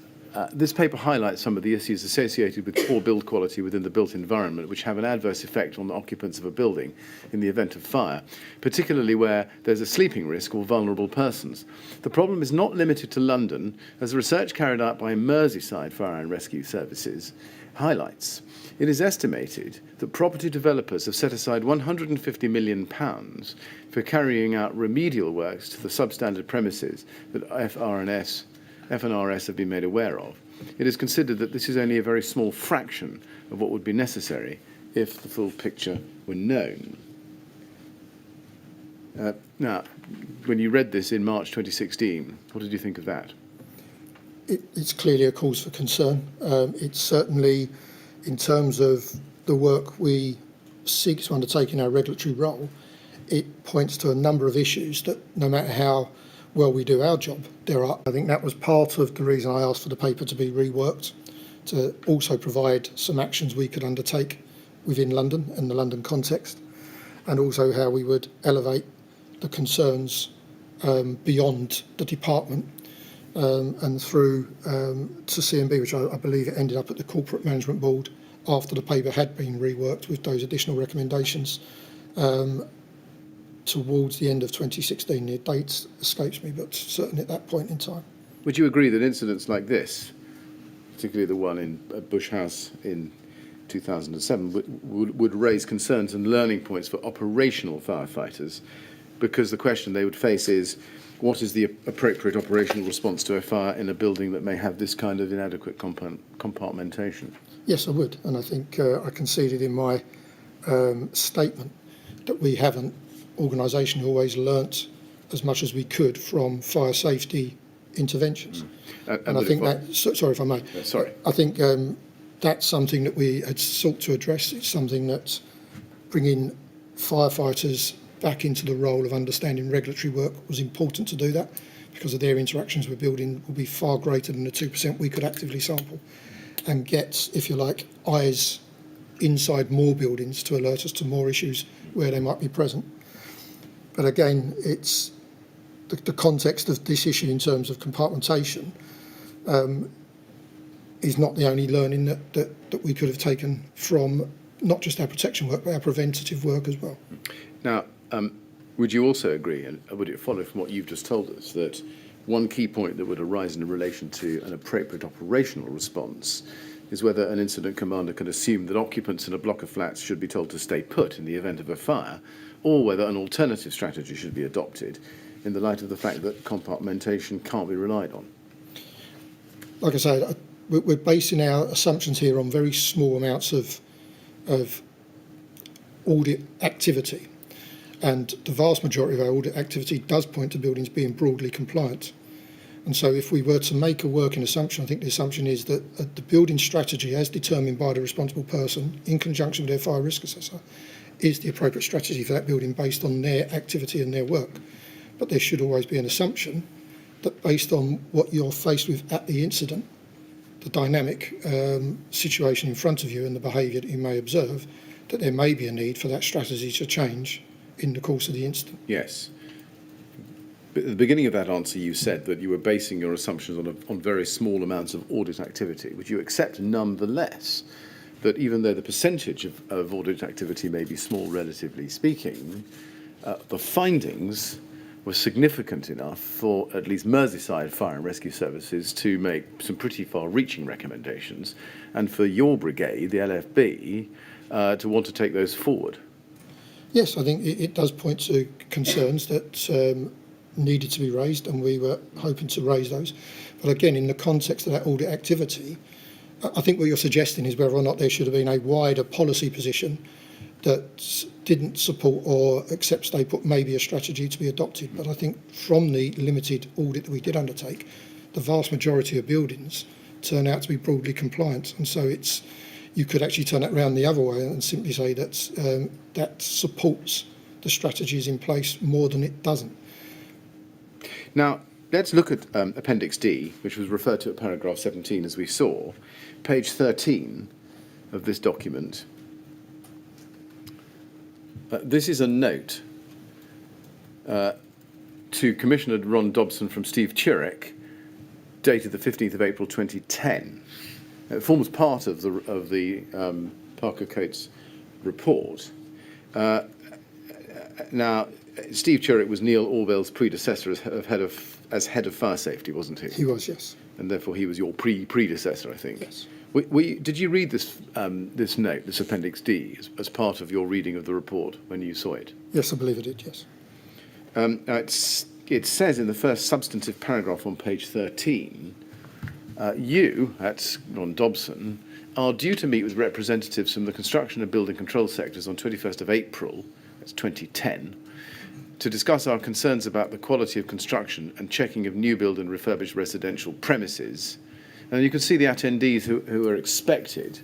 this paper highlights some of the issues associated with poor build quality within the built environment, which have an adverse effect on the occupants of a building in the event of fire, particularly where there's a sleeping risk or vulnerable persons. The problem is not limited to London, as research carried out by Merseyside Fire and Rescue Services highlights. It is estimated that property developers have set aside £150 million for carrying out remedial works to the substandard premises that FNRS have been made aware of. It is considered that this is only a very small fraction of what would be necessary if the full picture were known. Now, when you read this in March 2016, what did you think of that? It's clearly a cause for concern. It's certainly, in terms of the work we seek to undertake in our regulatory role, it points to a number of issues that no matter how well we do our job, there are. I think that was part of the reason I asked for the paper to be reworked, to also provide some actions we could undertake within London and the London context, and also how we would elevate the concerns beyond the department and through to CMB, which I believe it ended up at the Corporate Management Board after the paper had been reworked with those additional recommendations towards the end of 2016. The date escapes me, but certainly at that point in time. Would you agree that incidents like this, particularly the one in Bush House in 2007, would raise concerns and learning points for operational firefighters? Because the question they would face is, what is the appropriate operational response to a fire in a building that may have this kind of inadequate compartmentation? Yes, I would, and I think I conceded in my statement that we haven't organisationally always learnt as much as we could from fire safety interventions. And I think that, sorry if I may, sorry. I think that's something that we had sought to address. It's something that bringing firefighters back into the role of understanding regulatory work was important to do that, because of their interactions with building will be far greater than the 2% we could actively sample, and get, if you like, eyes inside more buildings to alert us to more issues where they might be present. But again, it's the context of this issue in terms of compartmentation is not the only learning that we could have taken from not just our protection work, but our preventative work as well. Now, would you also agree, and would it follow from what you've just told us, that one key point that would arise in relation to an appropriate operational response is whether an incident commander can assume that occupants in a block of flats should be told to stay put in the event of a fire, or whether an alternative strategy should be adopted in the light of the fact that compartmentation can't be relied on? Like I said, we're basing our assumptions here on very small amounts of audit activity. And the vast majority of our audit activity does point to buildings being broadly compliant. And so if we were to make a working assumption, I think the assumption is that the building strategy, as determined by the responsible person in conjunction with their fire risk assessor, is the appropriate strategy for that building based on their activity and their work. but there should always be an assumption that based on what you're faced with at the incident, the dynamic situation in front of you and the behaviour that you may observe, that there may be a need for that strategy to change in the course of the incident. Yes. But at the beginning of that answer, you said that you were basing your assumptions on very small amounts of audit activity. Would you accept nonetheless that even though the percentage of audit activity may be small, relatively speaking, the findings were significant enough for at least Merseyside Fire and Rescue Services to make some pretty far-reaching recommendations, and for your brigade, the LFB, to want to take those forward? Yes, I think it does point to concerns that needed to be raised, and we were hoping to raise those. But again, in the context of that audit activity, I think what you're suggesting is whether or not there should have been a wider policy position that didn't support or accepts they put maybe a strategy to be adopted. But I think from the limited audit that we did undertake, the vast majority of buildings turn out to be broadly compliant. And so you could actually turn it around the other way and simply say that that supports the strategies in place more than it doesn't. Now, let's look at Appendix D, which was referred to at paragraph 17, as we saw. Page 13 of this document. This is a note to Commissioner Ron Dobson from Steve Chirrick, dated the 15th of April 2010. It forms part of the Parker Coates report. Now, Steve Chirrick was Neil Orwell's predecessor as head of fire safety, wasn't he? He was, yes. And therefore he was your predecessor, I think. Yes. Did you read this note, this Appendix D, as part of your reading of the report when you saw it? Yes, I believe it did, yes. It says in the first substantive paragraph on page 13, you, that's Ron Dobson, are due to meet with representatives from the construction and building control sectors on 21st of April, that's 2010, to discuss our concerns about the quality of construction and checking of new build and refurbished residential premises. And you can see the attendees who are expected.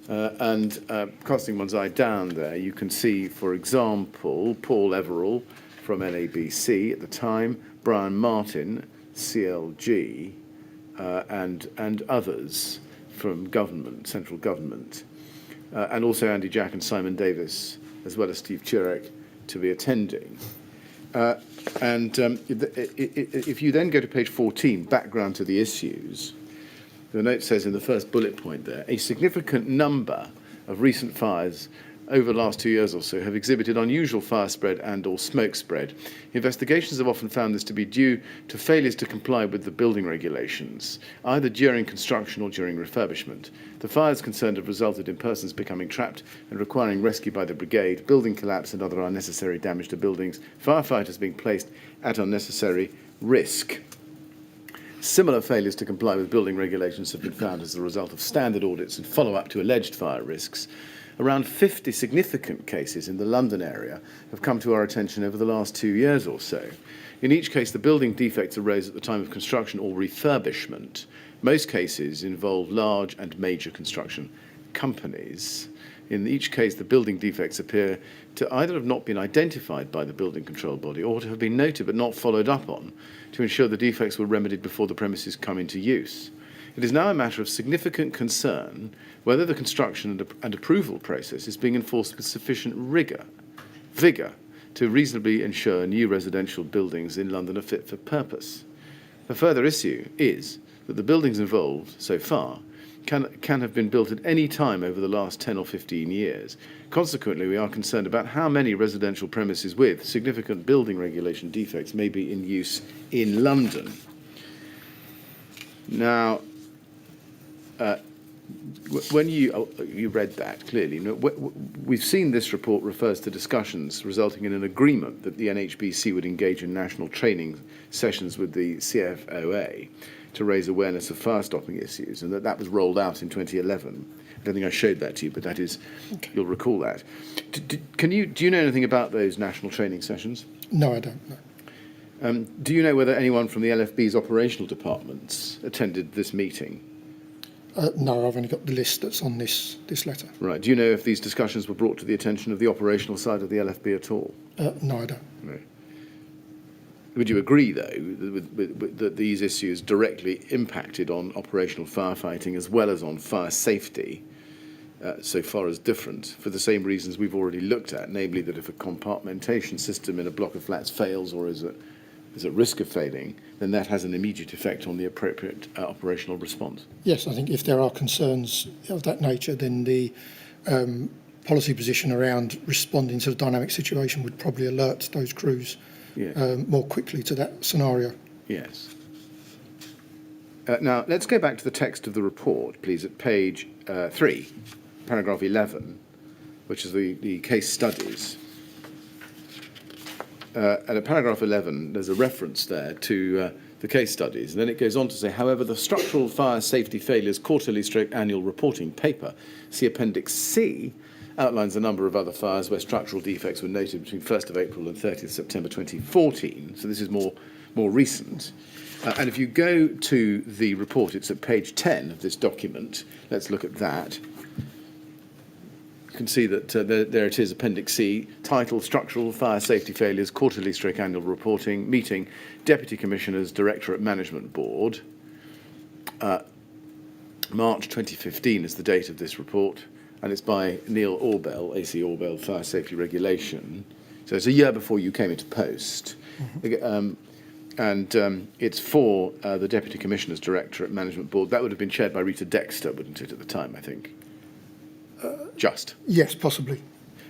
Casting one's eye down there, you can see, for example, Paul Everall from NABC at the time, Brian Martin, CLG, and others from government, central government, and also Andy Jack and Simon Davis, as well as Steve Chirrick, to be attending. If you then go to page 14, background to the issues, the note says in the first bullet point there, a significant number of recent fires over the last 2 years or so have exhibited unusual fire spread and or smoke spread. Investigations have often found this to be due to failures to comply with the building regulations, either during construction or during refurbishment. The fires concerned have resulted in persons becoming trapped and requiring rescue by the brigade, building collapse and other unnecessary damage to buildings, firefighters being placed at unnecessary risk. Similar failures to comply with building regulations have been found as a result of standard audits and follow-up to alleged fire risks. Around 50 significant cases in the London area have come to our attention over the last 2 years or so. In each case, the building defects arose at the time of construction or refurbishment. Most cases involve large and major construction companies. In each case, the building defects appear to either have not been identified by the building control body or to have been noted but not followed up on to ensure the defects were remedied before the premises come into use. It is now a matter of significant concern whether the construction and approval process is being enforced with sufficient vigour to reasonably ensure new residential buildings in London are fit for purpose. The further issue is that the buildings involved so far can have been built at any time over the last 10 or 15 years. Consequently, we are concerned about how many residential premises with significant building regulation defects may be in use in London. Now, when you read that clearly, we've seen this report refers to discussions resulting in an agreement that the NHBC would engage in national training sessions with the CFOA to raise awareness of fire-stopping issues, and that was rolled out in 2011. I don't think I showed that to you, but that is, okay. You'll recall that. Do you know anything about those national training sessions? No, I don't, no. Do you know whether anyone from the LFB's operational departments attended this meeting? No, I've only got the list that's on this letter. Right. Do you know if these discussions were brought to the attention of the operational side of the LFB at all? No, I don't. No. Would you agree, though, that these issues directly impacted on operational firefighting as well as on fire safety, so far as different, for the same reasons we've already looked at, namely that if a compartmentation system in a block of flats fails or is at risk of failing, then that has an immediate effect on the appropriate operational response? Yes, I think if there are concerns of that nature, then the policy position around responding to the dynamic situation would probably alert those crews more quickly to that scenario. Yes. Now, let's go back to the text of the report, please, at page 3, paragraph 11, which is the case studies. And at paragraph 11, there's a reference there to the case studies. And then it goes on to say, however, the Structural Fire Safety Failures Quarterly/Annual Reporting Paper, see Appendix C, outlines a number of other fires where structural defects were noted between 1st of April and 30th September 2014. So this is more recent. And if you go to the report, it's at page 10 of this document. Let's look at that. You can see that there it is, Appendix C, titled Structural Fire Safety Failures Quarterly/Annual Reporting, Meeting Deputy Commissioners, Directorate Management Board. March 2015 is the date of this report, and it's by Neil Orbell, AC Orbell Fire Safety Regulation. So it's a year before you came into post. Mm-hmm. And it's for the Deputy Commissioners Directorate Management Board. That would have been chaired by Rita Dexter, wouldn't it, at the time, I think? Just. Yes, possibly.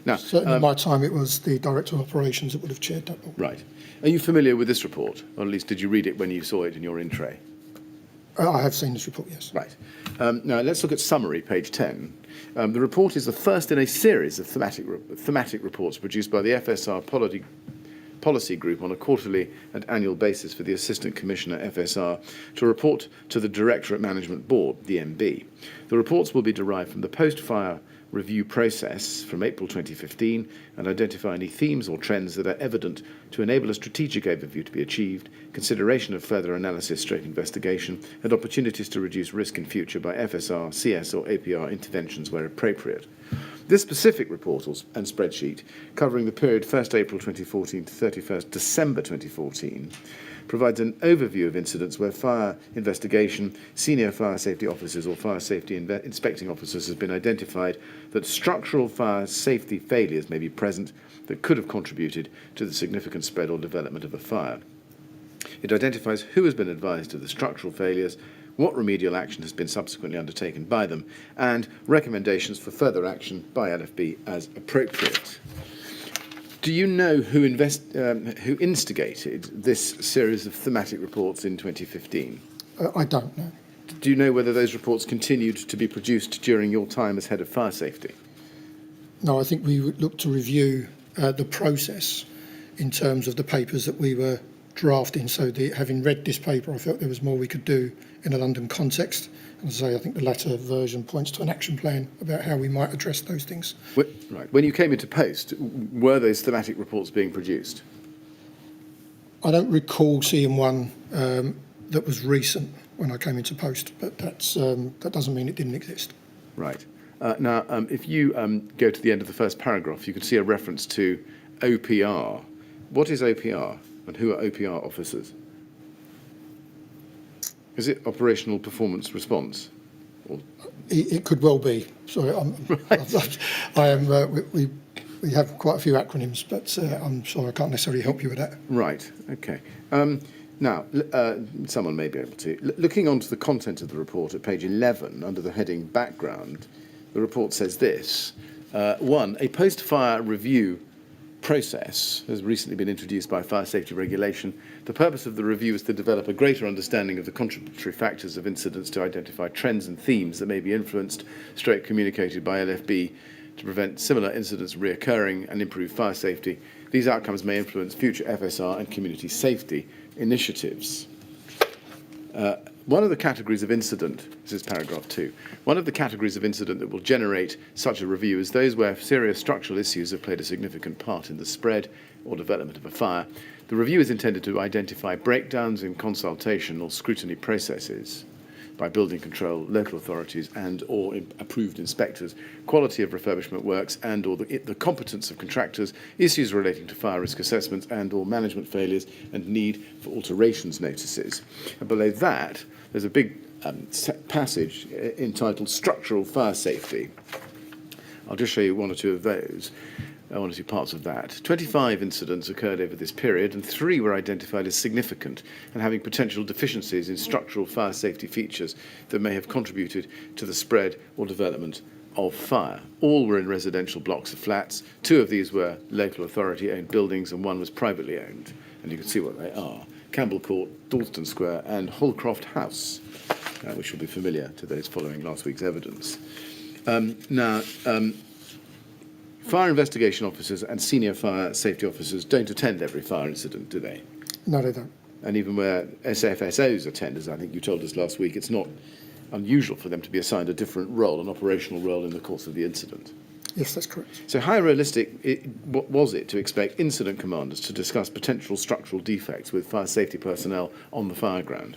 Now, certainly in my time, it was the Director of Operations that would have chaired that board. Right. Are you familiar with this report? Or at least did you read it when you saw it in your in tray? I have seen this report, yes. Right. Now, let's look at summary, page 10. The report is the first in a series of thematic reports produced by the FSR Policy Group on a quarterly and annual basis for the Assistant Commissioner FSR to report to the Directorate Management Board, the MB. The reports will be derived from the post-fire review process from April 2015 and identify any themes or trends that are evident to enable a strategic overview to be achieved, consideration of further analysis/investigation, and opportunities to reduce risk in future by FSR, CS or APR interventions where appropriate. This specific report and spreadsheet, covering the period 1st April 2014 to 31st December 2014, provides an overview of incidents where fire investigation, senior fire safety officers or fire safety inspecting officers has been identified that structural fire safety failures may be present that could have contributed to the significant spread or development of a fire. It identifies who has been advised of the structural failures, what remedial action has been subsequently undertaken by them, and recommendations for further action by LFB as appropriate. Do you know who instigated this series of thematic reports in 2015? I don't know. Do you know whether those reports continued to be produced during your time as Head of Fire Safety? No, I think we would look to review the process in terms of the papers that we were drafting. So having read this paper, I felt there was more we could do in a London context. And as I say, I think the latter version points to an action plan about how we might address those things. Right. When you came into post, were those thematic reports being produced? I don't recall seeing one that was recent when I came into post, but that doesn't mean it didn't exist. Right. Now, if you go to the end of the first paragraph, you can see a reference to OPR. What is OPR, and who are OPR officers? Is it operational performance response? Or? It could well be. Sorry, we have quite a few acronyms, but I'm sorry I can't necessarily help you with that. Right. Okay. Now, someone may be able to. Looking onto the content of the report at page 11, under the heading Background, the report says this. 1. A post-fire review process has recently been introduced by Fire Safety Regulation. The purpose of the review is to develop a greater understanding of the contributory factors of incidents to identify trends and themes that may be influenced, communicated by LFB to prevent similar incidents reoccurring and improve fire safety. These outcomes may influence future FSR and community safety initiatives. One of the categories of incident, this is paragraph 2, one of the categories of incident that will generate such a review is those where serious structural issues have played a significant part in the spread or development of a fire. The review is intended to identify breakdowns in consultation or scrutiny processes. by building control, local authorities and or approved inspectors, quality of refurbishment works and or the competence of contractors, issues relating to fire risk assessments and or management failures and need for alterations notices. And below that, there's a big passage entitled Structural Fire Safety. I'll just show you one or two of those. One or two parts of that. 25 incidents occurred over this period and 3 were identified as significant and having potential deficiencies in structural fire safety features that may have contributed to the spread or development of fire. All were in residential blocks of flats. 2 of these were local authority owned buildings and 1 was privately owned. And you can see what they are. Campbell Court, Dalston Square and Holcroft House, which will be familiar to those following last week's evidence. Fire investigation officers and senior fire safety officers don't attend every fire incident, do they? No, they don't. And even where SFSOs attend, as I think you told us last week, it's not unusual for them to be assigned a different role, an operational role in the course of the incident. Yes, that's correct. So how realistic was it to expect incident commanders to discuss potential structural defects with fire safety personnel on the fire ground?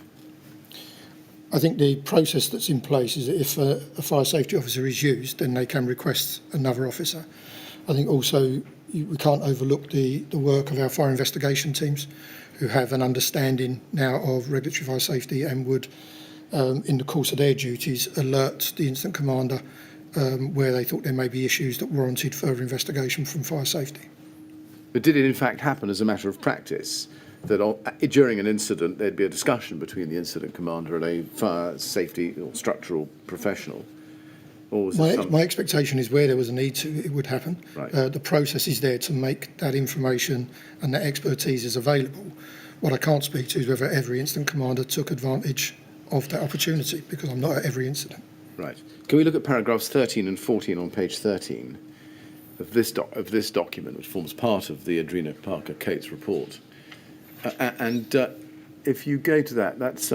I think the process that's in place is that if a fire safety officer is used, then they can request another officer. I think also we can't overlook the work of our fire investigation teams who have an understanding now of regulatory fire safety and would, in the course of their duties, alert the incident commander where they thought there may be issues that warranted further investigation from fire safety. But did it in fact happen as a matter of practice that during an incident there'd be a discussion between the incident commander and a fire safety or structural professional? Or was My expectation is where there was a need to, it would happen. Right. The process is there to make that information and that expertise is available. What I can't speak to is whether every incident commander took advantage of that opportunity, because I'm not at every incident. Right. Can we look at paragraphs 13 and 14 on page 13 of this document, which forms part of the Adrena Parker Coates report? If you go to that, that's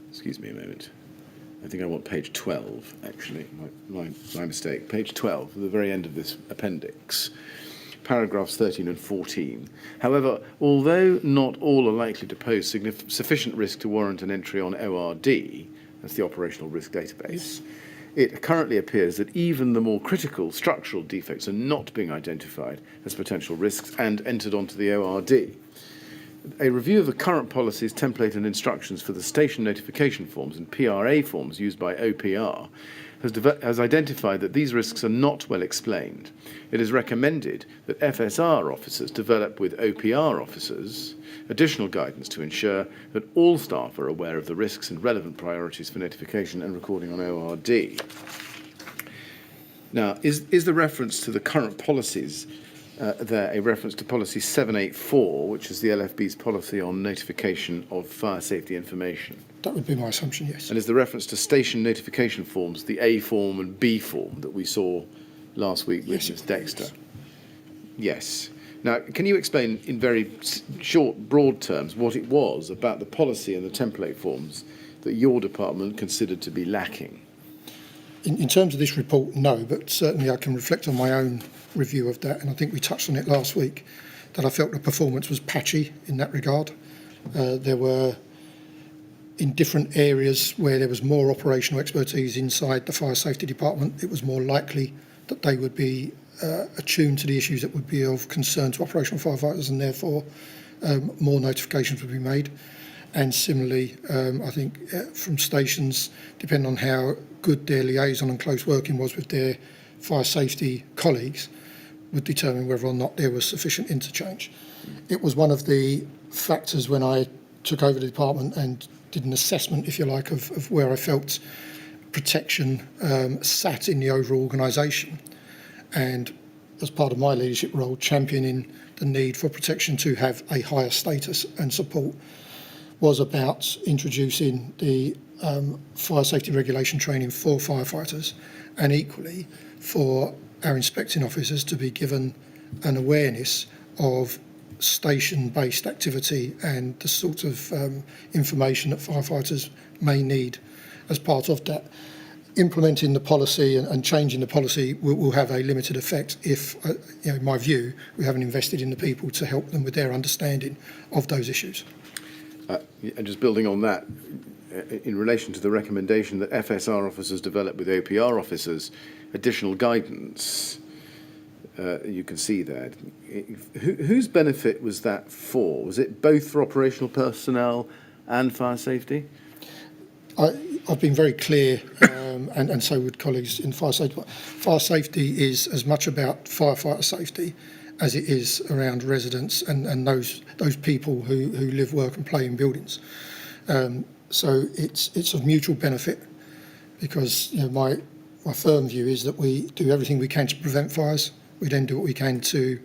excuse me a moment. I think I want page 12, actually. My mistake. Page 12, at the very end of this appendix. Paragraphs 13 and 14. However, although not all are likely to pose sufficient risk to warrant an entry on ORD, that's the Operational Risk Database, it currently appears that even the more critical structural defects are not being identified as potential risks and entered onto the ORD. A review of the current policies, template and instructions for the station notification forms and PRA forms used by OPR has identified that these risks are not well explained. It is recommended that FSR officers develop with OPR officers additional guidance to ensure that all staff are aware of the risks and relevant priorities for notification and recording on ORD. Now, is the reference to the current policies there a reference to policy 784, which is the LFB's policy on notification of fire safety information? That would be my assumption, yes. And is the reference to station notification forms, the A form and B form that we saw last week with Ms. Dexter? Yes. Now, can you explain in very short, broad terms what it was about the policy and the template forms that your department considered to be lacking? In terms of this report, no, but certainly I can reflect on my own review of that, and I think we touched on it last week, that I felt the performance was patchy in that regard. There were, in different areas where there was more operational expertise inside the fire safety department, it was more likely that they would be attuned to the issues that would be of concern to operational firefighters, and therefore more notifications would be made. And similarly, I think from stations, depending on how good their liaison and close working was with their fire safety colleagues, would determine whether or not there was sufficient interchange. It was one of the factors when I took over the department and did an assessment, if you like, of where I felt protection sat in the overall organisation. And as part of my leadership role, championing the need for protection to have a higher status and support was about introducing the fire safety regulation training for firefighters, and equally for our inspecting officers to be given an awareness of station-based activity and the sort of information that firefighters may need as part of that. implementing the policy and changing the policy will have a limited effect if, in my view, we haven't invested in the people to help them with their understanding of those issues. And just building on that, in relation to the recommendation that FSR officers develop with OPR officers additional guidance, you can see that. Whose benefit was that for? Was it both for operational personnel and fire safety? I've been very clear, and so would colleagues in fire safety. Fire safety is as much about firefighter safety as it is around residents and those people who live, work and play in buildings. So it's of mutual benefit because my firm view is that we do everything we can to prevent fires. We then do what we can to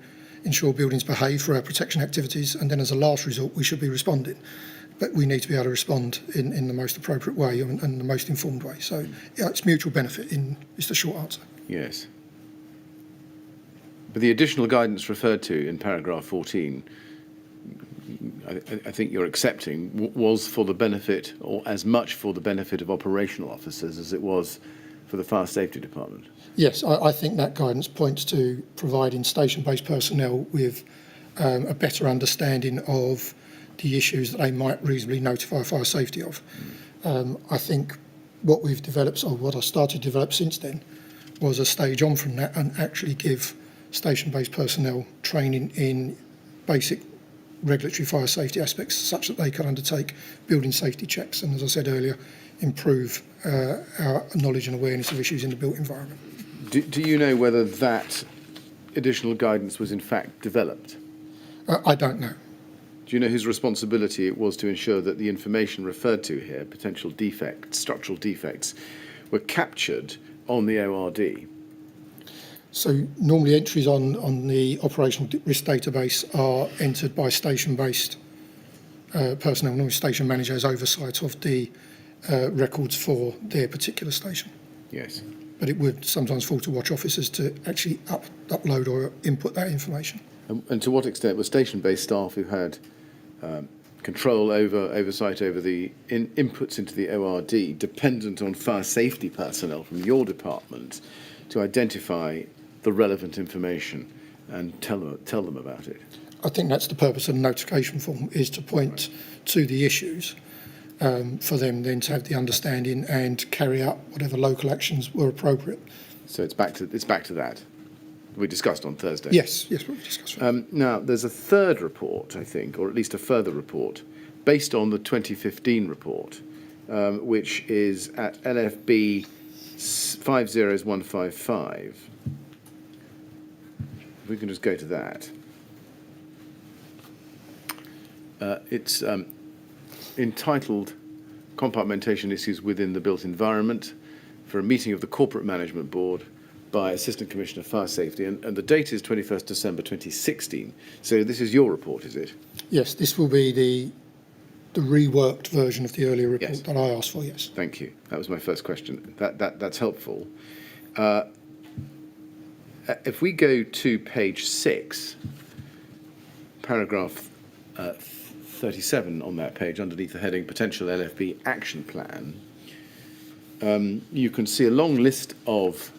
ensure buildings behave for our protection activities, and then as a last resort we should be responding. But we need to be able to respond in the most appropriate way and the most informed way. So it's mutual benefit is the short answer. Yes. But the additional guidance referred to in paragraph 14, I think you're accepting, was for the benefit, or as much for the benefit of operational officers as it was for the fire safety department. Yes, I think that guidance points to providing station-based personnel with a better understanding of the issues that they might reasonably notify fire safety of. I think what we've developed, or what I started to develop since then, was a stage on from that and actually give station-based personnel training in basic regulatory fire safety aspects such that they can undertake building safety checks and, as I said earlier, improve our knowledge and awareness of issues in the built environment. Do you know whether that additional guidance was in fact developed? I don't know. Do you know whose responsibility it was to ensure that the information referred to here, potential defects, structural defects, were captured on the ORD? So normally entries on the operational risk database are entered by station-based personnel. Normally station manager has oversight of the records for their particular station. Yes. But it would sometimes fall to watch officers to actually upload or input that information. And to what extent were station-based staff who had oversight over the inputs into the ORD dependent on fire safety personnel from your department to identify the relevant information and tell them about it? I think that's the purpose of the notification form, is to point to the issues for them then to have the understanding and carry out whatever local actions were appropriate. So it's back to that we discussed on Thursday. Yes, we discussed. Now there's a third report, I think, or at least a further report, based on the 2015 report, which is at LFB 50155. If we can just go to that. It's entitled Compartmentation Issues Within the Built Environment, for a meeting of the Corporate Management Board by Assistant Commissioner Fire Safety, and the date is 21st December 2016. So this is your report, is it? Yes, this will be the reworked version of the earlier report Yes. that I asked for, yes. Thank you. That was my first question. That's helpful. If we go to page 6, paragraph 37 on that page, underneath the heading Potential LFB Action Plan, you can see a long list of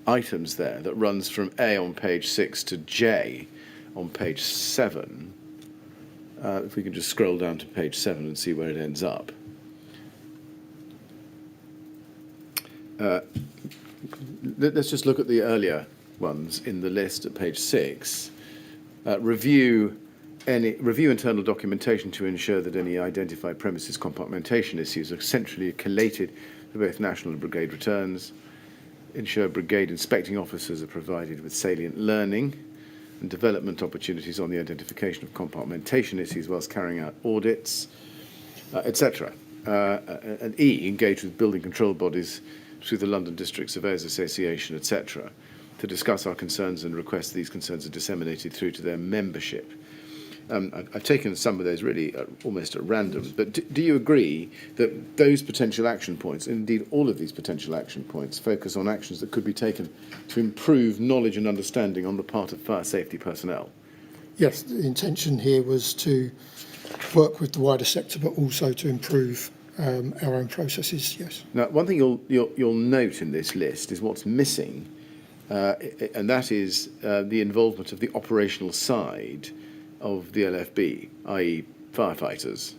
items there that runs from A on page 6 to J on page 7. If we can just scroll down to page 7 and see where it ends up. Let's just look at the earlier ones in the list at page 6. Review internal documentation to ensure that any identified premises compartmentation issues are centrally collated for both national and brigade returns. Ensure brigade inspecting officers are provided with salient learning and development opportunities on the identification of compartmentation issues whilst carrying out audits, etc. And E, engage with building control bodies through the London District Surveyors Association, etc., to discuss our concerns and request these concerns are disseminated through to their membership. I've taken some of those really almost at random, but do you agree that those potential action points, and indeed all of these potential action points, focus on actions that could be taken to improve knowledge and understanding on the part of fire safety personnel? Yes, the intention here was to work with the wider sector, but also to improve our own processes, yes. Now, one thing you'll note in this list is what's missing, and that is the involvement of the operational side of the LFB, i.e. firefighters.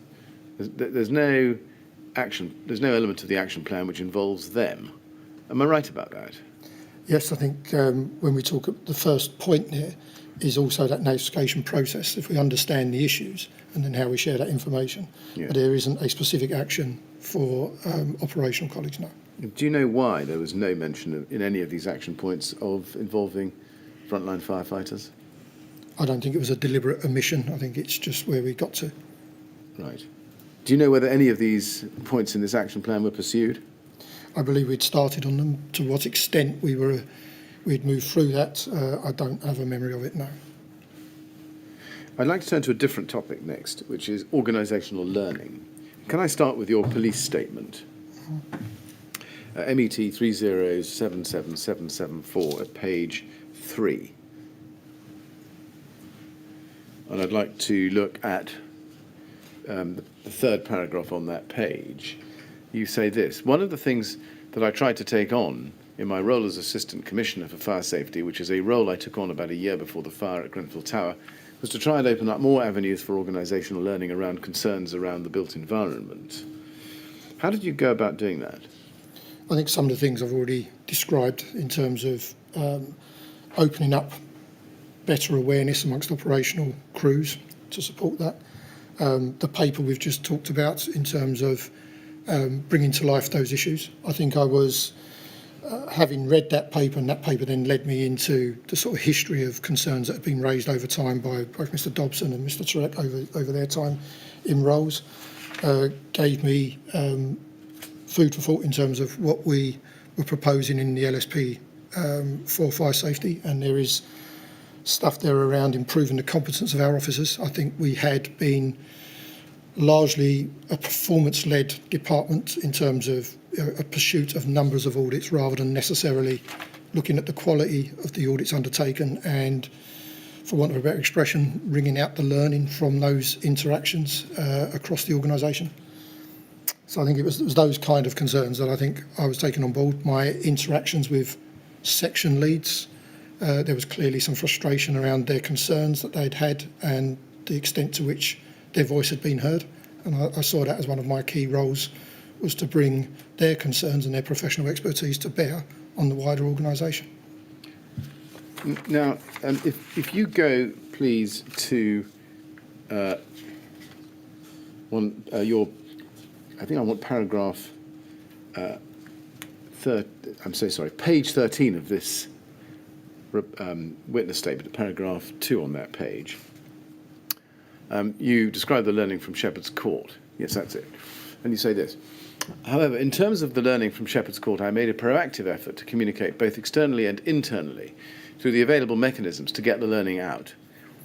There's no element of the action plan which involves them. Am I right about that? Yes, I think when we talk at the first point there is also that notification process, if we understand the issues and then how we share that information. Yeah. But there isn't a specific action for operational colleagues, no. Do you know why there was no mention in any of these action points of involving frontline firefighters? I don't think it was a deliberate omission. I think it's just where we got to. Right. Do you know whether any of these points in this action plan were pursued? I believe we'd started on them. To what extent we'd moved through that, I don't have a memory of it, no. I'd like to turn to a different topic next, which is organisational learning. Can I start with your police statement? MET 3077774 at page 3. And I'd like to look at the third paragraph on that page. You say this: one of the things that I tried to take on in my role as Assistant Commissioner for Fire Safety, which is a role I took on about a year before the fire at Grenfell Tower, was to try and open up more avenues for organisational learning around concerns around the built environment. How did you go about doing that? I think some of the things I've already described in terms of opening up better awareness amongst operational crews to support that. The paper we've just talked about in terms of bringing to life those issues. I think I was, having read that paper, and that paper then led me into the sort of history of concerns that have been raised over time by both Mr Dobson and Mr Turek over their time in roles, gave me food for thought in terms of what we were proposing in the LSP for fire safety, and there is stuff there around improving the competence of our officers. I think we had been largely a performance-led department in terms of a pursuit of numbers of audits rather than necessarily looking at the quality of the audits undertaken and, for want of a better expression, wringing out the learning from those interactions across the organisation. So I think it was those kind of concerns that I think I was taking on board. My interactions with section leads, there was clearly some frustration around their concerns that they'd had and the extent to which their voice had been heard. And I saw that as one of my key roles, was to bring their concerns and their professional expertise to bear on the wider organisation. Now, if you go, please, to I want paragraph, page 13 of this witness statement, paragraph 2 on that page. You describe the learning from Shepherd's Court. Yes, that's it. And you say this: however, in terms of the learning from Shepherd's Court, I made a proactive effort to communicate both externally and internally through the available mechanisms to get the learning out.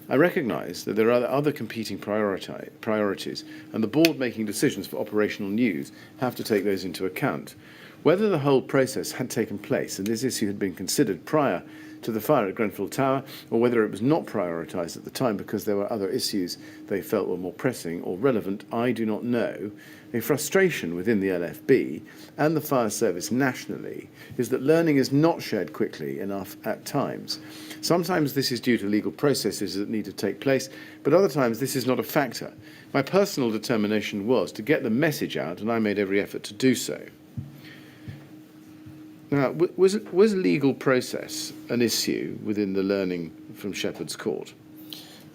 I recognise that there are other competing priorities, and the board making decisions for operational news have to take those into account. Whether the whole process had taken place and this issue had been considered prior to the fire at Grenfell Tower, or whether it was not prioritised at the time because there were other issues they felt were more pressing or relevant, I do not know. A frustration within the LFB and the fire service nationally is that learning is not shared quickly enough at times. Sometimes this is due to legal processes that need to take place, but other times this is not a factor. My personal determination was to get the message out, and I made every effort to do so. Now, was legal process an issue within the learning from Shepherd's Court?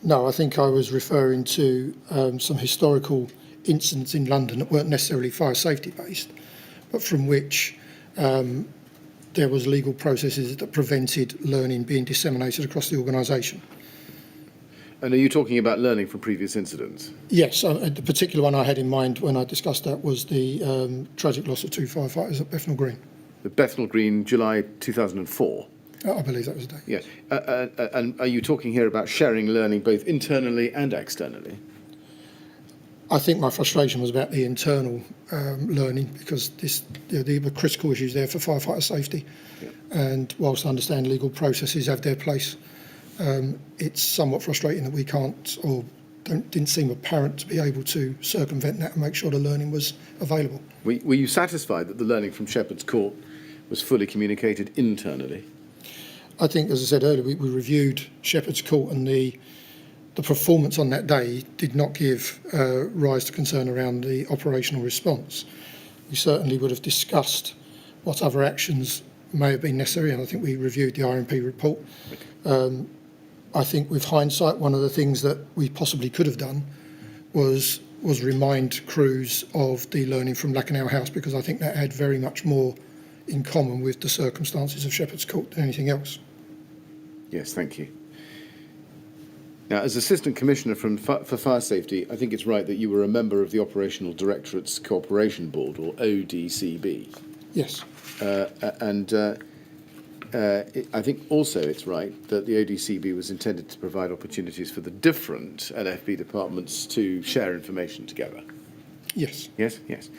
No, I think I was referring to some historical incidents in London that weren't necessarily fire safety based, but from which there was legal processes that prevented learning being disseminated across the organisation. And are you talking about learning from previous incidents? Yes, the particular one I had in mind when I discussed that was the tragic loss of 2 firefighters at Bethnal Green. The Bethnal Green, July 2004? I believe that was the date. Yes. And are you talking here about sharing learning both internally and externally? I think my frustration was about the internal learning, because there were critical issues there for firefighter safety. Yeah. And whilst I understand legal processes have their place, it's somewhat frustrating that we can't, or didn't seem apparent to be able to circumvent that and make sure the learning was available. Were you satisfied that the learning from Shepherd's Court was fully communicated internally? I think, as I said earlier, we reviewed Shepherd's Court, and the performance on that day did not give rise to concern around the operational response. We certainly would have discussed what other actions may have been necessary, and I think we reviewed the RMP report. I think with hindsight, one of the things that we possibly could have done was remind crews of the learning from Lacanau House, because I think that had very much more in common with the circumstances of Shepherd's Court than anything else. Yes, thank you. Now, as Assistant Commissioner for Fire Safety, I think it's right that you were a member of the Operational Directorate's Cooperation Board, or ODCB. Yes. I think also it's right that the ODCB was intended to provide opportunities for the different LFB departments to share information together. Yes. Yes, yes.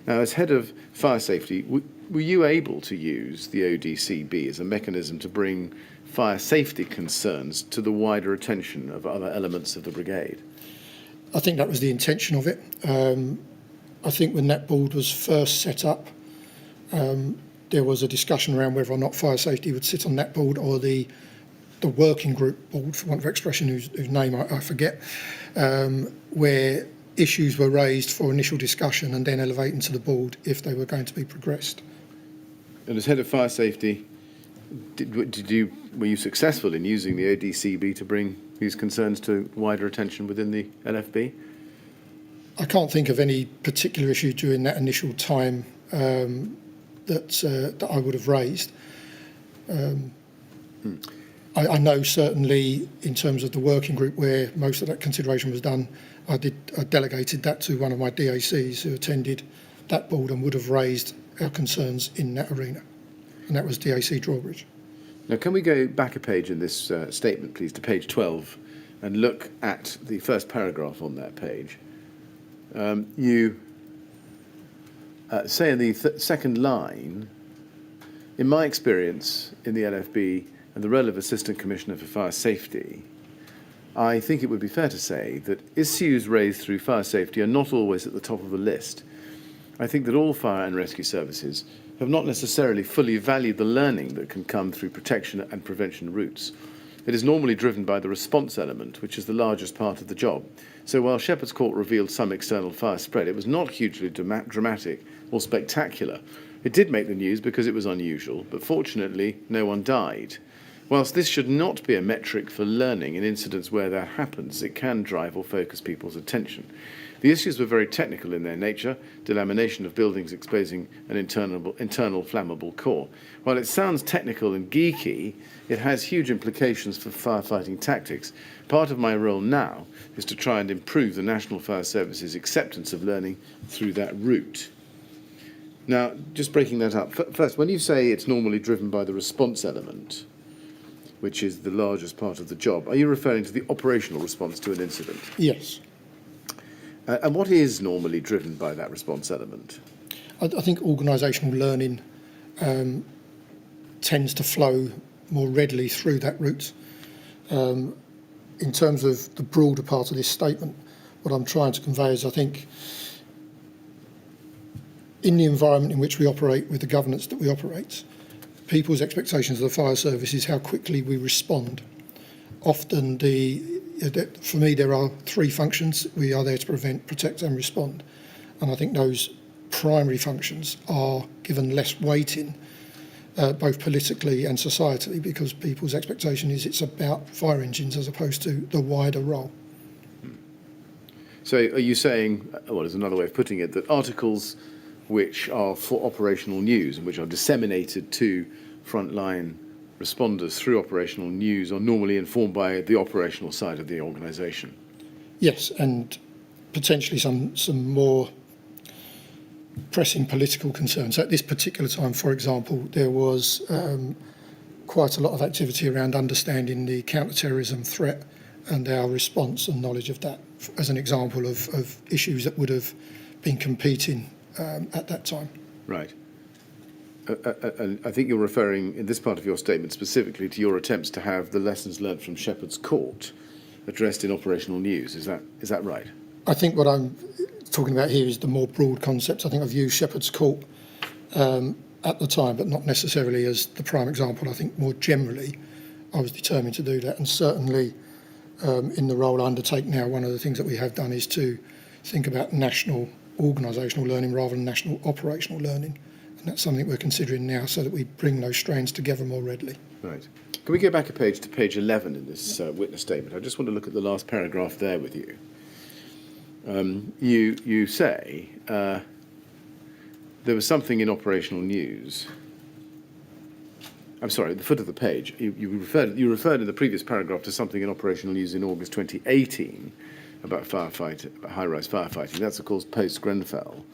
Now, as head of fire safety, were you able to use the ODCB as a mechanism to bring fire safety concerns to the wider attention of other elements of the brigade? I think that was the intention of it. I think when that board was first set up, there was a discussion around whether or not fire safety would sit on that board or the working group board, for want of expression, whose name I forget, where issues were raised for initial discussion and then elevating to the board if they were going to be progressed. And as head of fire safety, were you successful in using the ODCB to bring these concerns to wider attention within the LFB? I can't think of any particular issue during that initial time that I would have raised. I know certainly in terms of the working group where most of that consideration was done, I delegated that to one of my DACs who attended that board and would have raised our concerns in that arena, and that was DAC Drawbridge. Now, can we go back a page in this statement, please, to page 12, and look at the first paragraph on that page? You say in the second line, in my experience in the LFB and the role of Assistant Commissioner for Fire Safety, I think it would be fair to say that issues raised through fire safety are not always at the top of the list. I think that all fire and rescue services have not necessarily fully valued the learning that can come through protection and prevention routes. It is normally driven by the response element, which is the largest part of the job. So while Shepherd's Court revealed some external fire spread, it was not hugely dramatic or spectacular. It did make the news because it was unusual, but fortunately no one died. Whilst this should not be a metric for learning in incidents where that happens, it can drive or focus people's attention. The issues were very technical in their nature, delamination of buildings exposing an internal flammable core. While it sounds technical and geeky, it has huge implications for firefighting tactics. Part of my role now is to try and improve the National Fire Service's acceptance of learning through that route. Now, just breaking that up, first, when you say it's normally driven by the response element, which is the largest part of the job, are you referring to the operational response to an incident? Yes. And what is normally driven by that response element? I think organisational learning tends to flow more readily through that route. In terms of the broader part of this statement, what I'm trying to convey is I think in the environment in which we operate, with the governance that we operate, people's expectations of the fire service is how quickly we respond. Often for me, there are three functions. We are there to prevent, protect and respond. And I think those primary functions are given less weighting, both politically and societally, because people's expectation is it's about fire engines as opposed to the wider role. So are you saying, well, there's another way of putting it, that articles which are for operational news and which are disseminated to frontline responders through operational news are normally informed by the operational side of the organisation? Yes, and potentially some more pressing political concerns. At this particular time, for example, there was quite a lot of activity around understanding the counter-terrorism threat and our response and knowledge of that, as an example of issues that would have been competing at that time. Right. And I think you're referring in this part of your statement specifically to your attempts to have the lessons learned from Shepherd's Court addressed in operational news. Is that right? I think what I'm talking about here is the more broad concepts. I think I've used Shepherd's Court at the time, but not necessarily as the prime example. I think more generally, I was determined to do that, and certainly in the role I undertake now, one of the things that we have done is to think about national organisational learning rather than national operational learning, and that's something we're considering now so that we bring those strands together more readily. Right. Can we go back a page to page 11 in this witness statement? I just want to look at the last paragraph there with you. You say there was something in operational news. I'm sorry, at the foot of the page. You referred in the previous paragraph to something in operational news in August 2018 about high-rise firefighting. That's, of course, post-Grenfell.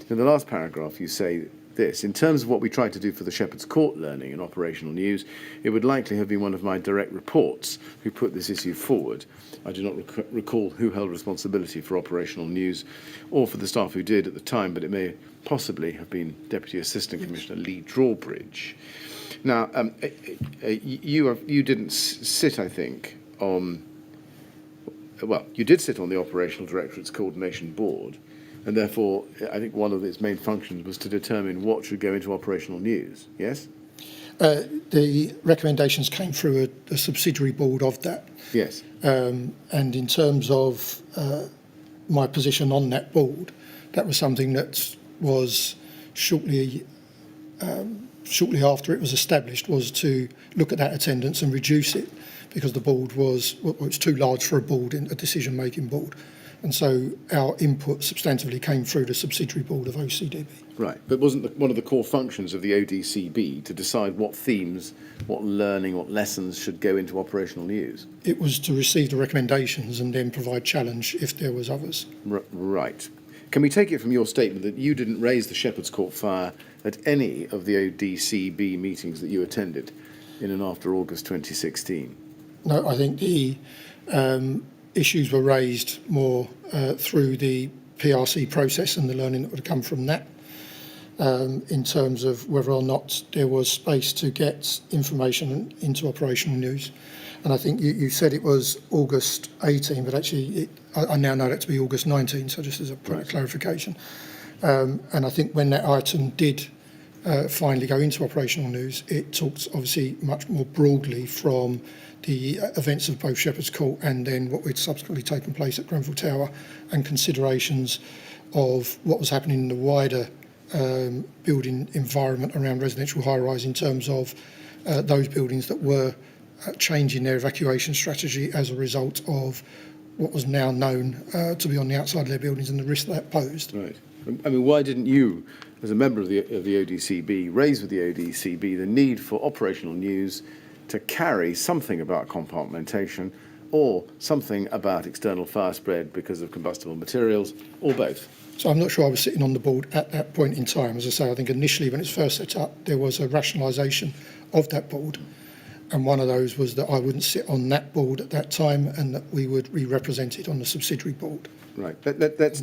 In the last paragraph, you say this: in terms of what we tried to do for the Shepherd's Court learning in operational news, it would likely have been one of my direct reports who put this issue forward. I do not recall who held responsibility for operational news or for the staff who did at the time, but it may possibly have been Deputy Assistant Commissioner Lee Drawbridge. Now, you didn't sit, I think, on... Well, you did sit on the Operational Directorate's Coordination Board, and therefore I think one of its main functions was to determine what should go into operational news, yes? The recommendations came through a subsidiary board of that. Yes. And in terms of my position on that board, that was something that was shortly after it was established, was to look at that attendance and reduce it, because the board was too large for a board, a decision-making board. And so our input substantively came through the subsidiary board of OCDB. Right, but wasn't one of the core functions of the ODCB to decide what themes, what learning, what lessons should go into operational news? It was to receive the recommendations and then provide challenge if there was others. Right. Can we take it from your statement that you didn't raise the Shepherd's Court fire at any of the ODCB meetings that you attended in and after August 2016? No, I think the issues were raised more through the PRC process and the learning that would come from that, in terms of whether or not there was space to get information into operational news. And I think you said it was August 18, but actually I now know that to be August 19, so just as a point of clarification. And I think when that item did finally go into operational news, it talked obviously much more broadly from the events of both Shepherd's Court and then what had subsequently taken place at Grenfell Tower, and considerations of what was happening in the wider building environment around residential high-rise, in terms of those buildings that were changing their evacuation strategy as a result of what was now known to be on the outside of their buildings and the risk that posed. Right. I mean, why didn't you, as a member of the ODCB, raise with the ODCB the need for operational news to carry something about compartmentation or something about external fire spread because of combustible materials, or both? So I'm not sure I was sitting on the board at that point in time. As I say, I think initially when it's first set up, there was a rationalisation of that board. And one of those was that I wouldn't sit on that board at that time, and that we would be represented on the subsidiary board. Right. Let's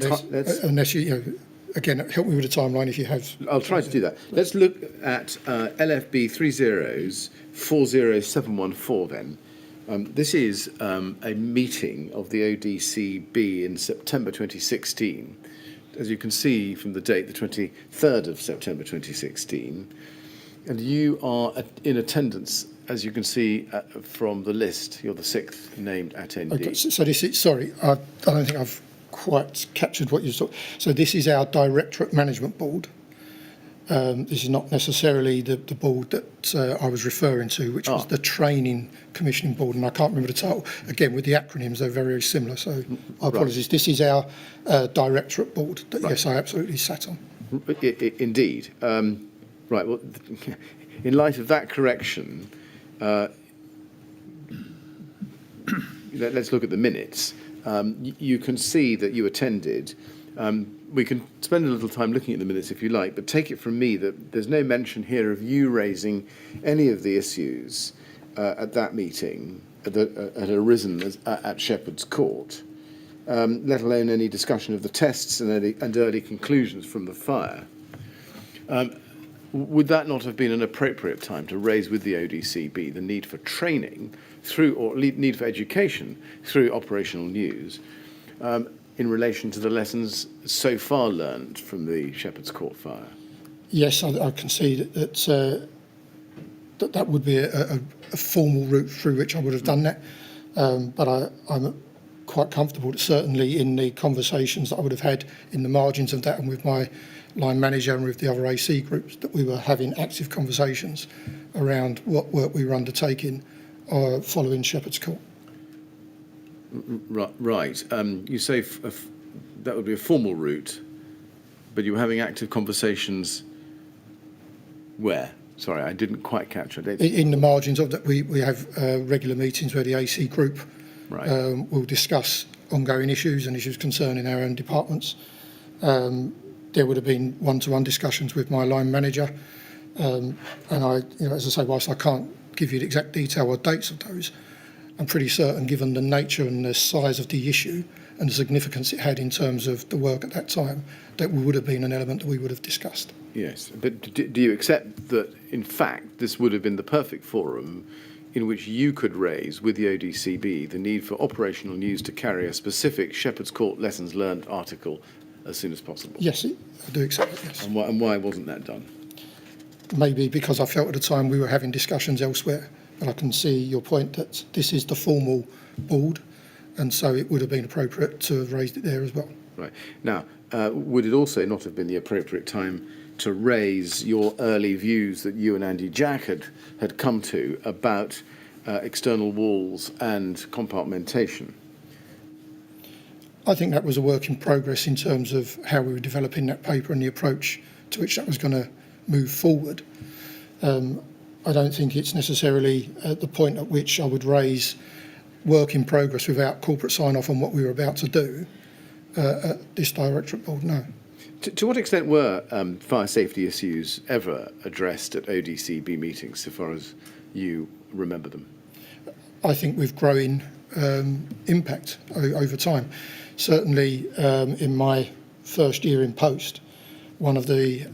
unless you again, help me with the timeline if you have. I'll try to do that. Let's look at LFB 3040714 then. This is a meeting of the ODCB in September 2016. As you can see from the date, the 23rd of September 2016. And you are in attendance, as you can see from the list. You're the sixth named attendee. Okay, so this is, sorry, I don't think I've quite captured what you saw. So this is our Directorate Management Board. This is not necessarily the board that I was referring to, which was the Training Commissioning Board, and I can't remember the title. Again, with the acronyms, they're very similar, so I apologise. Right. This is our Directorate Board that, yes, I absolutely sat on. Indeed. Right, well, in light of that correction, let's look at the minutes. You can see that you attended. We can spend a little time looking at the minutes if you like, but take it from me that there's no mention here of you raising any of the issues at that meeting that had arisen at Shepherd's Court, let alone any discussion of the tests and early conclusions from the fire. would that not have been an appropriate time to raise with the ODCB the need for training need for education through operational news in relation to the lessons so far learned from the Shepherd's Court fire? Yes, I can see that would be a formal route through which I would have done that. But I'm quite comfortable that certainly in the conversations that I would have had in the margins of that and with my line manager and with the other AC groups, that we were having active conversations around what work we were undertaking following Shepherd's Court. Right. You say that would be a formal route, but you were having active conversations where? Sorry, I didn't quite catch it. In the margins of that, we have regular meetings where the AC group will discuss ongoing issues and issues concerning our own departments. There would have been one-to-one discussions with my line manager, and I, as I say, whilst I can't give you the exact detail or dates of those, I'm pretty certain, given the nature and the size of the issue and the significance it had in terms of the work at that time, that would have been an element that we would have discussed. Yes, but do you accept that, in fact, this would have been the perfect forum in which you could raise with the ODCB the need for operational news to carry a specific Shepherd's Court lessons learned article as soon as possible? Yes, I do accept it, yes. And why wasn't that done? Maybe because I felt at the time we were having discussions elsewhere, but I can see your point that this is the formal board, and so it would have been appropriate to have raised it there as well. Right. Now, would it also not have been the appropriate time to raise your early views that you and Andy Jack had come to about external walls and compartmentation? I think that was a work in progress in terms of how we were developing that paper and the approach to which that was going to move forward. I don't think it's necessarily at the point at which I would raise work in progress without corporate sign-off on what we were about to do at this directorate board, no. To what extent were fire safety issues ever addressed at ODCB meetings, so far as you remember them? I think with growing impact over time. Certainly in my first year in post, one of the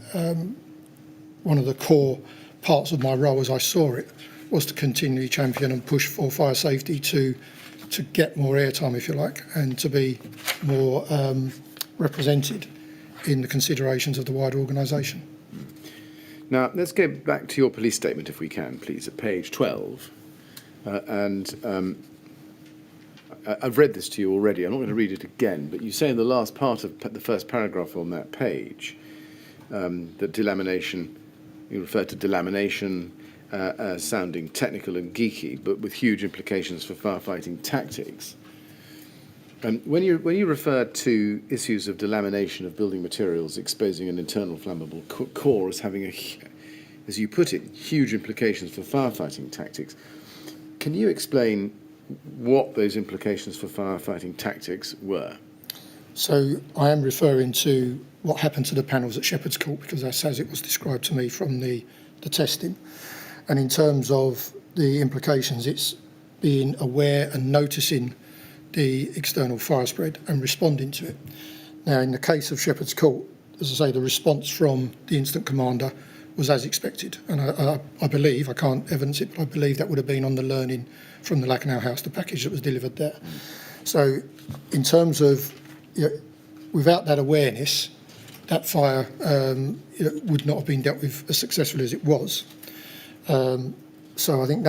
core parts of my role as I saw it was to continually champion and push for fire safety to get more airtime, if you like, and to be more represented in the considerations of the wider organisation. Now, let's go back to your police statement, if we can, please, at page 12. I've read this to you already. I'm not going to read it again, but you say in the last part of the first paragraph on that page that delamination, you refer to delamination as sounding technical and geeky, but with huge implications for firefighting tactics. When you refer to issues of delamination of building materials exposing an internal flammable core as having, as you put it, huge implications for firefighting tactics, can you explain what those implications for firefighting tactics were? So I am referring to what happened to the panels at Shepherd's Court, because that's as it was described to me from the testing. And in terms of the implications, it's being aware and noticing the external fire spread and responding to it. Now, in the case of Shepherd's Court, as I say, the response from the incident commander was as expected. And I believe, I can't evidence it, but I believe that would have been on the learning from the Lakenau House, the package that was delivered there. So in terms of, without that awareness, that fire would not have been dealt with as successfully as it was. So I think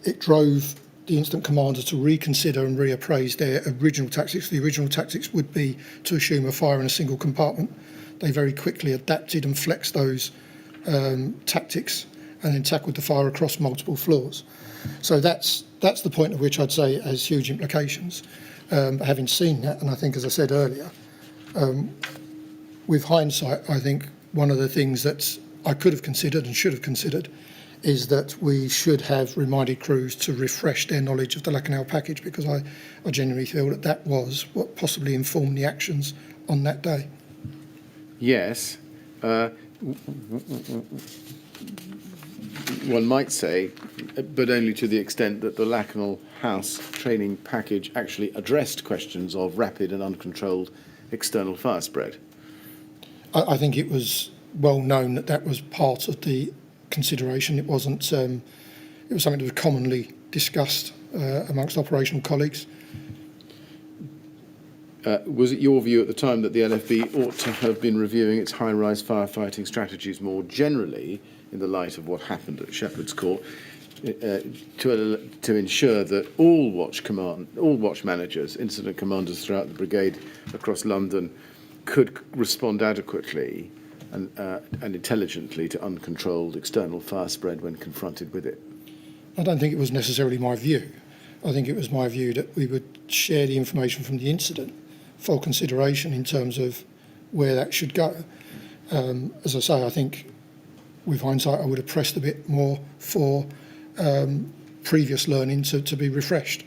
it drove the incident commander to reconsider and reappraise their original tactics. The original tactics would be to assume a fire in a single compartment. They very quickly adapted and flexed those tactics and then tackled the fire across multiple floors. So that's the point at which I'd say it has huge implications. But having seen that, and I think, as I said earlier, with hindsight, I think one of the things that I could have considered and should have considered is that we should have reminded crews to refresh their knowledge of the Lakenau package, because I genuinely feel that was what possibly informed the actions on that day. Yes. One might say, but only to the extent that the Lakenau House training package actually addressed questions of rapid and uncontrolled external fire spread. I think it was well known that that was part of the consideration. It wasn't. It was something that was commonly discussed amongst operational colleagues. Was it your view at the time that the LFB ought to have been reviewing its high-rise firefighting strategies more generally in the light of what happened at Shepherd's Court, to ensure that all watch managers, incident commanders throughout the brigade across London, could respond adequately and intelligently to uncontrolled external fire spread when confronted with it? I don't think it was necessarily my view. I think it was my view that we would share the information from the incident for consideration in terms of where that should go. As I say, I think with hindsight, I would have pressed a bit more for previous learning to be refreshed.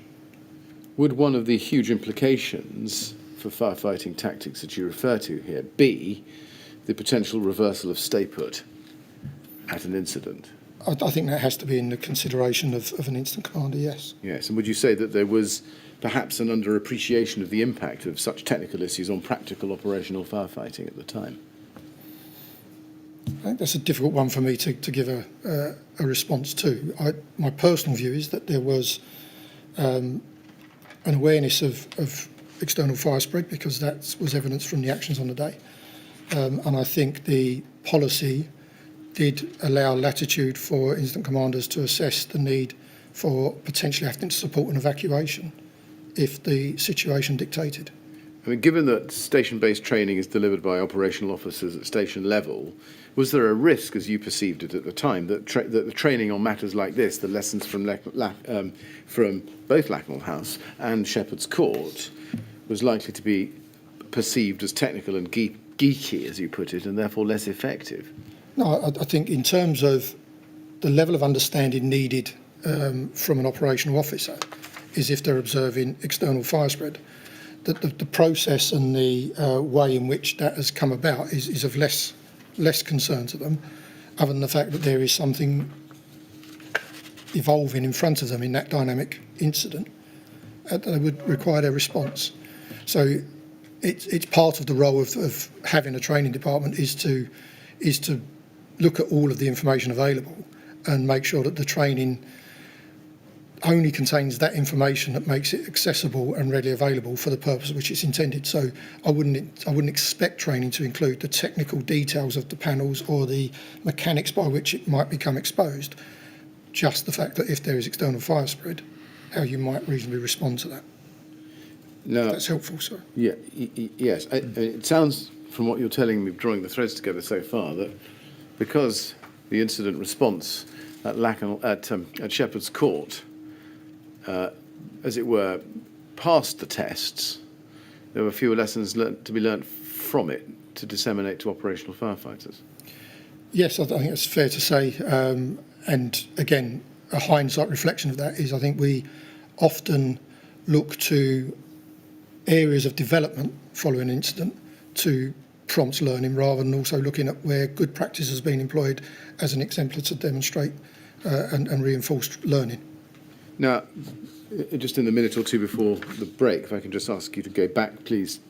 Would one of the huge implications for firefighting tactics that you refer to here be the potential reversal of stay put at an incident? I think that has to be in the consideration of an incident commander, yes. Yes, and would you say that there was perhaps an underappreciation of the impact of such technical issues on practical operational firefighting at the time? I think that's a difficult one for me to give a response to. My personal view is that there was an awareness of external fire spread, because that was evidence from the actions on the day. And I think the policy did allow latitude for incident commanders to assess the need for potentially having to support an evacuation if the situation dictated. I mean, given that station-based training is delivered by operational officers at station level, was there a risk, as you perceived it at the time, that the training on matters like this, the lessons from both Lacknell House and Shepherd's Court, was likely to be perceived as technical and geeky, as you put it, and therefore less effective? No, I think in terms of the level of understanding needed from an operational officer is if they're observing external fire spread. The process and the way in which that has come about is of less concern to them, other than the fact that there is something evolving in front of them in that dynamic incident that would require their response. So it's part of the role of having a training department is to look at all of the information available and make sure that the training only contains that information that makes it accessible and readily available for the purpose which it's intended. So I wouldn't expect training to include the technical details of the panels or the mechanics by which it might become exposed. Just the fact that if there is external fire spread, how you might reasonably respond to that. No, that's helpful, sir. Yeah, yes. It sounds from what you're telling me, drawing the threads together so far, that because the incident response at Shepherd's Court, as it were, passed the tests, there were fewer lessons to be learnt from it to disseminate to operational firefighters. Yes, I think it's fair to say. And again, a hindsight reflection of that is I think we often look to areas of development following an incident to prompt learning, rather than also looking at where good practice has been employed as an exemplar to demonstrate and reinforce learning. Now, just in the minute or two before the break, if I can just ask you to go back, please,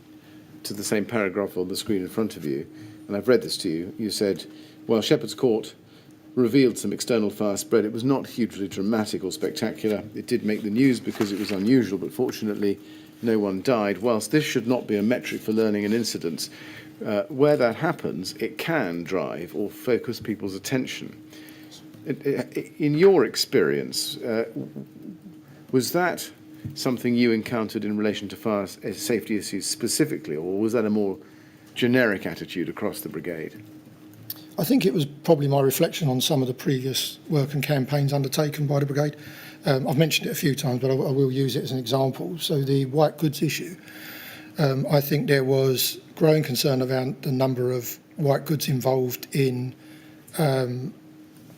to the same paragraph on the screen in front of you, and I've read this to you. You said, while Shepherd's Court revealed some external fire spread, it was not hugely dramatic or spectacular. It did make the news because it was unusual, but fortunately no one died. Whilst this should not be a metric for learning an incident, where that happens, it can drive or focus people's attention. In your experience, was that something you encountered in relation to fire safety issues specifically, or was that a more generic attitude across the brigade? I think it was probably my reflection on some of the previous work and campaigns undertaken by the brigade. I've mentioned it a few times, but I will use it as an example. So the white goods issue, I think there was growing concern around the number of white goods involved in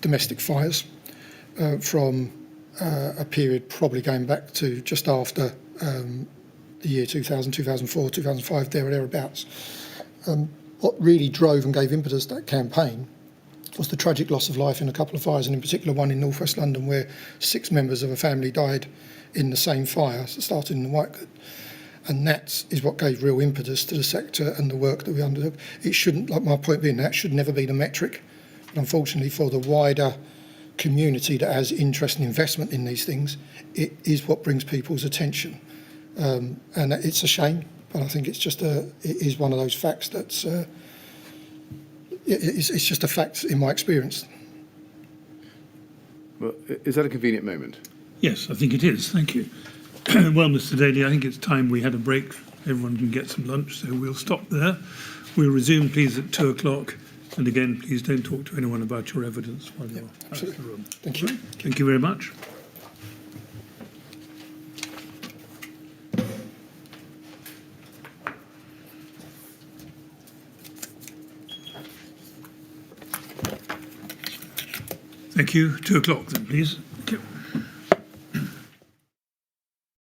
domestic fires from a period probably going back to just after the year 2000, 2004, 2005, there or thereabouts. What really drove and gave impetus to that campaign was the tragic loss of life in a couple of fires, and in particular one in northwest London where 6 members of a family died in the same fire, started in the white good. And that is what gave real impetus to the sector and the work that we undertook. It shouldn't, like my point being, that should never be the metric. But unfortunately, for the wider community that has interest and investment in these things, it is what brings people's attention. And it's a shame, but I think it is one of those facts that's, it's just a fact in my experience. Well, is that a convenient moment? Yes, I think it is. Thank you. Well, Mr. Daly, I think it's time we had a break. Everyone can get some lunch, so we'll stop there. We'll resume, please, at 2 o'clock. And again, please don't talk to anyone about your evidence while you're out of the room. Thank you. Thank you very much. Thank you. 2 o'clock then, please. Thank you.